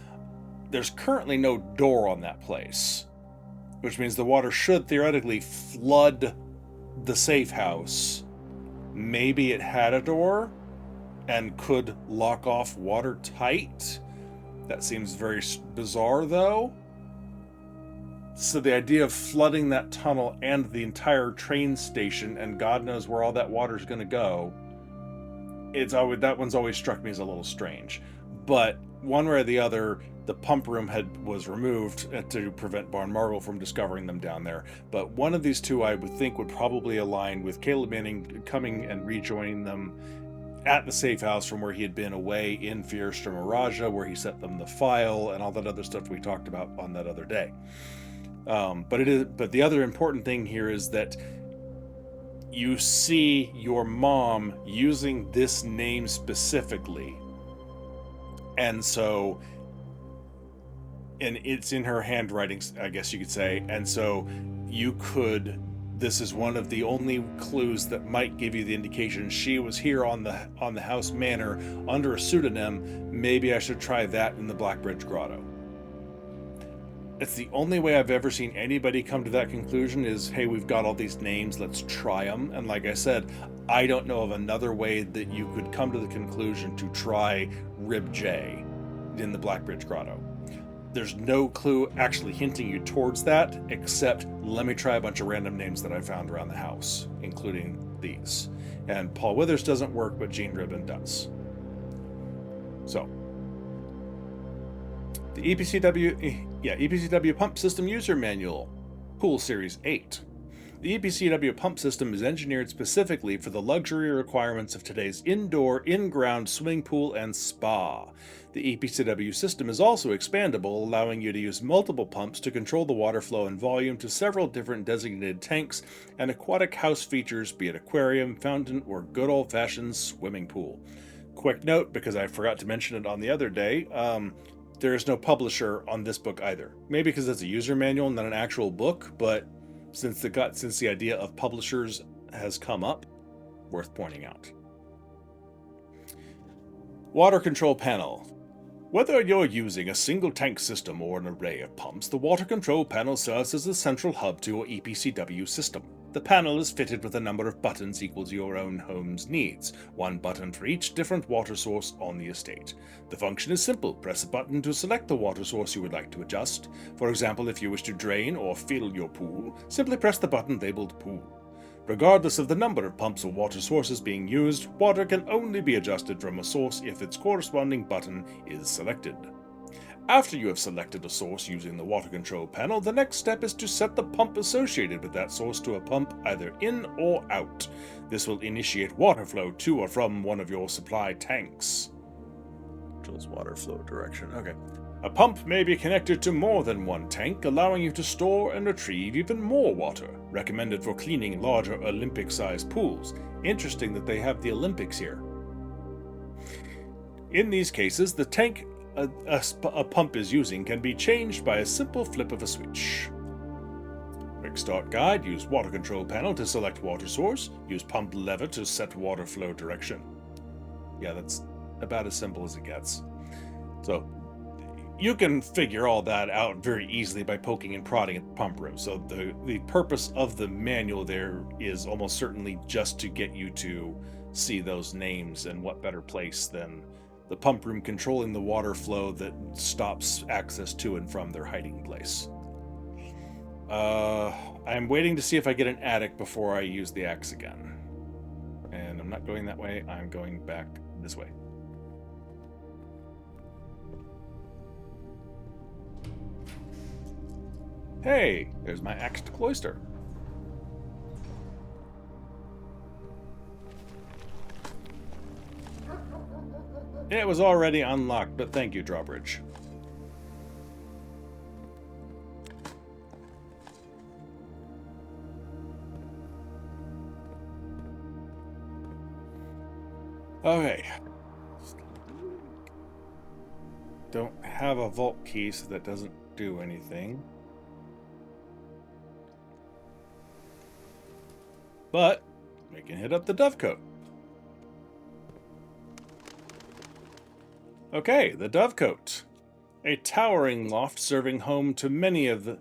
There's currently no door on that place, which means the water should theoretically flood the safe house. Maybe it had a door and could lock off watertight, That seems very bizarre, though. So the idea of flooding that tunnel and the entire train station, and God knows where all that water's going to go, that one's always struck me as a little strange. But one way or the other, the pump room was removed to prevent Barn Marvel from discovering them down there. But one of these two, I would think, would probably align with Caleb Manning coming and rejoining them at the safe house from where he had been away in Fierstrom Miraja, where he sent them the file and all that other stuff we talked about on that other day. But the other important thing here is that you see your mom using this name specifically, and it's in her handwriting, I guess you could say, and so this is one of the only clues that might give you the indication she was here on the house manor under a pseudonym. Maybe I should try that in the Blackbridge Grotto. It's the only way I've ever seen anybody come to that conclusion is, hey, we've got all these names, let's try them. And like I said, I don't know of another way that you could come to the conclusion to try Rib J in the Blackbridge Grotto. There's no clue actually hinting you towards that, except let me try a bunch of random names that I found around the house, including these. And Paul Withers doesn't work, but Gene Ribbon does. So, the EPCW Pump System User Manual, Pool Series 8. The EPCW pump system is engineered specifically for the luxury requirements of today's indoor, in-ground swimming pool and spa. The EPCW system is also expandable, allowing you to use multiple pumps to control the water flow and volume to several different designated tanks and aquatic house features, be it aquarium, fountain, or good old-fashioned swimming pool. Quick note, because I forgot to mention it on the other day, there is no publisher on this book either. Maybe because it's a user manual, not an actual book, but since the idea of publishers has come up, worth pointing out. Water control panel. Whether you're using a single tank system or an array of pumps, the water control panel serves as the central hub to your EPCW system. The panel is fitted with a number of buttons equal to your own home's needs, one button for each different water source on the estate. The function is simple. Press a button to select the water source you would like to adjust. For example, if you wish to drain or fill your pool, simply press the button labeled Pool. Regardless of the number of pumps or water sources being used, water can only be adjusted from a source if its corresponding button is selected. After you have selected a source using the water control panel, the next step is to set the pump associated with that source to a pump either in or out. This will initiate water flow to or from one of your supply tanks. Controls water flow direction. Okay. A pump may be connected to more than one tank, allowing you to store and retrieve even more water. Recommended for cleaning larger Olympic-sized pools. Interesting that they have the Olympics here. In these cases, the tank a pump is using can be changed by a simple flip of a switch. Quick start guide. Use water control panel to select water source. Use pump lever to set water flow direction. Yeah, that's about as simple as it gets. So, you can figure all that out very easily by poking and prodding at the pump room. So the purpose of the manual there is almost certainly just to get you to see those names, and what better place than the pump room controlling the water flow that stops access to and from their hiding place. I'm waiting to see if I get an attic before I use the axe again. And I'm not going that way, I'm going back this way. Hey, there's my axed cloister. It was already unlocked, but thank you, Drawbridge. Okay. Don't have a vault key, so that doesn't do anything. But we can hit up the Dovecote. Okay, the Dovecote. A towering loft serving home to many of the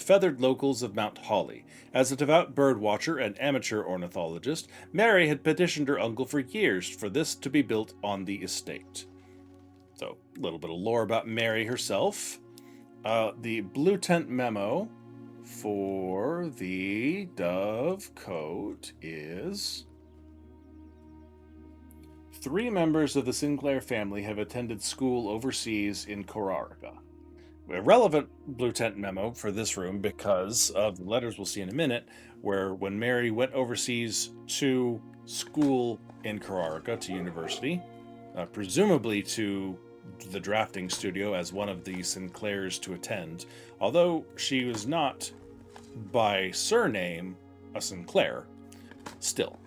feathered locals of Mount Holly. As a devout bird watcher and amateur ornithologist, Mary had petitioned her uncle for years for this to be built on the estate. So, A little bit of lore about Mary herself. The blue tent memo for the Dovecote is: 3 members of the Sinclair family have attended school overseas in Korarica. A relevant blue tent memo for this room because of the letters we'll see in a minute, where when Mary went overseas to school in Korarica, to university, presumably to the drafting studio as one of the Sinclairs to attend, although she was not by surname a Sinclair, still.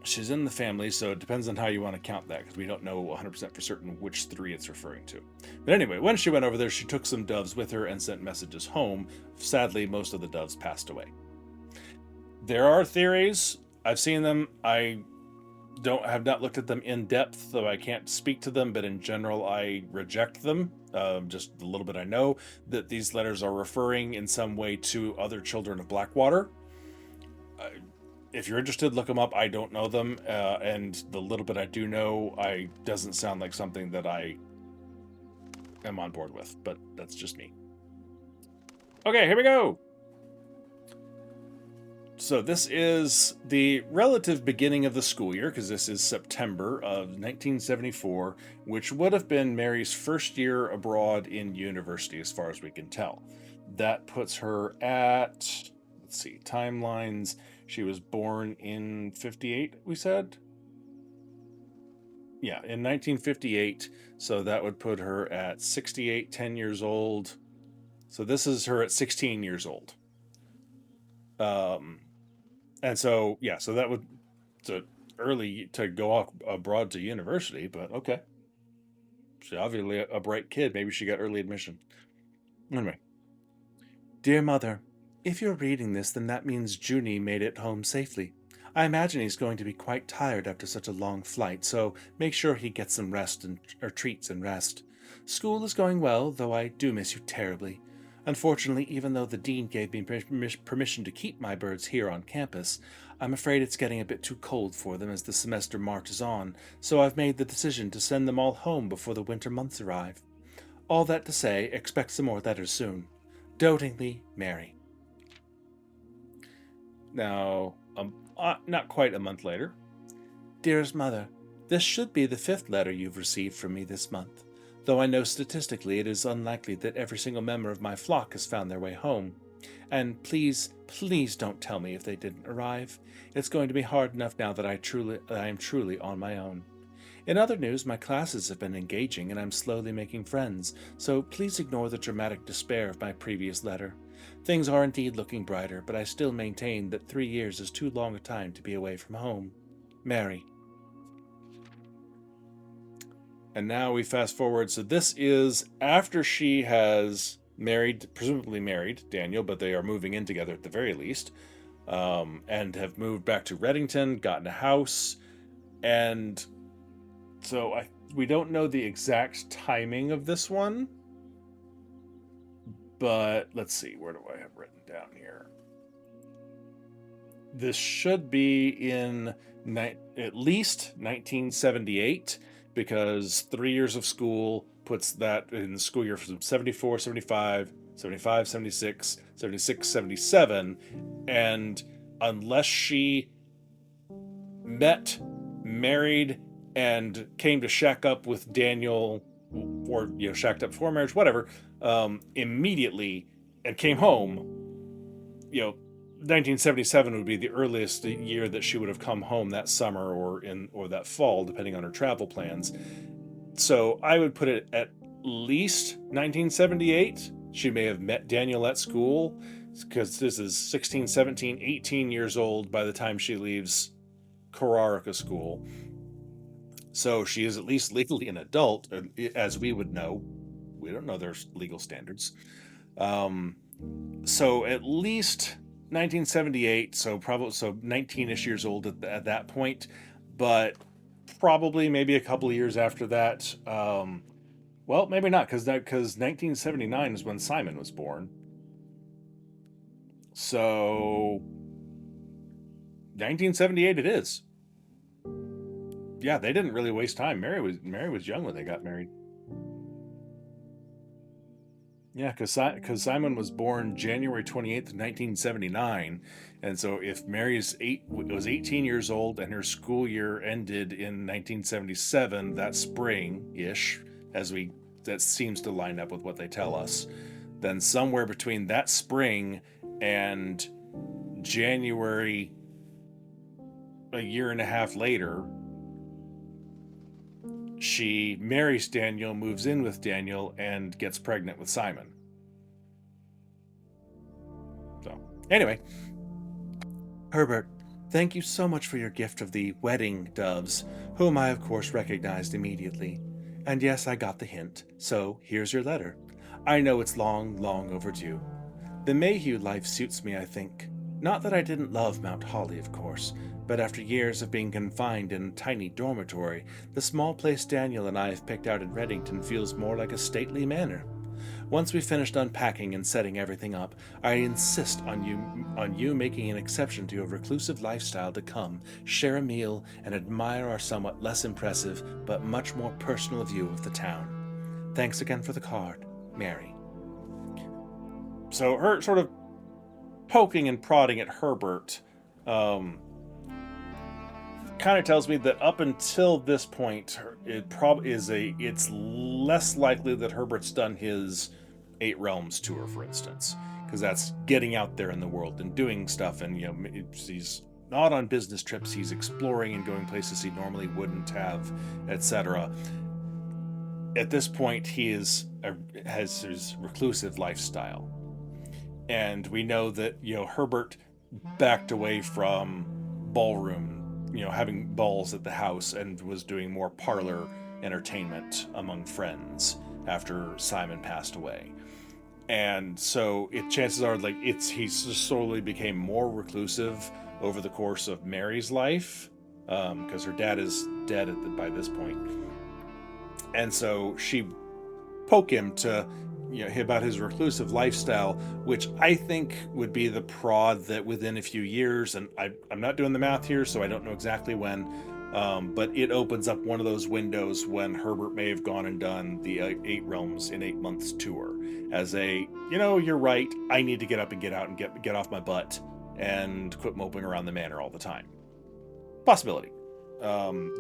She's in the family, so it depends on how you want to count that, because we don't know 100% for certain which 3 it's referring to. But anyway, when she went over there, she took some doves with her and sent messages home. Sadly, most of the doves passed away. There are theories. I've seen them. I have not looked at them in depth, though I can't speak to them, but in general, I reject them. Just a little bit I know that these letters are referring in some way to other children of Blackwater. If you're interested, look them up. I don't know them, and the little bit I do know, doesn't sound like something that I am on board with, but that's just me. Okay, here we go. So this is the relative beginning of the school year, because this is September of 1974, which would have been Mary's first year abroad in university, as far as we can tell. That puts her at, let's see, timelines. She was born in 58, we said? Yeah, in 1958. So that would put her at 68, 10 years old. So this is her at 16 years old. And so, yeah, so that would, so early to go off abroad to university, but okay. She's obviously a bright kid. Maybe she got early admission. Anyway. Dear Mother, if you're reading this, then that means Junie made it home safely. I imagine he's going to be quite tired after such a long flight, so make sure he gets some rest or treats and rest. School is going well, though I do miss you terribly. Unfortunately, even though the dean gave me permission to keep my birds here on campus, I'm afraid it's getting a bit too cold for them as the semester marches on, so I've made the decision to send them all home before the winter months arrive. All that to say, expect some more letters soon. Dotingly, Mary. Now, not quite a month later. Dearest Mother, this should be the 5th letter you've received from me this month, though I know statistically it is unlikely that every single member of my flock has found their way home. And please, please don't tell me if they didn't arrive. It's going to be hard enough now that I am truly on my own. In other news, my classes have been engaging and I'm slowly making friends, so please ignore the dramatic despair of my previous letter. Things are indeed looking brighter, but I still maintain that 3 years is too long a time to be away from home. Mary. And now we fast forward. So this is after she has presumably married Daniel, but they are moving in together at the very least, and have moved back to Reddington, gotten a house, and so we don't know the exact timing of this one, but let's see, where do I have written down here? This should be in at least 1978, because 3 years of school puts that in the school year from 74, 75, 75, 76, 76, 77, and unless she met, married, and came to shack up with Daniel, or shacked up before marriage, whatever, immediately, and came home, 1977 would be the earliest year that she would have come home, that summer or that fall, depending on her travel plans. So I would put it at least 1978. She may have met Daniel at school, because this is 16, 17, 18 years old by the time she leaves Korarica school. So she is at least legally an adult, as we would know. We don't know their legal standards. So at least 1978, so 19-ish years old at that point, but probably maybe a couple of years after that. Well, maybe not, because 1979 is when Simon was born. So 1978 it is. yeah, they didn't really waste time. Mary was young when they got married. Yeah, because Simon was born January 28th, 1979, and so if Mary's was 18 years old and her school year ended in 1977, that spring-ish, that seems to line up with what they tell us, then somewhere between that spring and January, a year and a half later, she marries Daniel, moves in with Daniel, and gets pregnant with Simon. So, anyway, Herbert, thank you so much for your gift of the wedding doves, whom I of course recognized immediately. And yes, I got the hint, so here's your letter. I know it's long, long overdue. The Mayhew life suits me, I think. Not that I didn't love Mount Holly, of course, but after years of being confined in a tiny dormitory, the small place Daniel and I have picked out in Reddington feels more like a stately manor. Once we've finished unpacking and setting everything up, I insist on you making an exception to your reclusive lifestyle to come, share a meal, and admire our somewhat less impressive, but much more personal view of the town. Thanks again for the card, Mary. So her sort of poking and prodding at Herbert kind of tells me that up until this point, it's less likely that Herbert's done his 8 Realms tour, for instance, because that's getting out there in the world and doing stuff, and he's not on business trips, he's exploring and going places he normally wouldn't have, etc. At this point, he has his reclusive lifestyle, and we know that Herbert backed away from ballroom, having balls at the house, and was doing more parlor entertainment among friends after Simon passed away. And so chances are he's just slowly became more reclusive over the course of Mary's life, because her dad is dead by this point. And so she poked him to about his reclusive lifestyle, which I think would be the prod that within a few years, and I'm not doing the math here, so I don't know exactly when, but it opens up one of those windows when Herbert may have gone and done the 8 Realms in 8 months tour as you're right, I need to get up and get out and get off my butt and quit moping around the manor all the time. Possibility.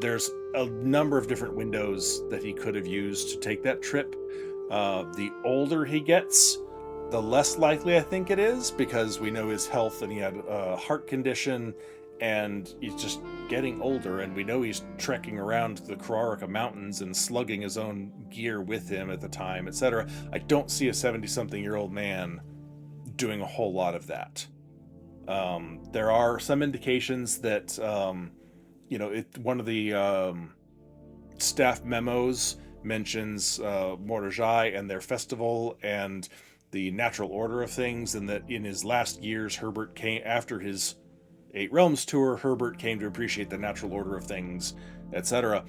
There's a number of different windows that he could have used to take that trip. The older he gets, the less likely I think it is, because we know his health, and he had a heart condition, and he's just getting older, and we know he's trekking around the Carrarica Mountains and slugging his own gear with him at the time, etc. I don't see a 70-something-year-old man doing a whole lot of that. There are some indications that one of the staff memos mentions Mordejai and their festival and the natural order of things, and that in his last years, Herbert came after his 8 Realms tour, Herbert came to appreciate the natural order of things, etc.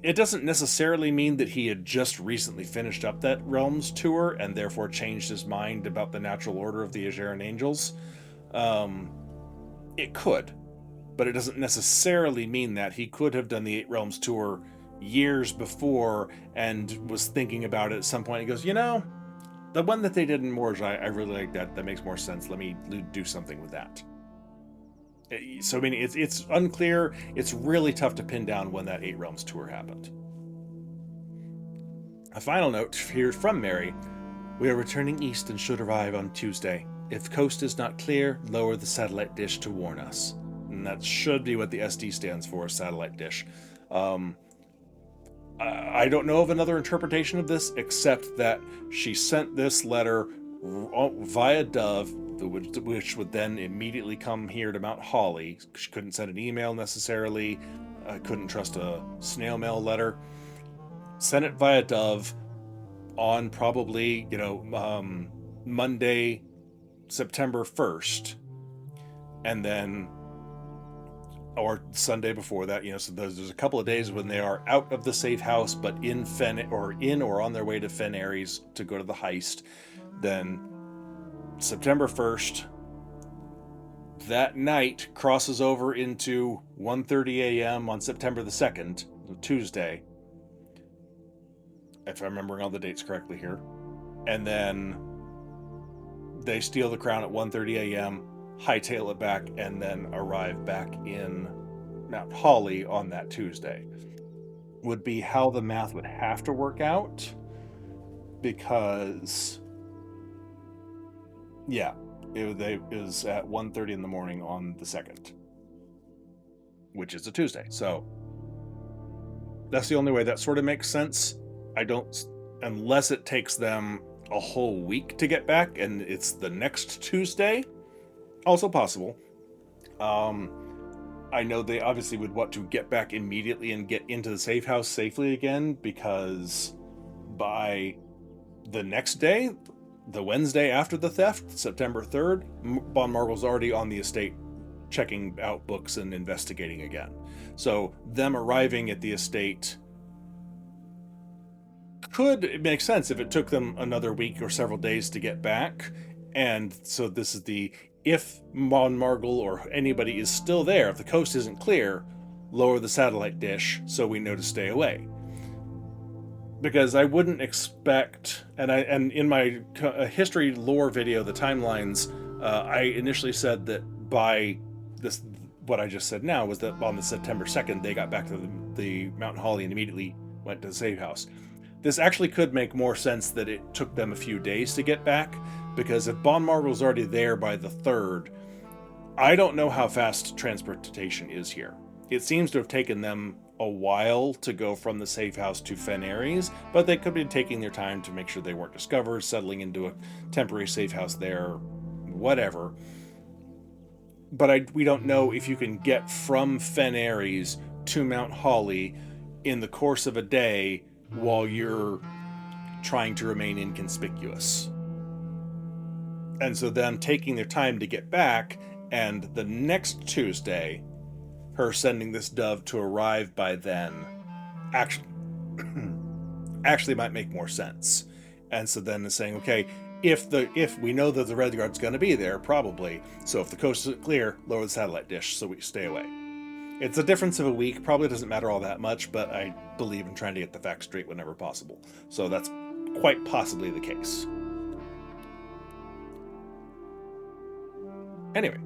It doesn't necessarily mean that he had just recently finished up that Realms tour and therefore changed his mind about the natural order of the Ajaran Angels. It could, but it doesn't necessarily mean that. He could have done the 8 Realms tour years before and was thinking about it at some point. He goes, the one that they did in Mordejai, I really like that. That makes more sense. Let me do something with that. So, I mean, it's unclear. It's really tough to pin down when that 8 Realms tour happened. A final note here from Mary. We are returning east and should arrive on Tuesday. If coast is not clear, lower the satellite dish to warn us. And that should be what the SD stands for, satellite dish. I don't know of another interpretation of this, except that she sent this letter via Dove, which would then immediately come here to Mount Holly. She couldn't send an email necessarily. Couldn't trust a snail mail letter. Sent it via Dove on probably, Monday, September 1st. And then, or Sunday before that, so there's a couple of days when they are out of the safe house, but in or on their way to Fen Aries to go to the heist. Then September 1st, that night crosses over into 1:30 a.m. on September the 2nd, Tuesday, if I'm remembering all the dates correctly here. And then they steal the crown at 1:30 a.m., hightail it back, and then arrive back in Mount Holly on that Tuesday. Would be how the math would have to work out, because, yeah, it was at 1:30 in the morning on the 2nd, which is a Tuesday. So that's the only way that sort of makes sense. Unless it takes them a whole week to get back and it's the next Tuesday, also possible. I know they obviously would want to get back immediately and get into the safe house safely again, because by the next day, the Wednesday after the theft, September 3rd, Von Margle's already on the estate checking out books and investigating again. So them arriving at the estate could make sense if it took them another week or several days to get back. And so this is if Von Margle or anybody is still there, if the coast isn't clear, lower the satellite dish so we know to stay away. Because I wouldn't expect, and in my history lore video, the timelines, I initially said that by this, what I just said now was that on the September 2nd, they got back to the Mount Holly and immediately went to the safe house. This actually could make more sense that it took them a few days to get back, because if Von Margle's already there by the 3rd, I don't know how fast transportation is here. It seems to have taken them a while to go from the safe house to Aries, but they could be taking their time to make sure they weren't discovered, settling into a temporary safe house there, whatever. But we don't know if you can get from Aries to Mount Holly in the course of a day while you're trying to remain inconspicuous. And so them taking their time to get back, and the next Tuesday, her sending this dove to arrive by then, actually might make more sense. And so then it's saying, okay, if we know that the Red Guard's going to be there, probably, so if the coast isn't clear, lower the satellite dish so we stay away. It's a difference of a week, probably doesn't matter all that much, but I believe in trying to get the facts straight whenever possible. So that's quite possibly the case. Anyway,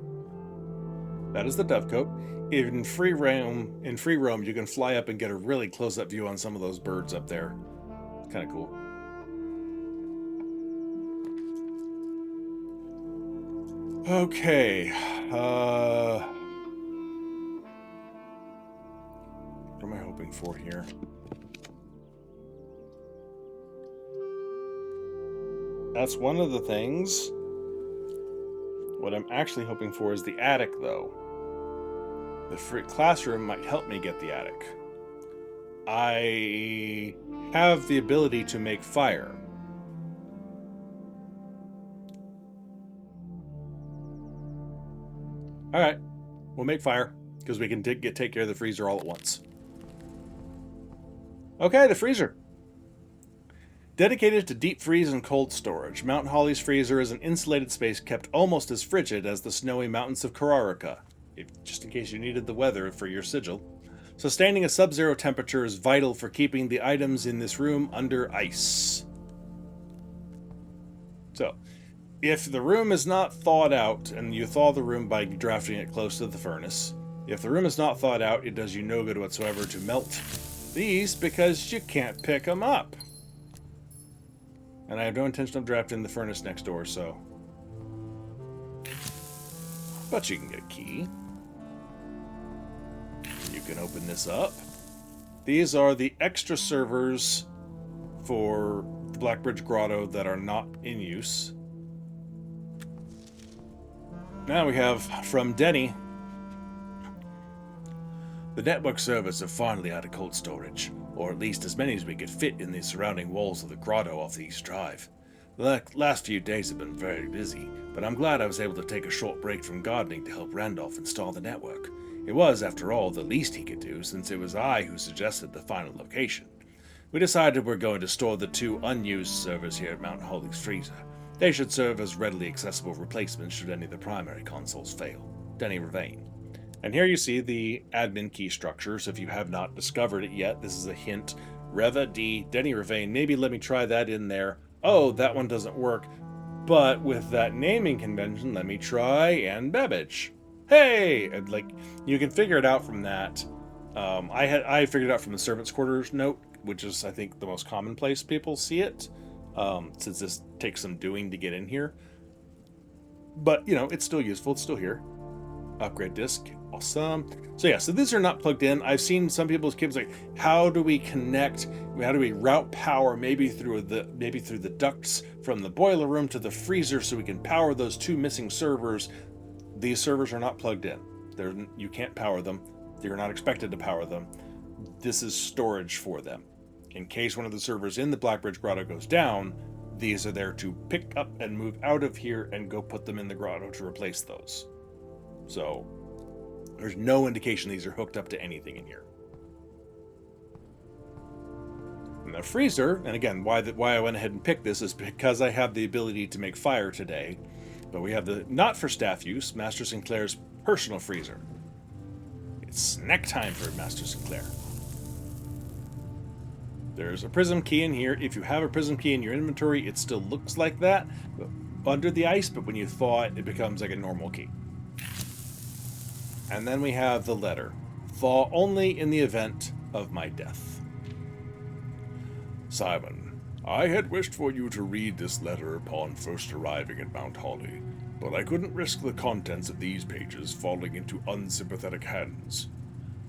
that is the Dovecote. In free roam, you can fly up and get a really close-up view on some of those birds up there. It's kind of cool. Okay. What am I hoping for here? That's one of the things. What I'm actually hoping for is the attic, though. The free classroom might help me get the attic. I have the ability to make fire. Alright, we'll make fire, because we can take care of the freezer all at once. Okay, the freezer. Dedicated to deep freeze and cold storage, Mount Holly's freezer is an insulated space kept almost as frigid as the snowy mountains of Carrarica, just in case you needed the weather for your sigil. Sustaining a sub-zero temperature is vital for keeping the items in this room under ice. So, if the room is not thawed out, and you thaw the room by drafting it close to the furnace, if the room is not thawed out, it does you no good whatsoever to melt these because you can't pick them up. And I have no intention of drafting the furnace next door, so... But you can get a key. You can open this up. These are the extra servers for the Blackbridge Grotto that are not in use. Now we have from Denny. The network servers are finally out of cold storage, or at least as many as we could fit in the surrounding walls of the grotto off the East Drive. The last few days have been very busy, but I'm glad I was able to take a short break from gardening to help Randolph install the network. It was, after all, the least he could do, since it was I who suggested the final location. We decided we're going to store the 2 unused servers here at Mount Holly's freezer. They should serve as readily accessible replacements should any of the primary consoles fail. Denny Ravane. And here you see the admin key structures. If you have not discovered it yet, this is a hint. Reva D, Denny Ravane, maybe let me try that in there. Oh, that one doesn't work. But with that naming convention, let me try Ann Babbage. Hey! And like, you can figure it out from that. I figured it out from the servants' quarters note, which is, I think, the most common place people see it, since this takes some doing to get in here. But, you know, it's still useful. It's still here. Upgrade disk. Awesome. So yeah, so these are not plugged in. I've seen some people's kids like, how do we connect? How do we route power maybe through the ducts from the boiler room to the freezer so we can power those 2 missing servers? These servers are not plugged in. You can't power them. You're not expected to power them. This is storage for them. In case one of the servers in the Blackbridge Grotto goes down, these are there to pick up and move out of here and go put them in the grotto to replace those. So there's no indication these are hooked up to anything in here. And the freezer, and again, why I went ahead and picked this is because I have the ability to make fire today. But we have the, not for staff use, Master Sinclair's personal freezer. It's snack time for Master Sinclair. There's a prism key in here. If you have a prism key in your inventory, it still looks like that under the ice, but when you thaw it, it becomes like a normal key. And then we have the letter. Thaw only in the event of my death. Simon, I had wished for you to read this letter upon first arriving at Mount Holly, but I couldn't risk the contents of these pages falling into unsympathetic hands.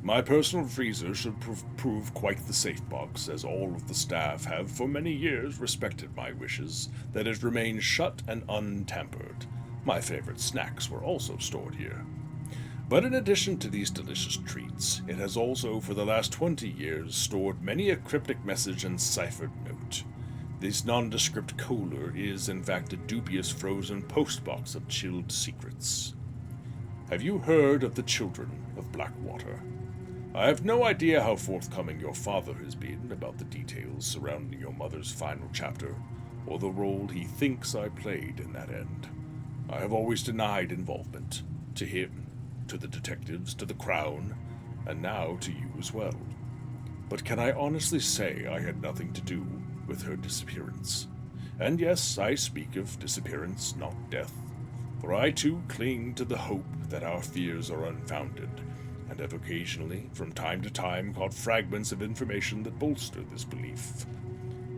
My personal freezer should prove quite the safe box, as all of the staff have for many years respected my wishes that it remain shut and untampered. My favorite snacks were also stored here. But in addition to these delicious treats, it has also for the last 20 years stored many a cryptic message and ciphered note. This nondescript cooler is in fact a dubious frozen postbox of chilled secrets. Have you heard of the children of Blackwater? I have no idea how forthcoming your father has been about the details surrounding your mother's final chapter, or the role he thinks I played in that end. I have always denied involvement, to him, to the detectives, to the Crown, and now to you as well. But can I honestly say I had nothing to do with her disappearance? And yes, I speak of disappearance, not death, for I too cling to the hope that our fears are unfounded, and have occasionally, from time to time, caught fragments of information that bolster this belief.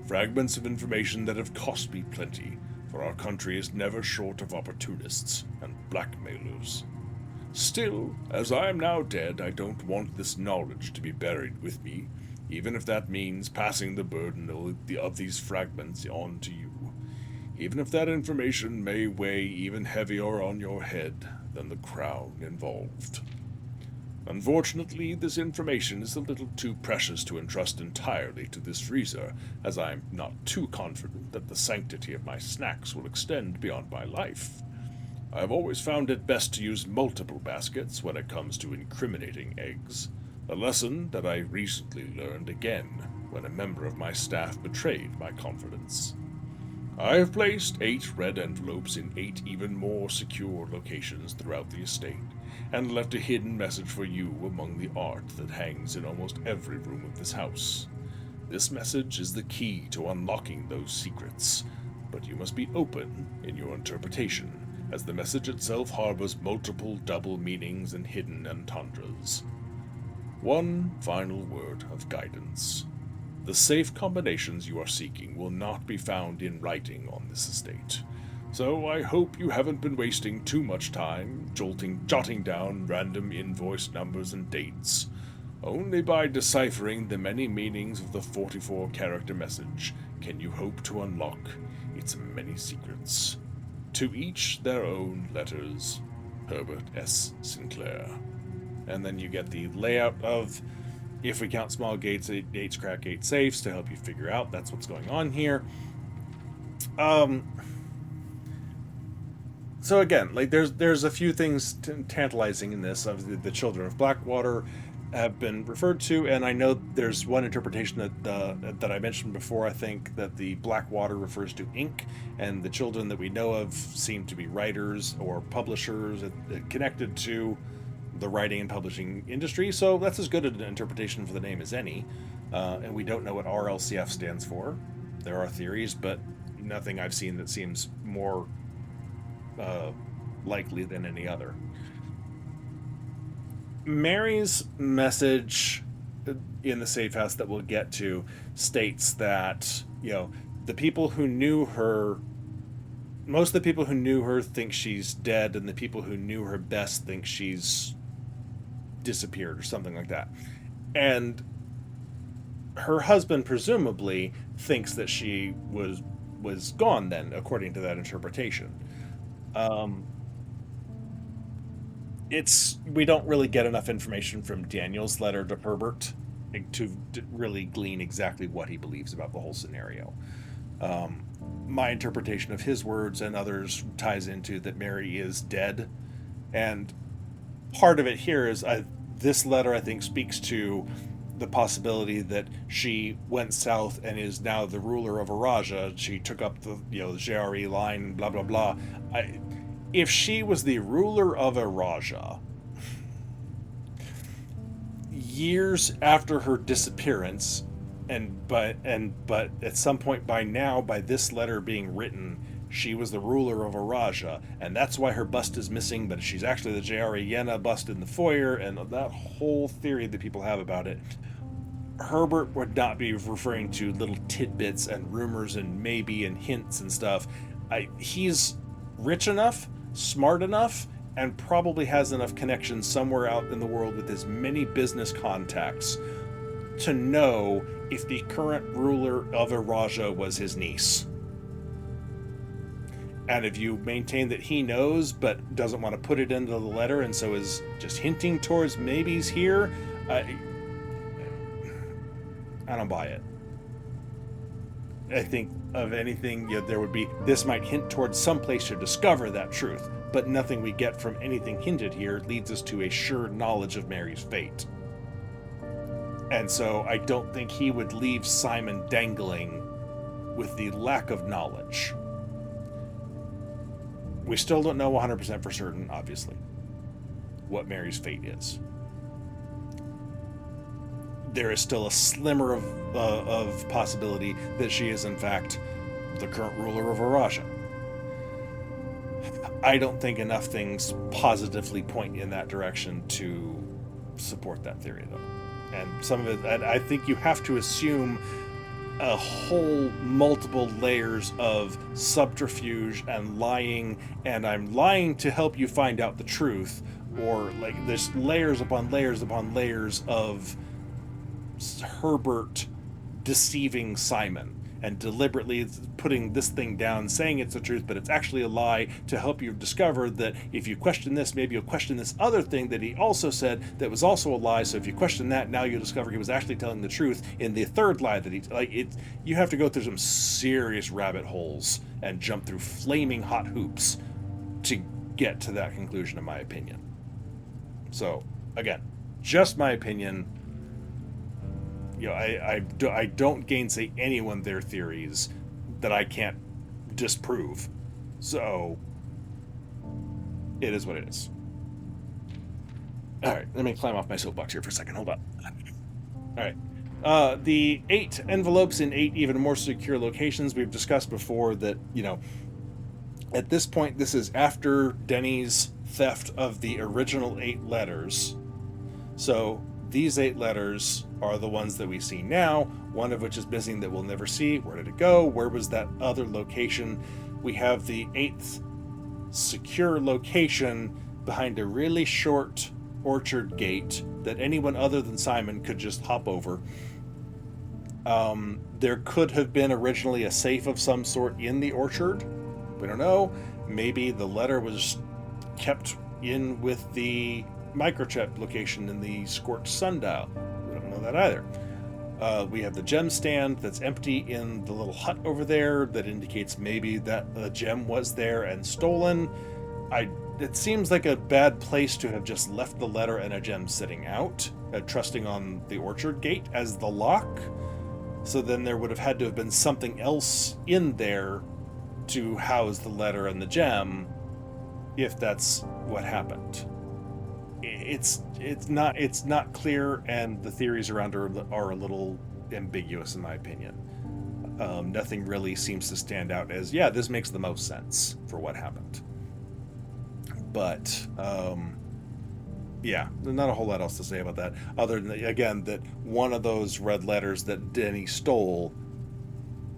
Fragments of information that have cost me plenty, for our country is never short of opportunists and blackmailers. Still, as I am now dead, I don't want this knowledge to be buried with me, even if that means passing the burden of these fragments on to you. Even if that information may weigh even heavier on your head than the crown involved. Unfortunately, this information is a little too precious to entrust entirely to this freezer, as I am not too confident that the sanctity of my snacks will extend beyond my life. I have always found it best to use multiple baskets when it comes to incriminating eggs, a lesson that I recently learned again when a member of my staff betrayed my confidence. I have placed 8 red envelopes in 8 even more secure locations throughout the estate, and left a hidden message for you among the art that hangs in almost every room of this house. This message is the key to unlocking those secrets, but you must be open in your interpretation, as the message itself harbors multiple double meanings and hidden entendres. One final word of guidance. The safe combinations you are seeking will not be found in writing on this estate, so I hope you haven't been wasting too much time jotting down random invoice numbers and dates. Only by deciphering the many meanings of the 44-character message can you hope to unlock its many secrets. To each their own letters, Herbert S. Sinclair. And then you get the layout of, if we count small gates, 8 crack 8 safes to help you figure out that's what's going on here. So again, like there's a few things tantalizing in this. Of the children of Blackwater, have been referred to, and I know there's one interpretation that I mentioned before. I think that the black water refers to ink, and the children that we know of seem to be writers or publishers connected to the writing and publishing industry. So that's as good an interpretation for the name as any. And we don't know what RLCF stands for. There are theories, but nothing I've seen that seems more likely than any other. Mary's message in the safe house that we'll get to states that, the people who knew her, most of the people who knew her think she's dead, and the people who knew her best think she's disappeared or something like that. And her husband presumably thinks that she was gone then, according to that interpretation. We don't really get enough information from Daniel's letter to Herbert to really glean exactly what he believes about the whole scenario. My interpretation of his words and others ties into that Mary is dead, and part of it here is this letter, I think, speaks to the possibility that she went south and is now the ruler of Araja. She took up the JRE line, blah blah blah. If she was the ruler of Araja, years after her disappearance, but at some point by this letter being written, she was the ruler of Araja, and that's why her bust is missing, but she's actually the JRE Yenna bust in the foyer, and that whole theory that people have about it. Herbert would not be referring to little tidbits and rumors and maybe and hints and stuff. He's rich enough, smart enough, and probably has enough connections somewhere out in the world with his many business contacts to know if the current ruler of Araja was his niece. And if you maintain that he knows but doesn't want to put it into the letter and so is just hinting towards maybe he's here, I don't buy it. I think of anything, there would be, this might hint towards some place to discover that truth, but nothing we get from anything hinted here leads us to a sure knowledge of Mary's fate. And so I don't think he would leave Simon dangling with the lack of knowledge. We still don't know 100% for certain, obviously, what Mary's fate is. There is still a slimmer of possibility that she is, in fact, the current ruler of Araja. I don't think enough things positively point in that direction to support that theory, though. And some of it, I think you have to assume a whole multiple layers of subterfuge and lying, and I'm lying to help you find out the truth, or like there's layers upon layers upon layers of Herbert deceiving Simon and deliberately putting this thing down, saying it's the truth, but it's actually a lie, to help you discover that if you question this, maybe you'll question this other thing that he also said that was also a lie. So if you question that, now you'll discover he was actually telling the truth in the third lie that you have to go through some serious rabbit holes and jump through flaming hot hoops to get to that conclusion, in my opinion. So again, just my opinion. I don't gainsay anyone their theories that I can't disprove. So it is what it is. All right, let me climb off my soapbox here for a second. Hold on. All right. The 8 envelopes in 8 even more secure locations. We've discussed before that, at this point, this is after Denny's theft of the original 8 letters. So these 8 letters are the ones that we see now, one of which is missing that we'll never see. Where did it go? Where was that other location? We have the 8th secure location behind a really short orchard gate that anyone other than Simon could just hop over. There could have been originally a safe of some sort in the orchard. We don't know. Maybe the letter was kept in with the microchip location in the scorched sundial. We don't know that either. We have the gem stand that's empty in the little hut over there that indicates maybe that the gem was there and stolen. It seems like a bad place to have just left the letter and a gem sitting out. trusting on the orchard gate as the lock. So then there would have had to have been something else in there to house the letter and the gem, if that's what happened. It's not clear, and the theories around are a little ambiguous in my opinion. Nothing really seems to stand out as, yeah, this makes the most sense for what happened. But yeah, there's not a whole lot else to say about that, other than, again, that one of those red letters that Denny stole,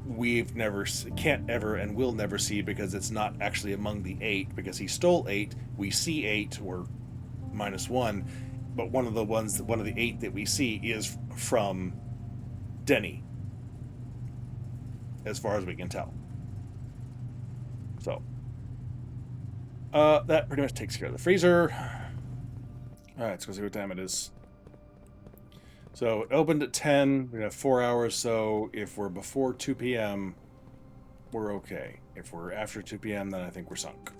we've never, can't ever, and will never see, because it's not actually among the 8, because he stole 8. We see 8, or -1, but one of the 8 that we see is from Denny, as far as we can tell. So that pretty much takes care of the freezer. All right, let's go see what time it is. So it opened at 10. We have 4 hours, so if we're before 2 p.m., we're okay. If we're after 2 p.m., then I think we're sunk.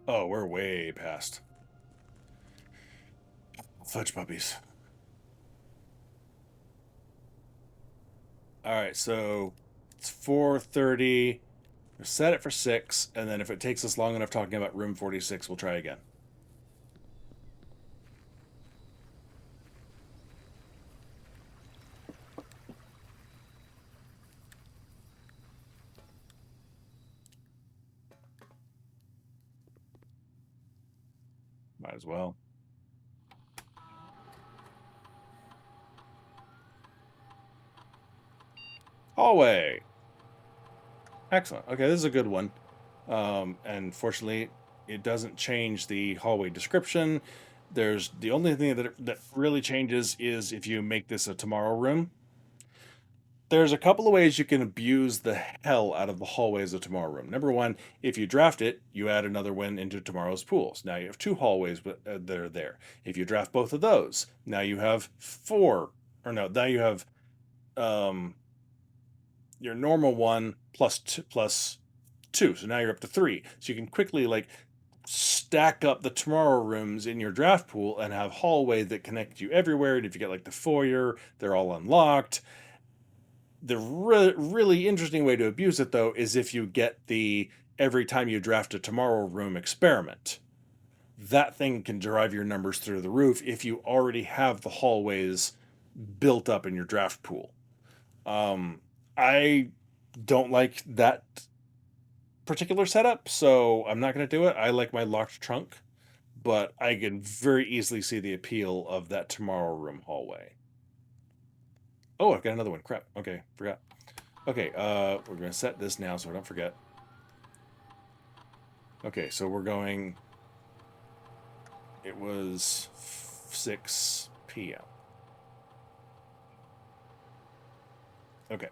Oh, we're way past. Fudge puppies. All right, so it's 4:30. We'll set it for 6, and then if it takes us long enough talking about room 46, we'll try again. Might as well. Hallway. Excellent. Okay, this is a good one. And fortunately, it doesn't change the hallway description. There's the only thing that really changes is if you make this a tomorrow room. There's a couple of ways you can abuse the hell out of the hallways of tomorrow room. Number one, if you draft it, you add another one into tomorrow's pools. Now you have 2 hallways that are there. If you draft both of those, now you have 4. Or no, now you have your normal one plus 2. So now you're up to 3. So you can quickly like stack up the tomorrow rooms in your draft pool and have hallways that connect you everywhere. And if you get like the foyer, they're all unlocked. The really interesting way to abuse it, though, is if you get the every time you draft a tomorrow room experiment. That thing can drive your numbers through the roof if you already have the hallways built up in your draft pool. I don't like that particular setup, so I'm not going to do it. I like my locked trunk, but I can very easily see the appeal of that tomorrow room hallway. Oh, I've got another one. Crap. Okay, forgot. Okay, we're going to set this now so I don't forget. Okay, so we're going... It was 6 p.m. Okay.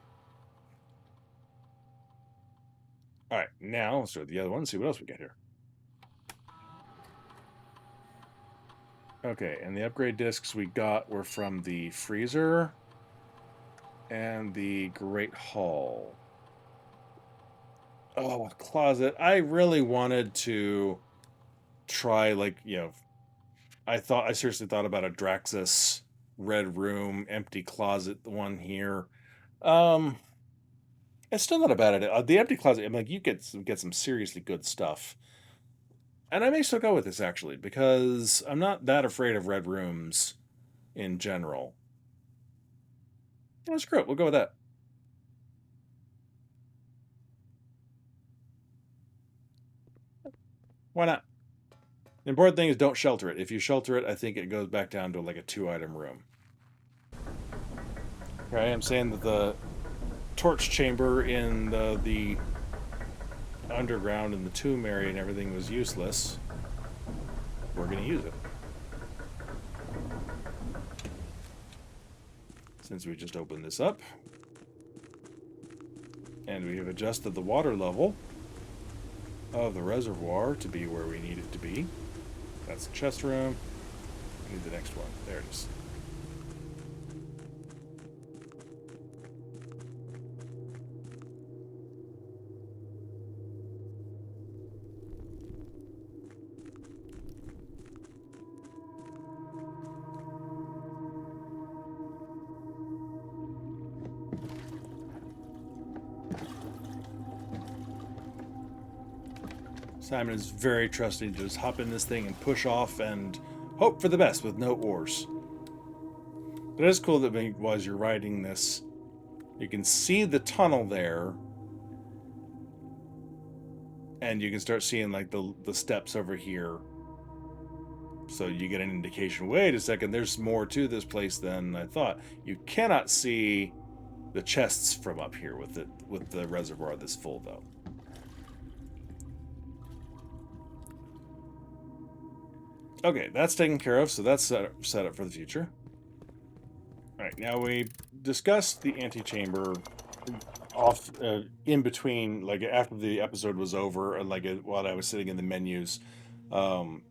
All right, now let's start the other one and see what else we get here. Okay, and the upgrade discs we got were from the freezer and the Great Hall. Oh, closet. I really wanted to try, like, you know, I seriously thought about a Draxus red room, empty closet one here. It's still not a bad idea. The empty closet, I'm like, you get some seriously good stuff. And I may still go with this, actually, because I'm not that afraid of red rooms in general. Oh, screw it. We'll go with that. Why not? The important thing is don't shelter it. If you shelter it, I think it goes back down to like a 2-item room. Okay, I'm saying that the torch chamber in the underground and the tomb area and everything was useless. We're going to use it. Since we just opened this up. And we have adjusted the water level of the reservoir to be where we need it to be. That's the chest room. We need the next one. There it is. Simon is very trusting to just hop in this thing and push off and hope for the best with no oars. But it's cool that while you're riding this, you can see the tunnel there, and you can start seeing like the steps over here. So you get an indication, wait a second, there's more to this place than I thought. You cannot see the chests from up here with the reservoir this full, though. Okay, that's taken care of, so that's set up for the future. Alright, now we discussed the antechamber off in between, like after the episode was over, and like while I was sitting in the menus. So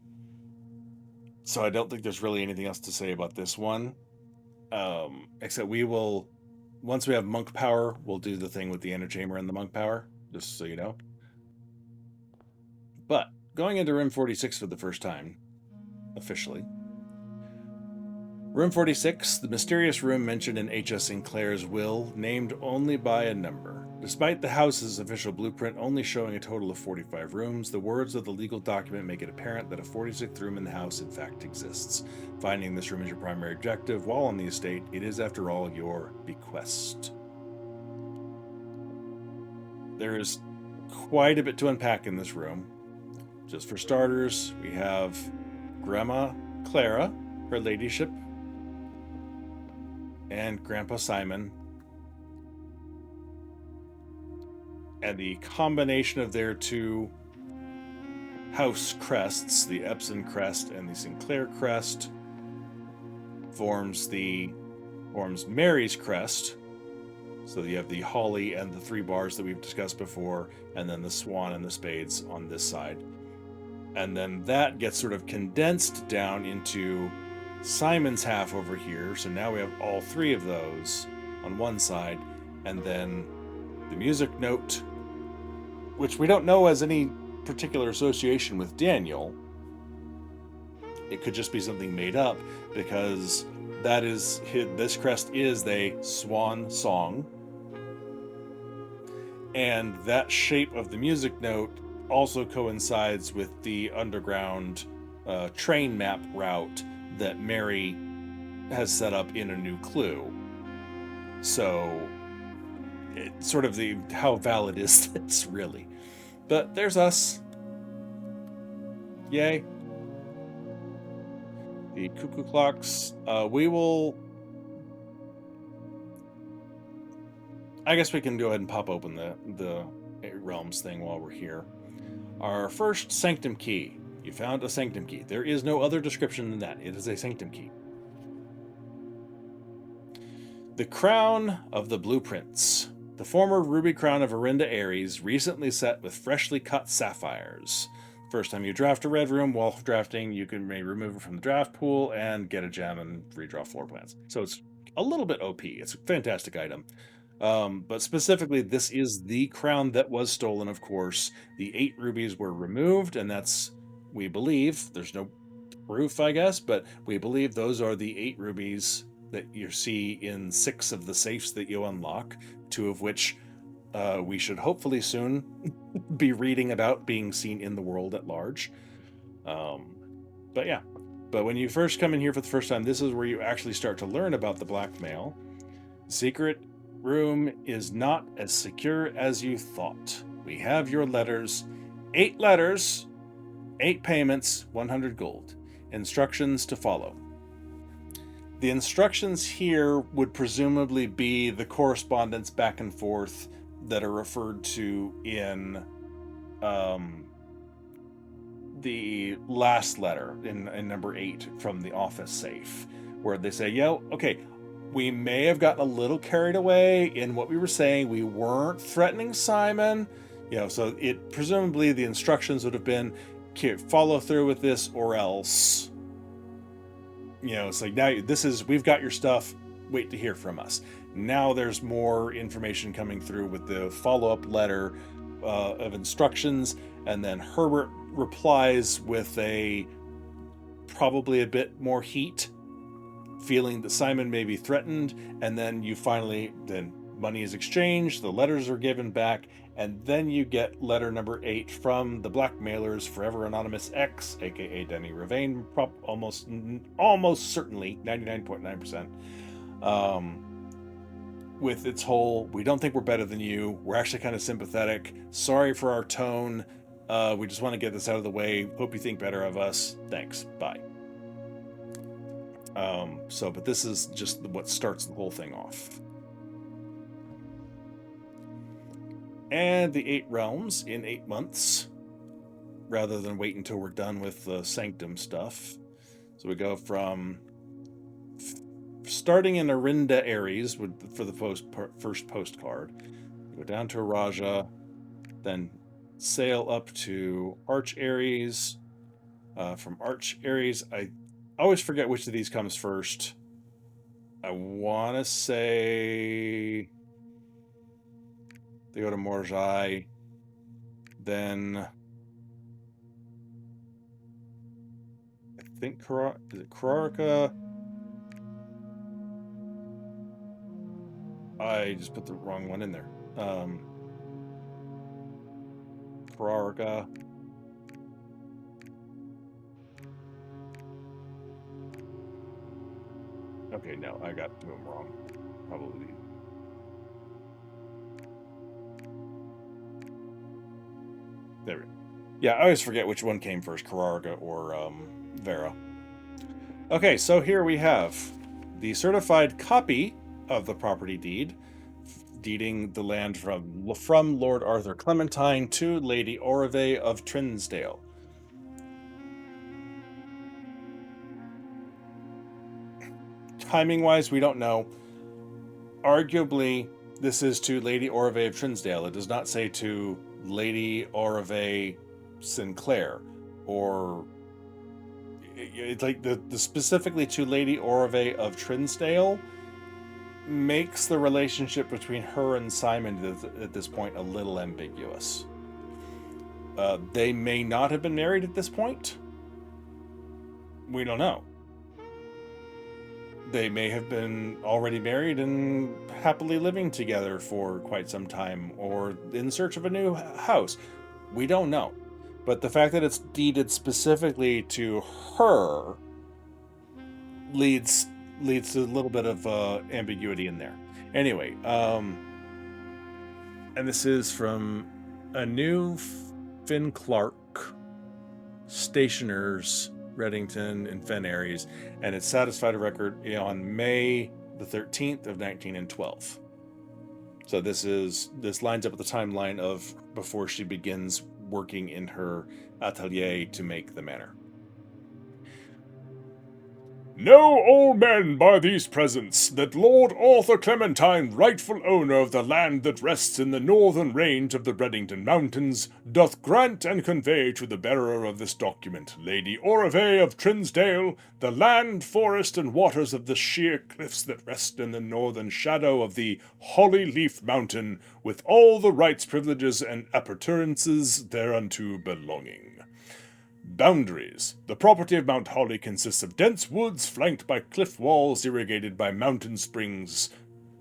I don't think there's really anything else to say about this one. Except we will, once we have monk power, we'll do the thing with the antechamber and the monk power, just so you know. But going into room 46 for the first time, officially. Room 46, the mysterious room mentioned in H.S. Sinclair's will, named only by a number. Despite the house's official blueprint only showing a total of 45 rooms, the words of the legal document make it apparent that a 46th room in the house in fact exists. Finding this room is your primary objective. While on the estate, it is, after all, your bequest. There is quite a bit to unpack in this room. Just for starters, we have Grandma Clara, her ladyship, and Grandpa Simon. And the combination of their two house crests, the Epsom crest and the Sinclair crest, forms Mary's crest. So you have the holly and the 3 bars that we've discussed before, and then the swan and the spades on this side. And then that gets sort of condensed down into Simon's half over here. So now we have all 3 of those on one side, and then the music note, which we don't know has any particular association with Daniel. It could just be something made up, because that is this crest is a swan song, and that shape of the music note also coincides with the underground train map route that Mary has set up in a new clue. So it's sort of how valid is this really? But there's us. Yay. The cuckoo clocks. I guess we can go ahead and pop open the realms thing while we're here. Our first Sanctum key. You found a Sanctum key. There is no other description than that. It is a Sanctum key. The crown of the blueprints. The former ruby crown of Orinda Aries, recently set with freshly cut sapphires. First time you draft a red room, while drafting, you may remove it from the draft pool and get a gem and redraw floor plans. So it's a little bit OP. It's a fantastic item. But specifically, this is the crown that was stolen, of course. The 8 rubies were removed, and that's, we believe, there's no proof, I guess, but we believe those are the 8 rubies that you see in 6 of the safes that you unlock, 2 of which we should hopefully soon be reading about being seen in the world at large. But yeah, but when you first come in here for the first time, this is where you actually start to learn about the blackmail. Secret room is not as secure as you thought. We have your letters. 8 letters, 8 payments, 100 gold. Instructions to follow. The instructions here would presumably be the correspondence back and forth that are referred to in the last letter in number 8 from the office safe, where they say, okay, we may have gotten a little carried away in what we were saying. We weren't threatening Simon. So it presumably the instructions would have been, follow through with this or else. It's like, now we've got your stuff. Wait to hear from us. Now there's more information coming through with the follow-up letter of instructions, and then Herbert replies with probably a bit more heat, feeling that Simon may be threatened, and then you finally, then money is exchanged, the letters are given back, and then you get letter number 8 from the blackmailers Forever Anonymous X, aka Denny Ravane, almost certainly 99.9%. With its whole, we don't think we're better than you, we're actually kind of sympathetic, sorry for our tone, we just want to get this out of the way, hope you think better of us, thanks, bye. But this is just what starts the whole thing off. And the 8 realms in 8 months, rather than wait until we're done with the Sanctum stuff. So we go from starting in Orinda, Aries for the first postcard. Go down to Raja, then sail up to Arch Aries. From Arch Aries, I always forget which of these comes first. I want to say they go to Morjai, then I think is it Kararka? I just put the wrong one in there. Kararka. Okay, no, I got them wrong. Probably. There we go. Yeah, I always forget which one came first, Kararga or Vera. Okay, so here we have the certified copy of the property deed, deeding the land from Lord Arthur Clementine to Lady Orave of Trinsdale. Timing-wise, we don't know. Arguably, this is to Lady Orave of Trinsdale. It does not say to Lady Orave Sinclair, or it's like the specifically to Lady Orave of Trinsdale makes the relationship between her and Simon at this point a little ambiguous. They may not have been married at this point. We don't know. They may have been already married and happily living together for quite some time, or in search of a new house. We don't know. But the fact that it's deeded specifically to her leads to a little bit of ambiguity in there. Anyway, and this is from a new Finn Clark, Stationers, Reddington, and Fen Aries, and it satisfied a record on May the 13th of 1912. So this lines up with the timeline of before she begins working in her atelier to make the manor. Know all men by these presents that Lord Arthur Clementine, rightful owner of the land that rests in the northern range of the Reddington Mountains, doth grant and convey to the bearer of this document, Lady Orave of Trinsdale, the land, forest, and waters of the sheer cliffs that rest in the northern shadow of the Holly Leaf Mountain, with all the rights, privileges, and appurtenances thereunto belonging. Boundaries. The property of Mount Holly consists of dense woods flanked by cliff walls irrigated by mountain springs,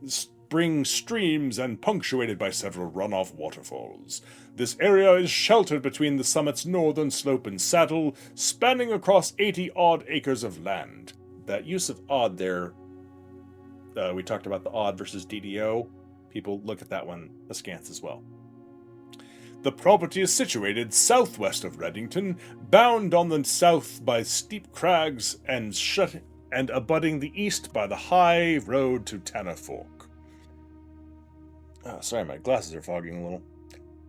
streams, and punctuated by several runoff waterfalls. This area is sheltered between the summit's northern slope and saddle, spanning across 80-odd acres of land. That use of odd there, we talked about the odd versus DDO. People look at that one askance as well. The property is situated southwest of Reddington, bound on the south by steep crags and abutting the east by the high road to Tanner Fork. Sorry, my glasses are fogging a little.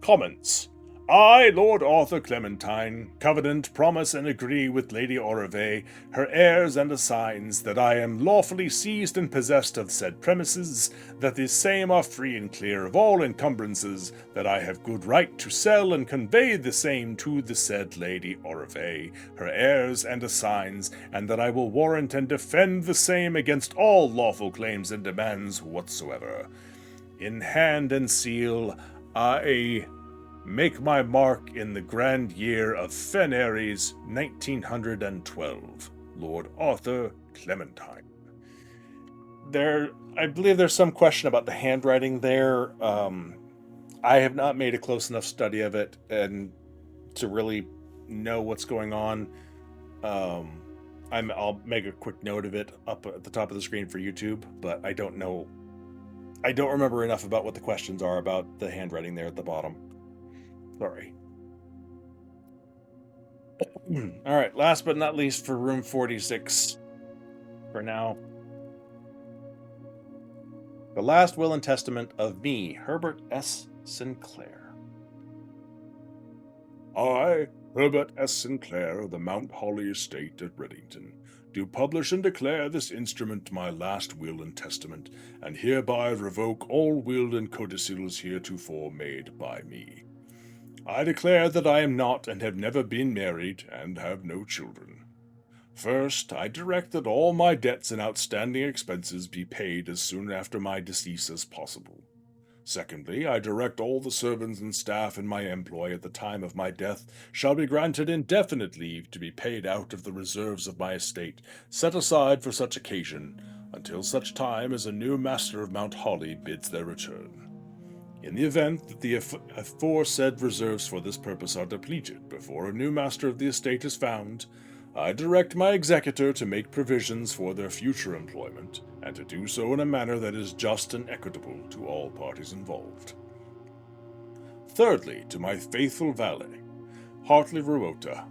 Comments. I, Lord Arthur Clementine, covenant, promise, and agree with Lady Orave, her heirs and assigns, that I am lawfully seized and possessed of said premises, that the same are free and clear of all encumbrances, that I have good right to sell and convey the same to the said Lady Orave, her heirs and assigns, and that I will warrant and defend the same against all lawful claims and demands whatsoever. In hand and seal, I make my mark in the grand year of Fen Aries, 1912. Lord Arthur Clementine. I believe there's some question about the handwriting there. I have not made a close enough study of it and to really know what's going on. I'll make a quick note of it up at the top of the screen for YouTube, but I don't know. I don't remember enough about what the questions are about the handwriting there at the bottom. Sorry. All right, last but not least for room 46 for now. The last will and testament of me, Herbert S. Sinclair. I, Herbert S. Sinclair of the Mount Holly Estate at Reddington, do publish and declare this instrument my last will and testament, and hereby revoke all will and codicils heretofore made by me. I declare that I am not and have never been married and have no children. First, I direct that all my debts and outstanding expenses be paid as soon after my decease as possible. Secondly, I direct all the servants and staff in my employ at the time of my death shall be granted indefinite leave to be paid out of the reserves of my estate, set aside for such occasion, until such time as a new master of Mount Holly bids their return. In the event that the aforesaid reserves for this purpose are depleted before a new master of the estate is found, I direct my executor to make provisions for their future employment, and to do so in a manner that is just and equitable to all parties involved. Thirdly, to my faithful valet, Hartley Ruota,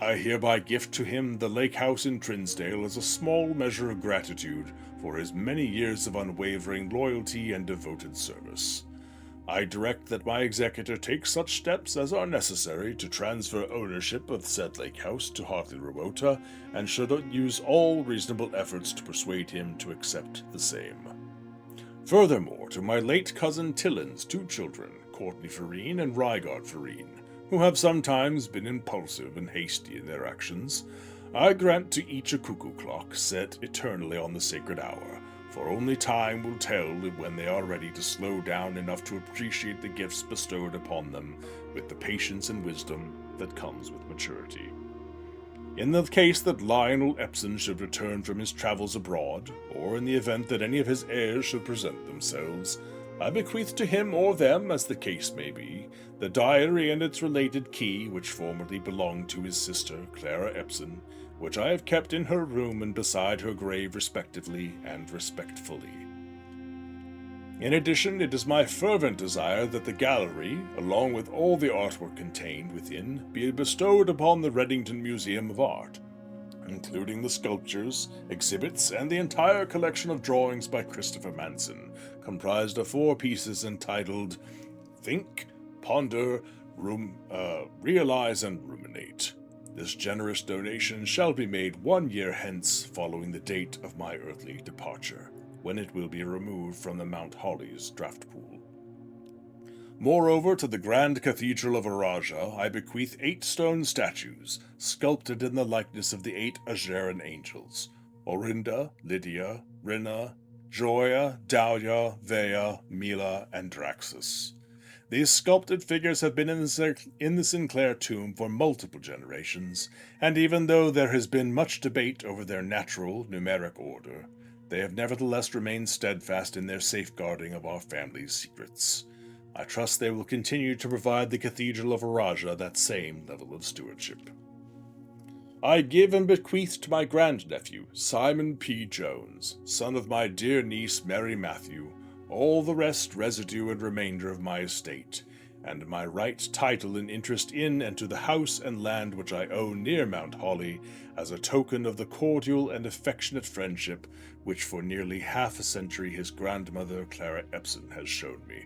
I hereby gift to him the lake house in Trinsdale as a small measure of gratitude for his many years of unwavering loyalty and devoted service. I direct that my executor take such steps as are necessary to transfer ownership of said lake house to Hartley Ruota, and should use all reasonable efforts to persuade him to accept the same. Furthermore, to my late cousin Tillin's 2 children, Courtney Farine and Rygard Farine, who have sometimes been impulsive and hasty in their actions, I grant to each a cuckoo clock set eternally on the sacred hour, for only time will tell when they are ready to slow down enough to appreciate the gifts bestowed upon them with the patience and wisdom that comes with maturity. In the case that Lionel Epson should return from his travels abroad, or in the event that any of his heirs should present themselves, I bequeath to him or them, as the case may be, the diary and its related key which formerly belonged to his sister, Clara Epson, which I have kept in her room and beside her grave respectively and respectfully. In addition, it is my fervent desire that the gallery, along with all the artwork contained within, be bestowed upon the Reddington Museum of Art, including the sculptures, exhibits, and the entire collection of drawings by Christopher Manson, comprised of 4 pieces entitled Think, Ponder, Realize, and Ruminate. This generous donation shall be made 1 year hence following the date of my earthly departure, when it will be removed from the Mount Holly's draft pool. Moreover, to the Grand Cathedral of Araja I bequeath 8 stone statues, sculpted in the likeness of the 8 Ajaran angels, Orinda, Lydia, Rina, Joya, Dahlia, Vea, Mila, and Draxus. These sculpted figures have been in the Sinclair tomb for multiple generations, and even though there has been much debate over their natural, numeric order, they have nevertheless remained steadfast in their safeguarding of our family's secrets. I trust they will continue to provide the Cathedral of Araja that same level of stewardship. I give and bequeath to my grandnephew, Simon P. Jones, son of my dear niece Mary Matthew, all the rest, residue, and remainder of my estate, and my right, title, and interest in and to the house and land which I own near Mount Holly, as a token of the cordial and affectionate friendship which for nearly half a century his grandmother, Clara Epson, has shown me.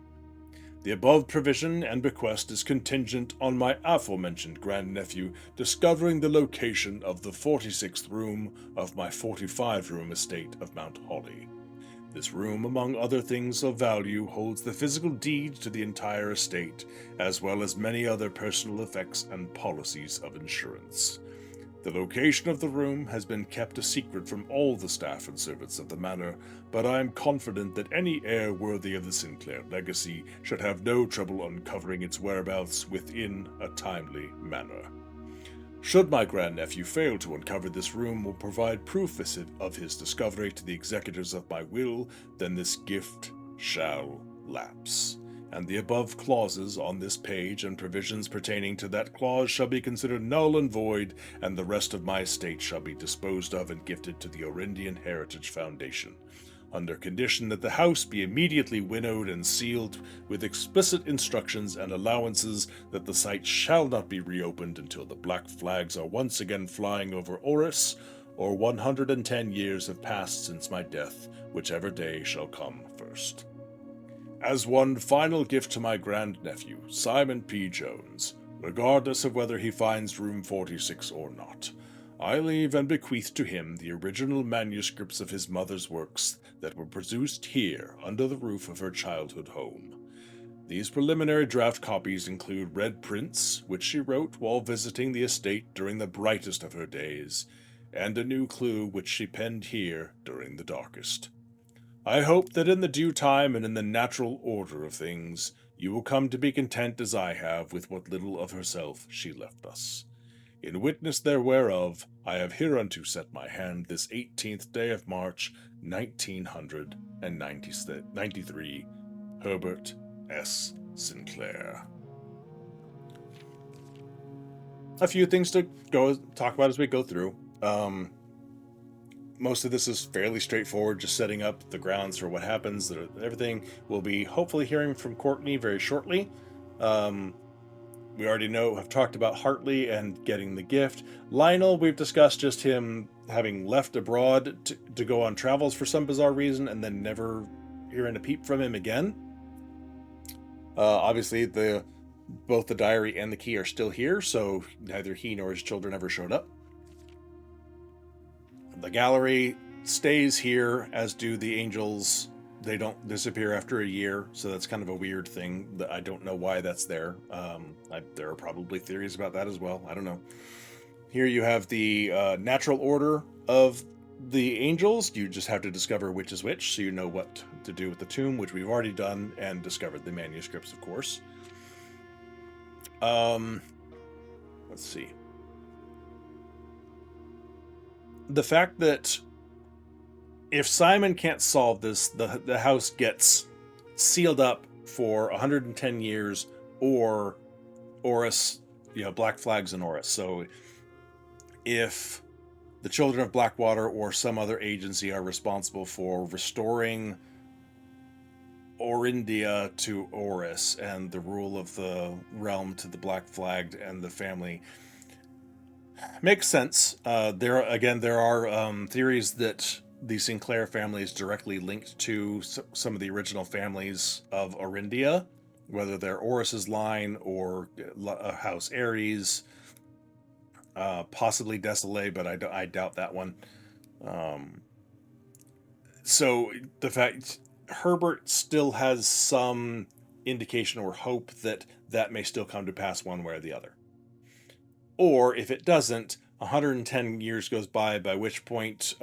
The above provision and bequest is contingent on my aforementioned grandnephew discovering the location of the 46th room of my 45-room estate of Mount Holly. This room, among other things of value, holds the physical deed to the entire estate, as well as many other personal effects and policies of insurance. The location of the room has been kept a secret from all the staff and servants of the manor, but I am confident that any heir worthy of the Sinclair legacy should have no trouble uncovering its whereabouts within a timely manner. Should my grandnephew fail to uncover this room or provide proof of his discovery to the executors of my will, then this gift shall lapse. And the above clauses on this page and provisions pertaining to that clause shall be considered null and void, and the rest of my estate shall be disposed of and gifted to the Orindian Heritage Foundation, under condition that the house be immediately winnowed and sealed with explicit instructions and allowances that the site shall not be reopened until the black flags are once again flying over Oris, or 110 years have passed since my death, whichever day shall come first. As one final gift to my grandnephew, Simon P. Jones, regardless of whether he finds room 46 or not, I leave and bequeath to him the original manuscripts of his mother's works that were produced here under the roof of her childhood home. These preliminary draft copies include red prints, which she wrote while visiting the estate during the brightest of her days, and a new clue which she penned here during the darkest. I hope that in the due time and in the natural order of things, you will come to be content as I have with what little of herself she left us. In witness thereof, I have hereunto set my hand this 18th day of March, 1993, Herbert S. Sinclair. A few things to talk about as we go through. Most of this is fairly straightforward, just setting up the grounds for what happens. Everything we'll be hopefully hearing from Courtney very shortly. We already have talked about Hartley and getting the gift. Lionel, we've discussed just him having left abroad to go on travels for some bizarre reason and then never hearing a peep from him again. Obviously, both the diary and the key are still here, so neither he nor his children ever showed up. The gallery stays here, as do the angels. They don't disappear after a year, so that's kind of a weird thing. That I don't know why that's there. There are probably theories about that as well. I don't know. Here you have the natural order of the angels. You just have to discover which is which, so you know what to do with the tomb, which we've already done, and discovered the manuscripts, of course. Let's see. The fact that if Simon can't solve this, the house gets sealed up for 110 years, or Oris, black flags in Oris. So if the Children of Blackwater or some other agency are responsible for restoring Orinda to Oris and the rule of the realm to the black flagged and the family, makes sense. There are theories that the Sinclair family is directly linked to some of the original families of Orinda, whether they're Oris's line or House Aries, possibly Desolé, but I doubt that one. So the fact Herbert still has some indication or hope that may still come to pass one way or the other. Or if it doesn't, 110 years goes by which point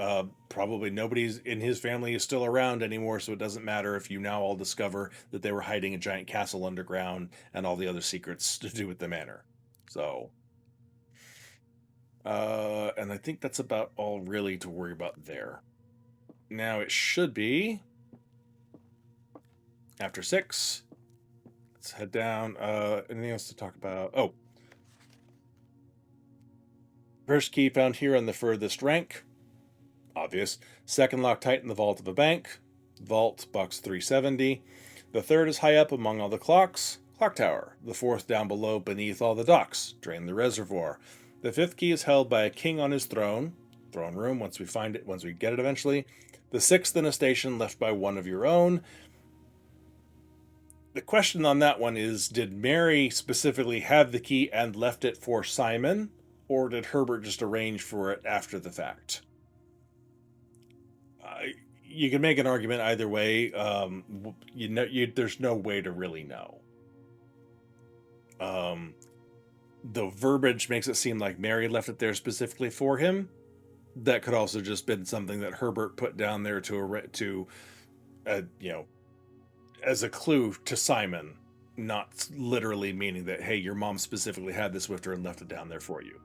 probably nobody in his family is still around anymore, so it doesn't matter if you now all discover that they were hiding a giant castle underground and all the other secrets to do with the manor. So, and I think that's about all really to worry about there. Now it should be after 6. Let's head down. Anything else to talk about? Oh. First key found here on the furthest rank. Obvious. Second loctite in the vault of a bank. Vault, box 370. The third is high up among all the clocks. Clock tower. The fourth down below beneath all the docks. Drain the reservoir. The fifth key is held by a king on his throne. Throne room, once we get it eventually. The sixth in a station left by one of your own. The question on that one is, did Mary specifically have the key and left it for Simon? Or did Herbert just arrange for it after the fact? You can make an argument either way. There's no way to really know. The verbiage makes it seem like Mary left it there specifically for him. That could also just been something that Herbert put down there as a clue to Simon, not literally meaning that, hey, your mom specifically had this with her and left it down there for you.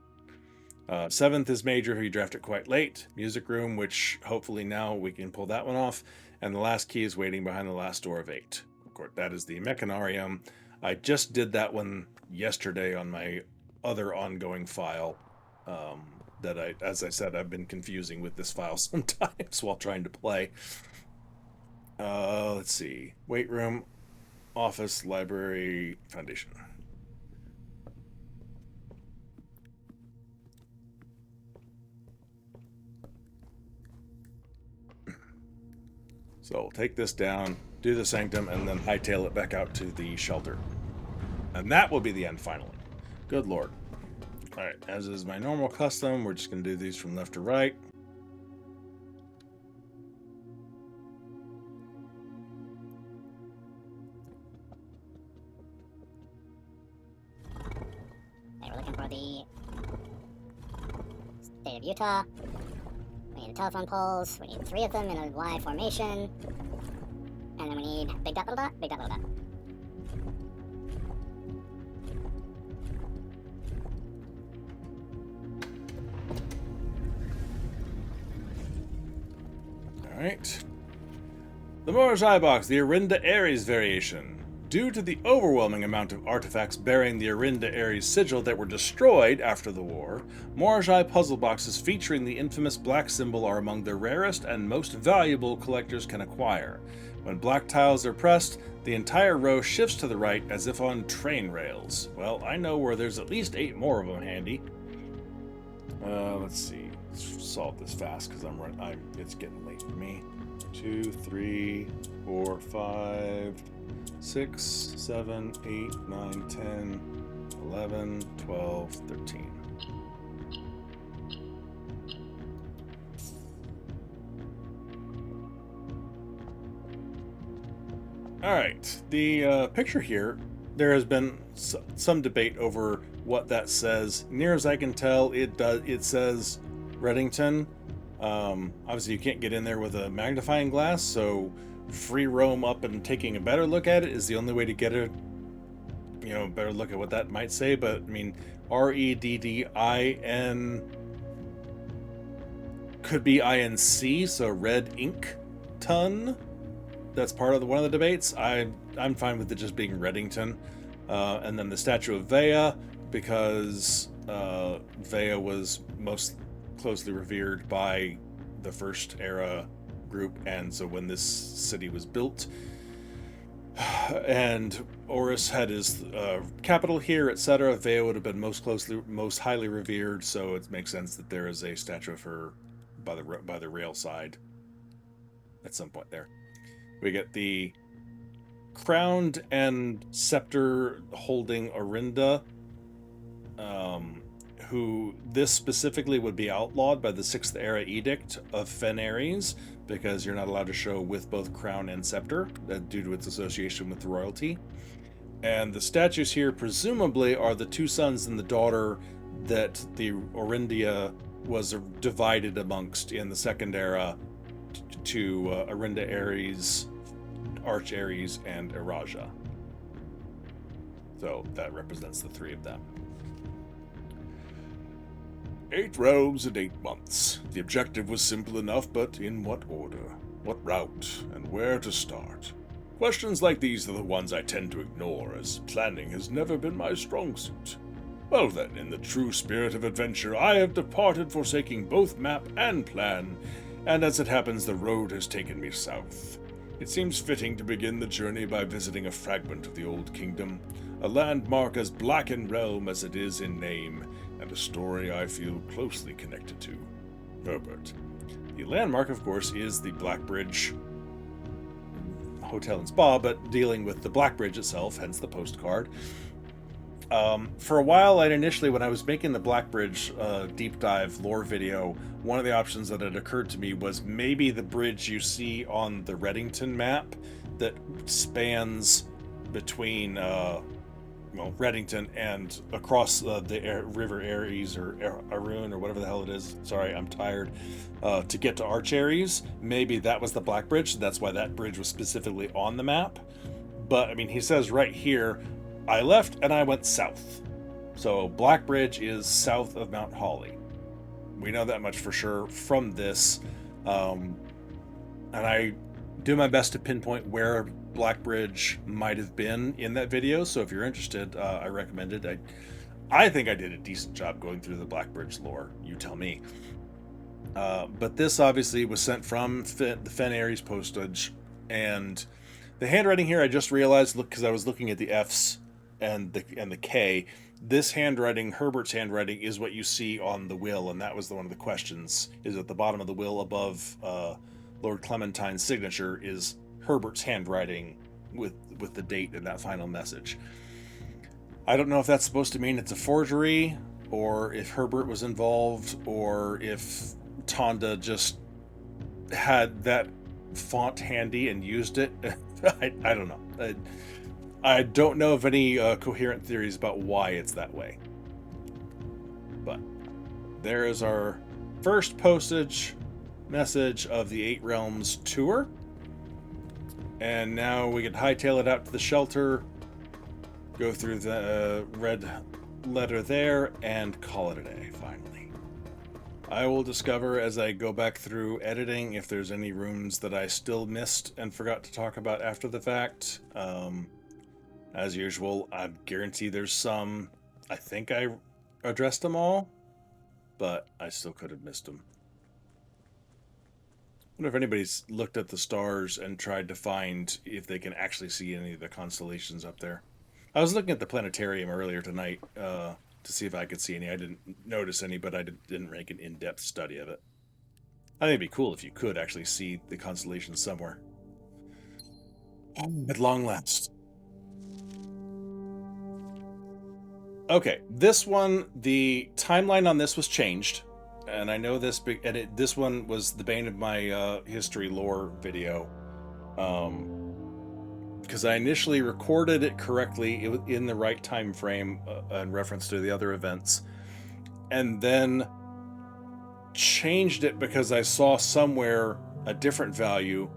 Seventh is major if you draft it quite late. Music room, which hopefully now we can pull that one off. And the last key is waiting behind the last door of 8. Of course, that is the Mechanarium. I just did that one yesterday on my other ongoing file. That as I said, I've been confusing with this file sometimes while trying to play. Let's see. Weight room, office, library, foundation. So we'll take this down, do the Sanctum, and then hightail it back out to the shelter. And that will be the end finally. Good lord. Alright, as is my normal custom, we're just going to do these from left to right. Okay, we're looking for the state of Utah. We need the telephone poles. We need 3 of them in a Y formation. And then we need big dot, little dot, big dot, little dot. Alright. The Morajai box, the Orinda Aries variation. Due to the overwhelming amount of artifacts bearing the Orinda Aries sigil that were destroyed after the war, Morajai puzzle boxes featuring the infamous black symbol are among the rarest and most valuable collectors can acquire. When black tiles are pressed, the entire row shifts to the right as if on train rails. Well, I know where there's at least 8 more of them handy. Let's see. Let's solve this fast because it's getting late for me. 2, 3, 4, 5, 6, 7, 8, 9, 10, 11, 12, 13. Alright, the picture here, there has been some debate over what that says. Near as I can tell, it says Reddington. Obviously you can't get in there with a magnifying glass, so free roam up and taking a better look at it is the only way to get a better look at what that might say. But I mean, REDDIN could be INC, so red ink ton. That's part of one of the debates. I'm fine with it just being Reddington. And then the statue of Vea, because Vea was most closely revered by the first era group, and so when this city was built and Oris had his capital here, etc., Vea would have been most highly revered, so it makes sense that there is a statue of her by the rail side at some point there. We get the crowned and scepter holding Orinda, who this specifically would be outlawed by the 6th era edict of Fen Aries, because you're not allowed to show with both crown and scepter due to its association with royalty. And the statues here presumably are the 2 sons and the daughter that the Orindia was divided amongst in the 2nd era to Orinda Aries, Arch Aries, and Eraja. So that represents the 3 of them. 8 realms in 8 months. The objective was simple enough, but in what order? What route? And where to start? Questions like these are the ones I tend to ignore, as planning has never been my strong suit. Well then, in the true spirit of adventure, I have departed, forsaking both map and plan, and as it happens, the road has taken me south. It seems fitting to begin the journey by visiting a fragment of the Old Kingdom, a landmark as black in realm as it is in name, and a story I feel closely connected to. Herbert. The landmark, of course, is the Blackbridge Hotel and Spa, but dealing with the Blackbridge itself, hence the postcard. For a while, when I was making the Blackbridge deep dive lore video, one of the options that had occurred to me was maybe the bridge you see on the Reddington map that spans between Reddington and across the River Aries or Arun or whatever the hell it is. Sorry, I'm tired. To get to Arch Aries, maybe that was the Black Bridge. That's why that bridge was specifically on the map. But I mean, he says right here, I left and I went south. So Black Bridge is south of Mount Holly. We know that much for sure from this. And I do my best to pinpoint where Blackbridge might have been in that video. So if you're interested, I recommend it. I think I did a decent job going through the Blackbridge lore. You tell me. But this obviously was sent from the Fen Aries postage, and the handwriting here I just realized, look, because I was looking at the F's and the K. This handwriting, Herbert's handwriting, is what you see on the will, and that was one of the questions. Is at the bottom of the will above Lord Clementine's signature is Herbert's handwriting with the date and that final message. I don't know if that's supposed to mean it's a forgery, or if Herbert was involved, or if Tonda just had that font handy and used it. I don't know. I don't know of any coherent theories about why it's that way. But there is our first postage message of the Eight Realms tour. And now we can hightail it out to the shelter, go through the red letter there, and call it a day, finally. I will discover as I go back through editing if there's any rooms that I still missed and forgot to talk about after the fact. As usual, I guarantee there's some. I think I addressed them all, but I still could have missed them. I wonder if anybody's looked at the stars and tried to find if they can actually see any of the constellations up there. I was looking at the planetarium earlier tonight to see if I could see any. I didn't notice any, but I didn't make an in-depth study of it. I think it'd be cool if you could actually see the constellations somewhere. At long last. Okay, this one, the timeline on this was changed, and I know this, and this one was the bane of my history lore video, because I initially recorded it correctly in the right time frame in reference to the other events, and then changed it because I saw somewhere a different value,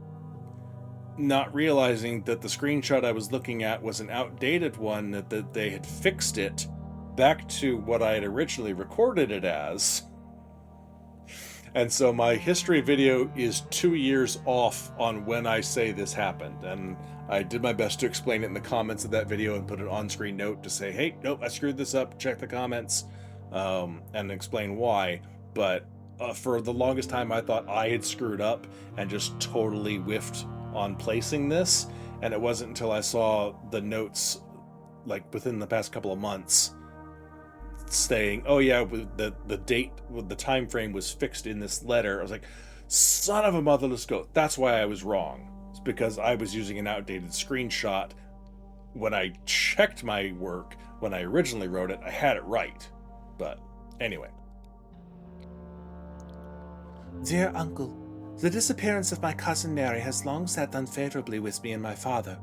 not realizing that the screenshot I was looking at was an outdated one, that they had fixed it back to what I had originally recorded it as. And so my history video is 2 years off on when I say this happened. And I did my best to explain it in the comments of that video and put an on-screen note to say, hey, nope, I screwed this up, check the comments, and explain why. But for the longest time, I thought I had screwed up and just totally whiffed on placing this. And it wasn't until I saw the notes, like within the past couple of months, saying, oh yeah, the date, the time frame was fixed in this letter. I was like, son of a motherless goat. That's why I was wrong. It's because I was using an outdated screenshot. When I checked my work, when I originally wrote it, I had it right. But anyway. Dear Uncle, the disappearance of my cousin Mary has long sat unfavorably with me and my father,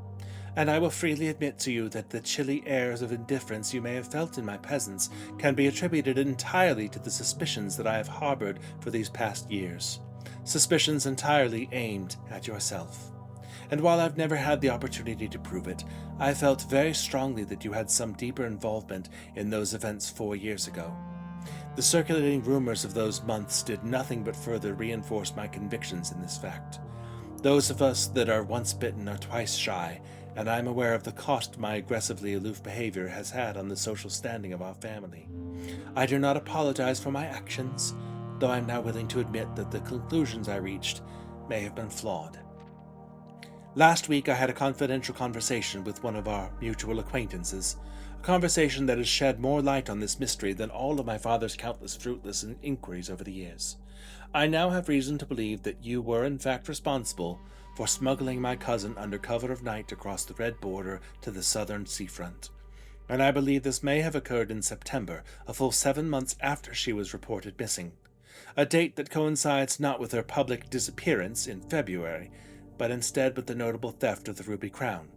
and I will freely admit to you that the chilly airs of indifference you may have felt in my presence can be attributed entirely to the suspicions that I have harbored for these past years. Suspicions entirely aimed at yourself. And while I've never had the opportunity to prove it, I felt very strongly that you had some deeper involvement in those events 4 years ago. The circulating rumors of those months did nothing but further reinforce my convictions in this fact. Those of us that are once bitten are twice shy, and I am aware of the cost my aggressively aloof behavior has had on the social standing of our family. I do not apologize for my actions, though I am now willing to admit that the conclusions I reached may have been flawed. Last week I had a confidential conversation with one of our mutual acquaintances, a conversation that has shed more light on this mystery than all of my father's countless fruitless inquiries over the years. I now have reason to believe that you were in fact responsible for smuggling my cousin under cover of night across the red border to the southern seafront. And I believe this may have occurred in September, a full 7 months after she was reported missing, a date that coincides not with her public disappearance in February, but instead with the notable theft of the Ruby Crown.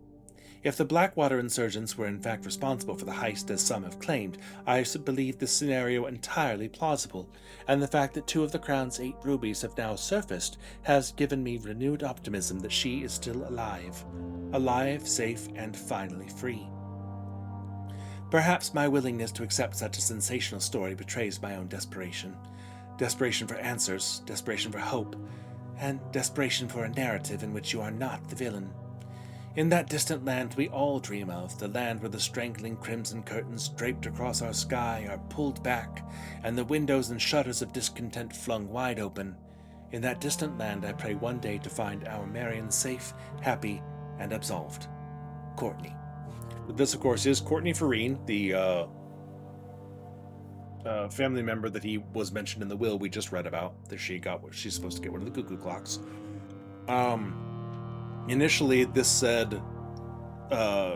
If the Blackwater insurgents were in fact responsible for the heist as some have claimed, I believe this scenario entirely plausible, and the fact that 2 of the Crown's 8 rubies have now surfaced has given me renewed optimism that she is still alive, safe, and finally free. Perhaps my willingness to accept such a sensational story betrays my own desperation. Desperation for answers, desperation for hope, and desperation for a narrative in which you are not the villain. In that distant land we all dream of, the land where the strangling crimson curtains draped across our sky are pulled back, and the windows and shutters of discontent flung wide open. In that distant land I pray one day to find our Marion safe, happy, and absolved. Courtney. This, of course, is Courtney Farine, the family member that he was mentioned in the will we just read about, that she's supposed to get one of the cuckoo clocks. Initially, this said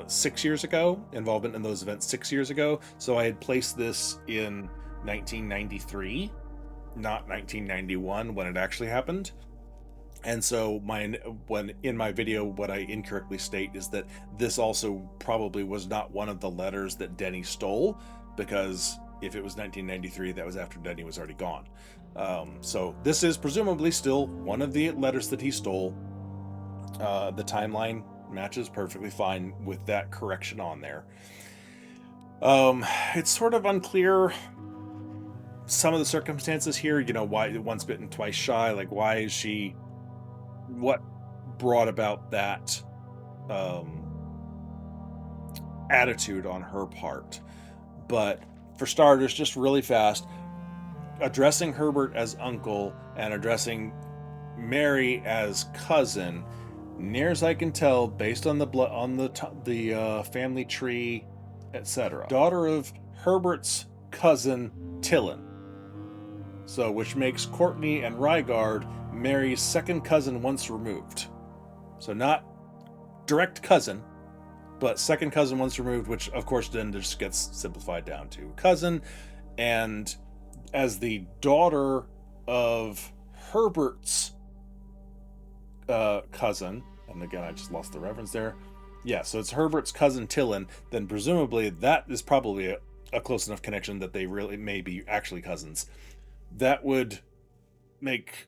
6 years ago, involvement in those events 6 years ago, so I had placed this in 1993, not 1991 when it actually happened. And so when in my video, what I incorrectly state is that this also probably was not one of the letters that Denny stole, because if it was 1993, that was after Denny was already gone. So this is presumably still one of the letters that he stole. The timeline matches perfectly fine with that correction on there. It's sort of unclear some of the circumstances here, why once bitten, twice shy, like why is she, what brought about that attitude on her part. But for starters, just really fast, addressing Herbert as uncle and addressing Mary as cousin, near as I can tell, based on the family tree, etc. Daughter of Herbert's cousin Tillin. So, which makes Courtney and Rygard Mary's second cousin once removed. So not direct cousin, but second cousin once removed, which of course then just gets simplified down to cousin. And as the daughter of Herbert's cousin, and again I just lost the reference there. Yeah, so it's Herbert's cousin Tillin, then presumably that is probably a close enough connection that they really may be actually cousins. That would make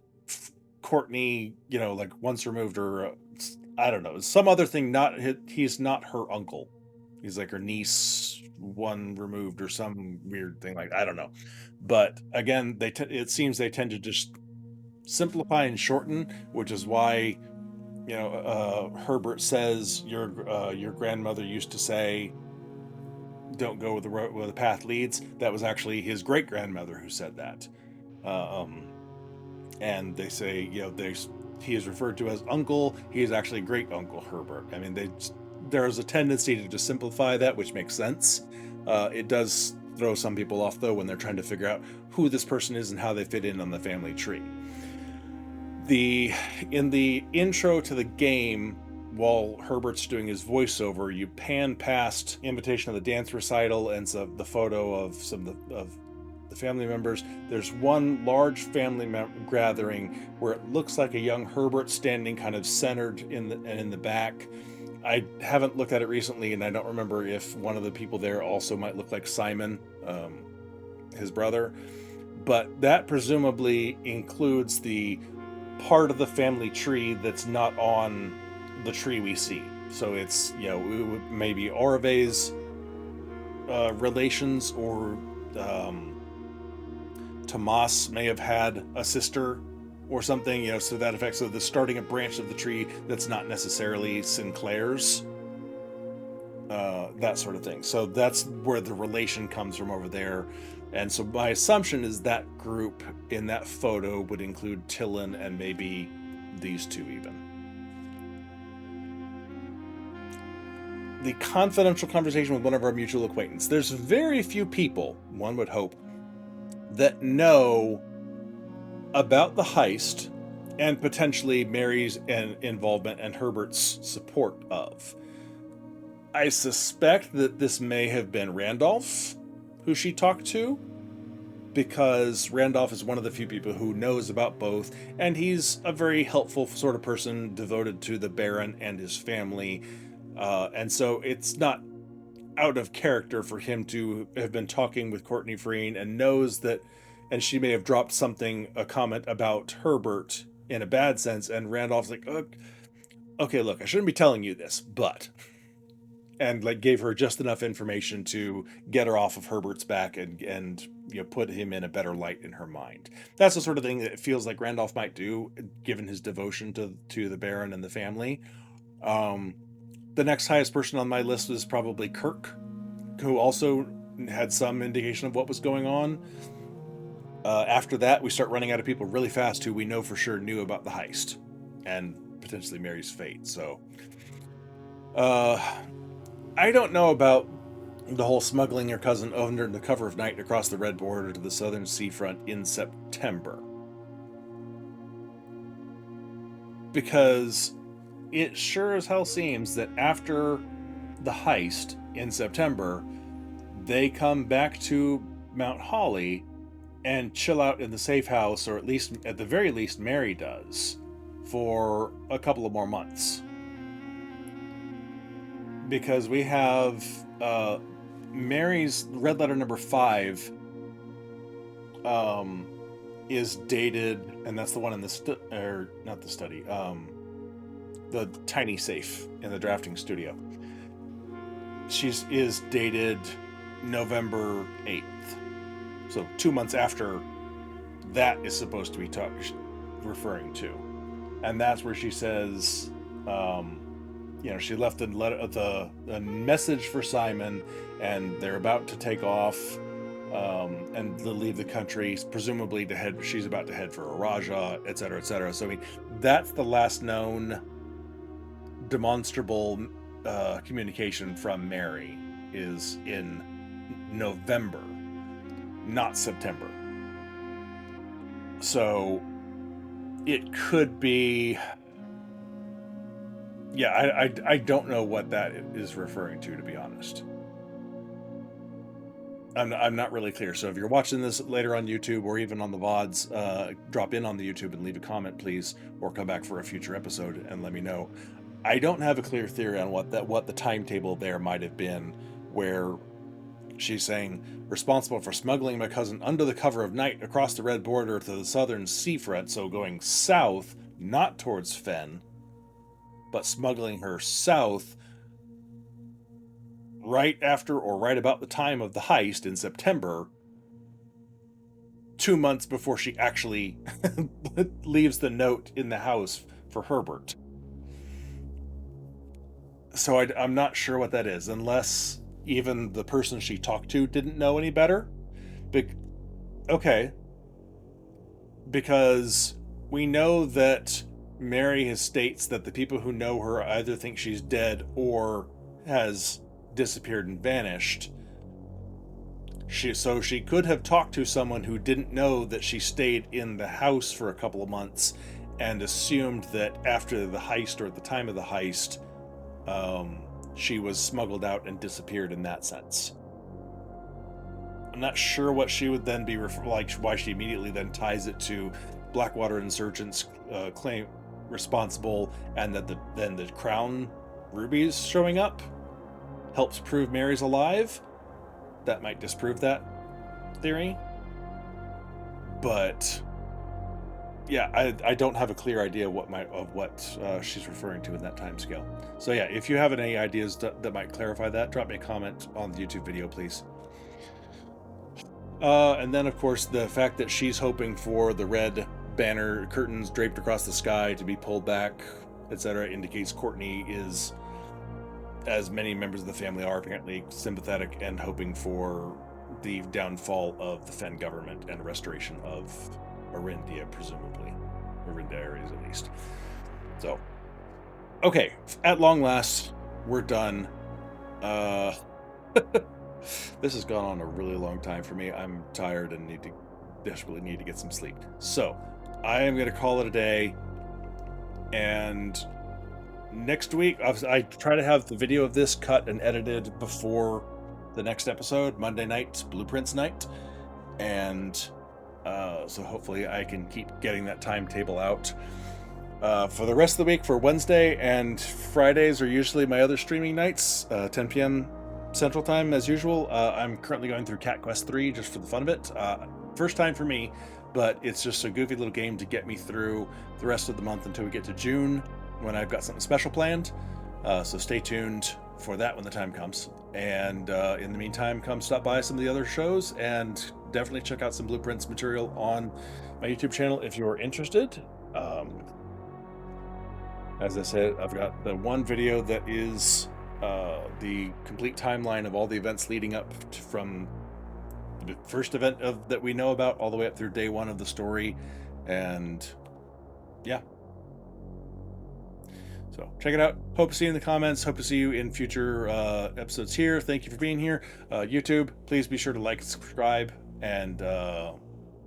Courtney, like once removed, or I don't know, some other thing. He's not her uncle. He's like her niece, one removed, or some weird thing like, I don't know. But again, it seems they tend to just simplify and shorten, which is why, Herbert says your grandmother used to say, "Don't go where the path leads." That was actually his great grandmother who said that. And they say, he is referred to as uncle. He is actually great uncle Herbert. I mean, there's a tendency to just simplify that, which makes sense. It does throw some people off, though, when they're trying to figure out who this person is and how they fit in on the family tree. In the intro to the game, while Herbert's doing his voiceover, you pan past invitation of the dance recital and the photo of some of the family members. There's one large family gathering where it looks like a young Herbert standing kind of centered in the back. I haven't looked at it recently, and I don't remember if one of the people there also might look like Simon, his brother. But that presumably includes the part of the family tree that's not on the tree we see. So it's, maybe Orve's relations, or Tomas may have had a sister or something, so that effect. So the starting a branch of the tree that's not necessarily Sinclair's, that sort of thing. So that's where the relation comes from over there. And so my assumption is that group in that photo would include Tillin and maybe these two even. The confidential conversation with one of our mutual acquaintance. There's very few people, one would hope, that know about the heist and potentially Mary's involvement and Herbert's support of. I suspect that this may have been Randolph who she talked to, because Randolph is one of the few people who knows about both, and he's a very helpful sort of person, devoted to the Baron and his family, and so it's not out of character for him to have been talking with Courtney Farine and knows that, and she may have dropped a comment about Herbert in a bad sense, and Randolph's like, okay, look, I shouldn't be telling you this, but, and like gave her just enough information to get her off of Herbert's back and put him in a better light in her mind. That's the sort of thing that it feels like Randolph might do, given his devotion to the Baron and the family. The next highest person on my list was probably Kirk, who also had some indication of what was going on. After that, we start running out of people really fast who we know for sure knew about the heist and potentially Mary's fate. So, I don't know about the whole smuggling your cousin under the cover of night across the Red Border to the southern seafront in September. Because it sure as hell seems that after the heist in September, they come back to Mount Holly and chill out in the safe house, or at the very least Mary does, for a couple of more months. Because we have Mary's red letter number 5 is dated, and that's the one in the tiny safe in the drafting studio. Is dated November 8th. So 2 months after that is supposed to be referring to. And that's where she says, she left a message for Simon, and they're about to take off and leave the country, presumably she's about to head for Araja, etc., etc. So, I mean, that's the last known demonstrable communication from Mary is in November, not September. So it could be, I don't know what that is referring to be honest. I'm not really clear. So if you're watching this later on YouTube or even on the VODs, drop in on the YouTube and leave a comment, please, or come back for a future episode and let me know. I don't have a clear theory on what the timetable there might have been, where she's saying, responsible for smuggling my cousin under the cover of night across the Red Border to the southern seafront, so going south, not towards Fen, but smuggling her south right after or right about the time of the heist in September, 2 months before she actually leaves the note in the house for Herbert. So I'm not sure what that is, unless even the person she talked to didn't know any better. Okay. Because we know that Mary states that the people who know her either think she's dead or has disappeared and vanished. So she could have talked to someone who didn't know that she stayed in the house for a couple of months and assumed that after the heist or at the time of the heist, she was smuggled out and disappeared in that sense. I'm not sure what she would then be why she immediately then ties it to Blackwater insurgents claim responsible, and that then the crown rubies showing up helps prove Mary's alive. That might disprove that theory. But yeah, I don't have a clear idea of what she's referring to in that time scale. So yeah, if you have any ideas that might clarify that, drop me a comment on the YouTube video, please. And then, of course, the fact that she's hoping for the red banner curtains draped across the sky to be pulled back, etc., indicates Courtney is, as many members of the family are, apparently sympathetic and hoping for the downfall of the Fen government and restoration of Orinda, presumably. Orinda Aries, at least. So, okay, at long last, we're done. This has gone on a really long time for me. I'm tired and desperately need to get some sleep. So, I am going to call it a day. And next week, I try to have the video of this cut and edited before the next episode, Monday night, Blueprints night. And so hopefully I can keep getting that timetable out. For the rest of the week, for Wednesday and Fridays are usually my other streaming nights, 10 p.m. Central Time as usual. I'm currently going through Cat Quest 3 just for the fun of it. First time for me, but it's just a goofy little game to get me through the rest of the month until we get to June, when I've got something special planned. So stay tuned for that when the time comes. And in the meantime, come stop by some of the other shows and definitely check out some Blueprints material on my YouTube channel if you're interested. As I said, I've got the one video that is the complete timeline of all the events leading up from the first event that we know about all the way up through day one of the story. And yeah. So check it out. Hope to see you in the comments. Hope to see you in future episodes here. Thank you for being here. YouTube, please be sure to like and subscribe and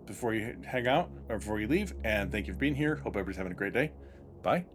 before you hang out or before you leave. And thank you for being here. Hope everybody's having a great day. Bye.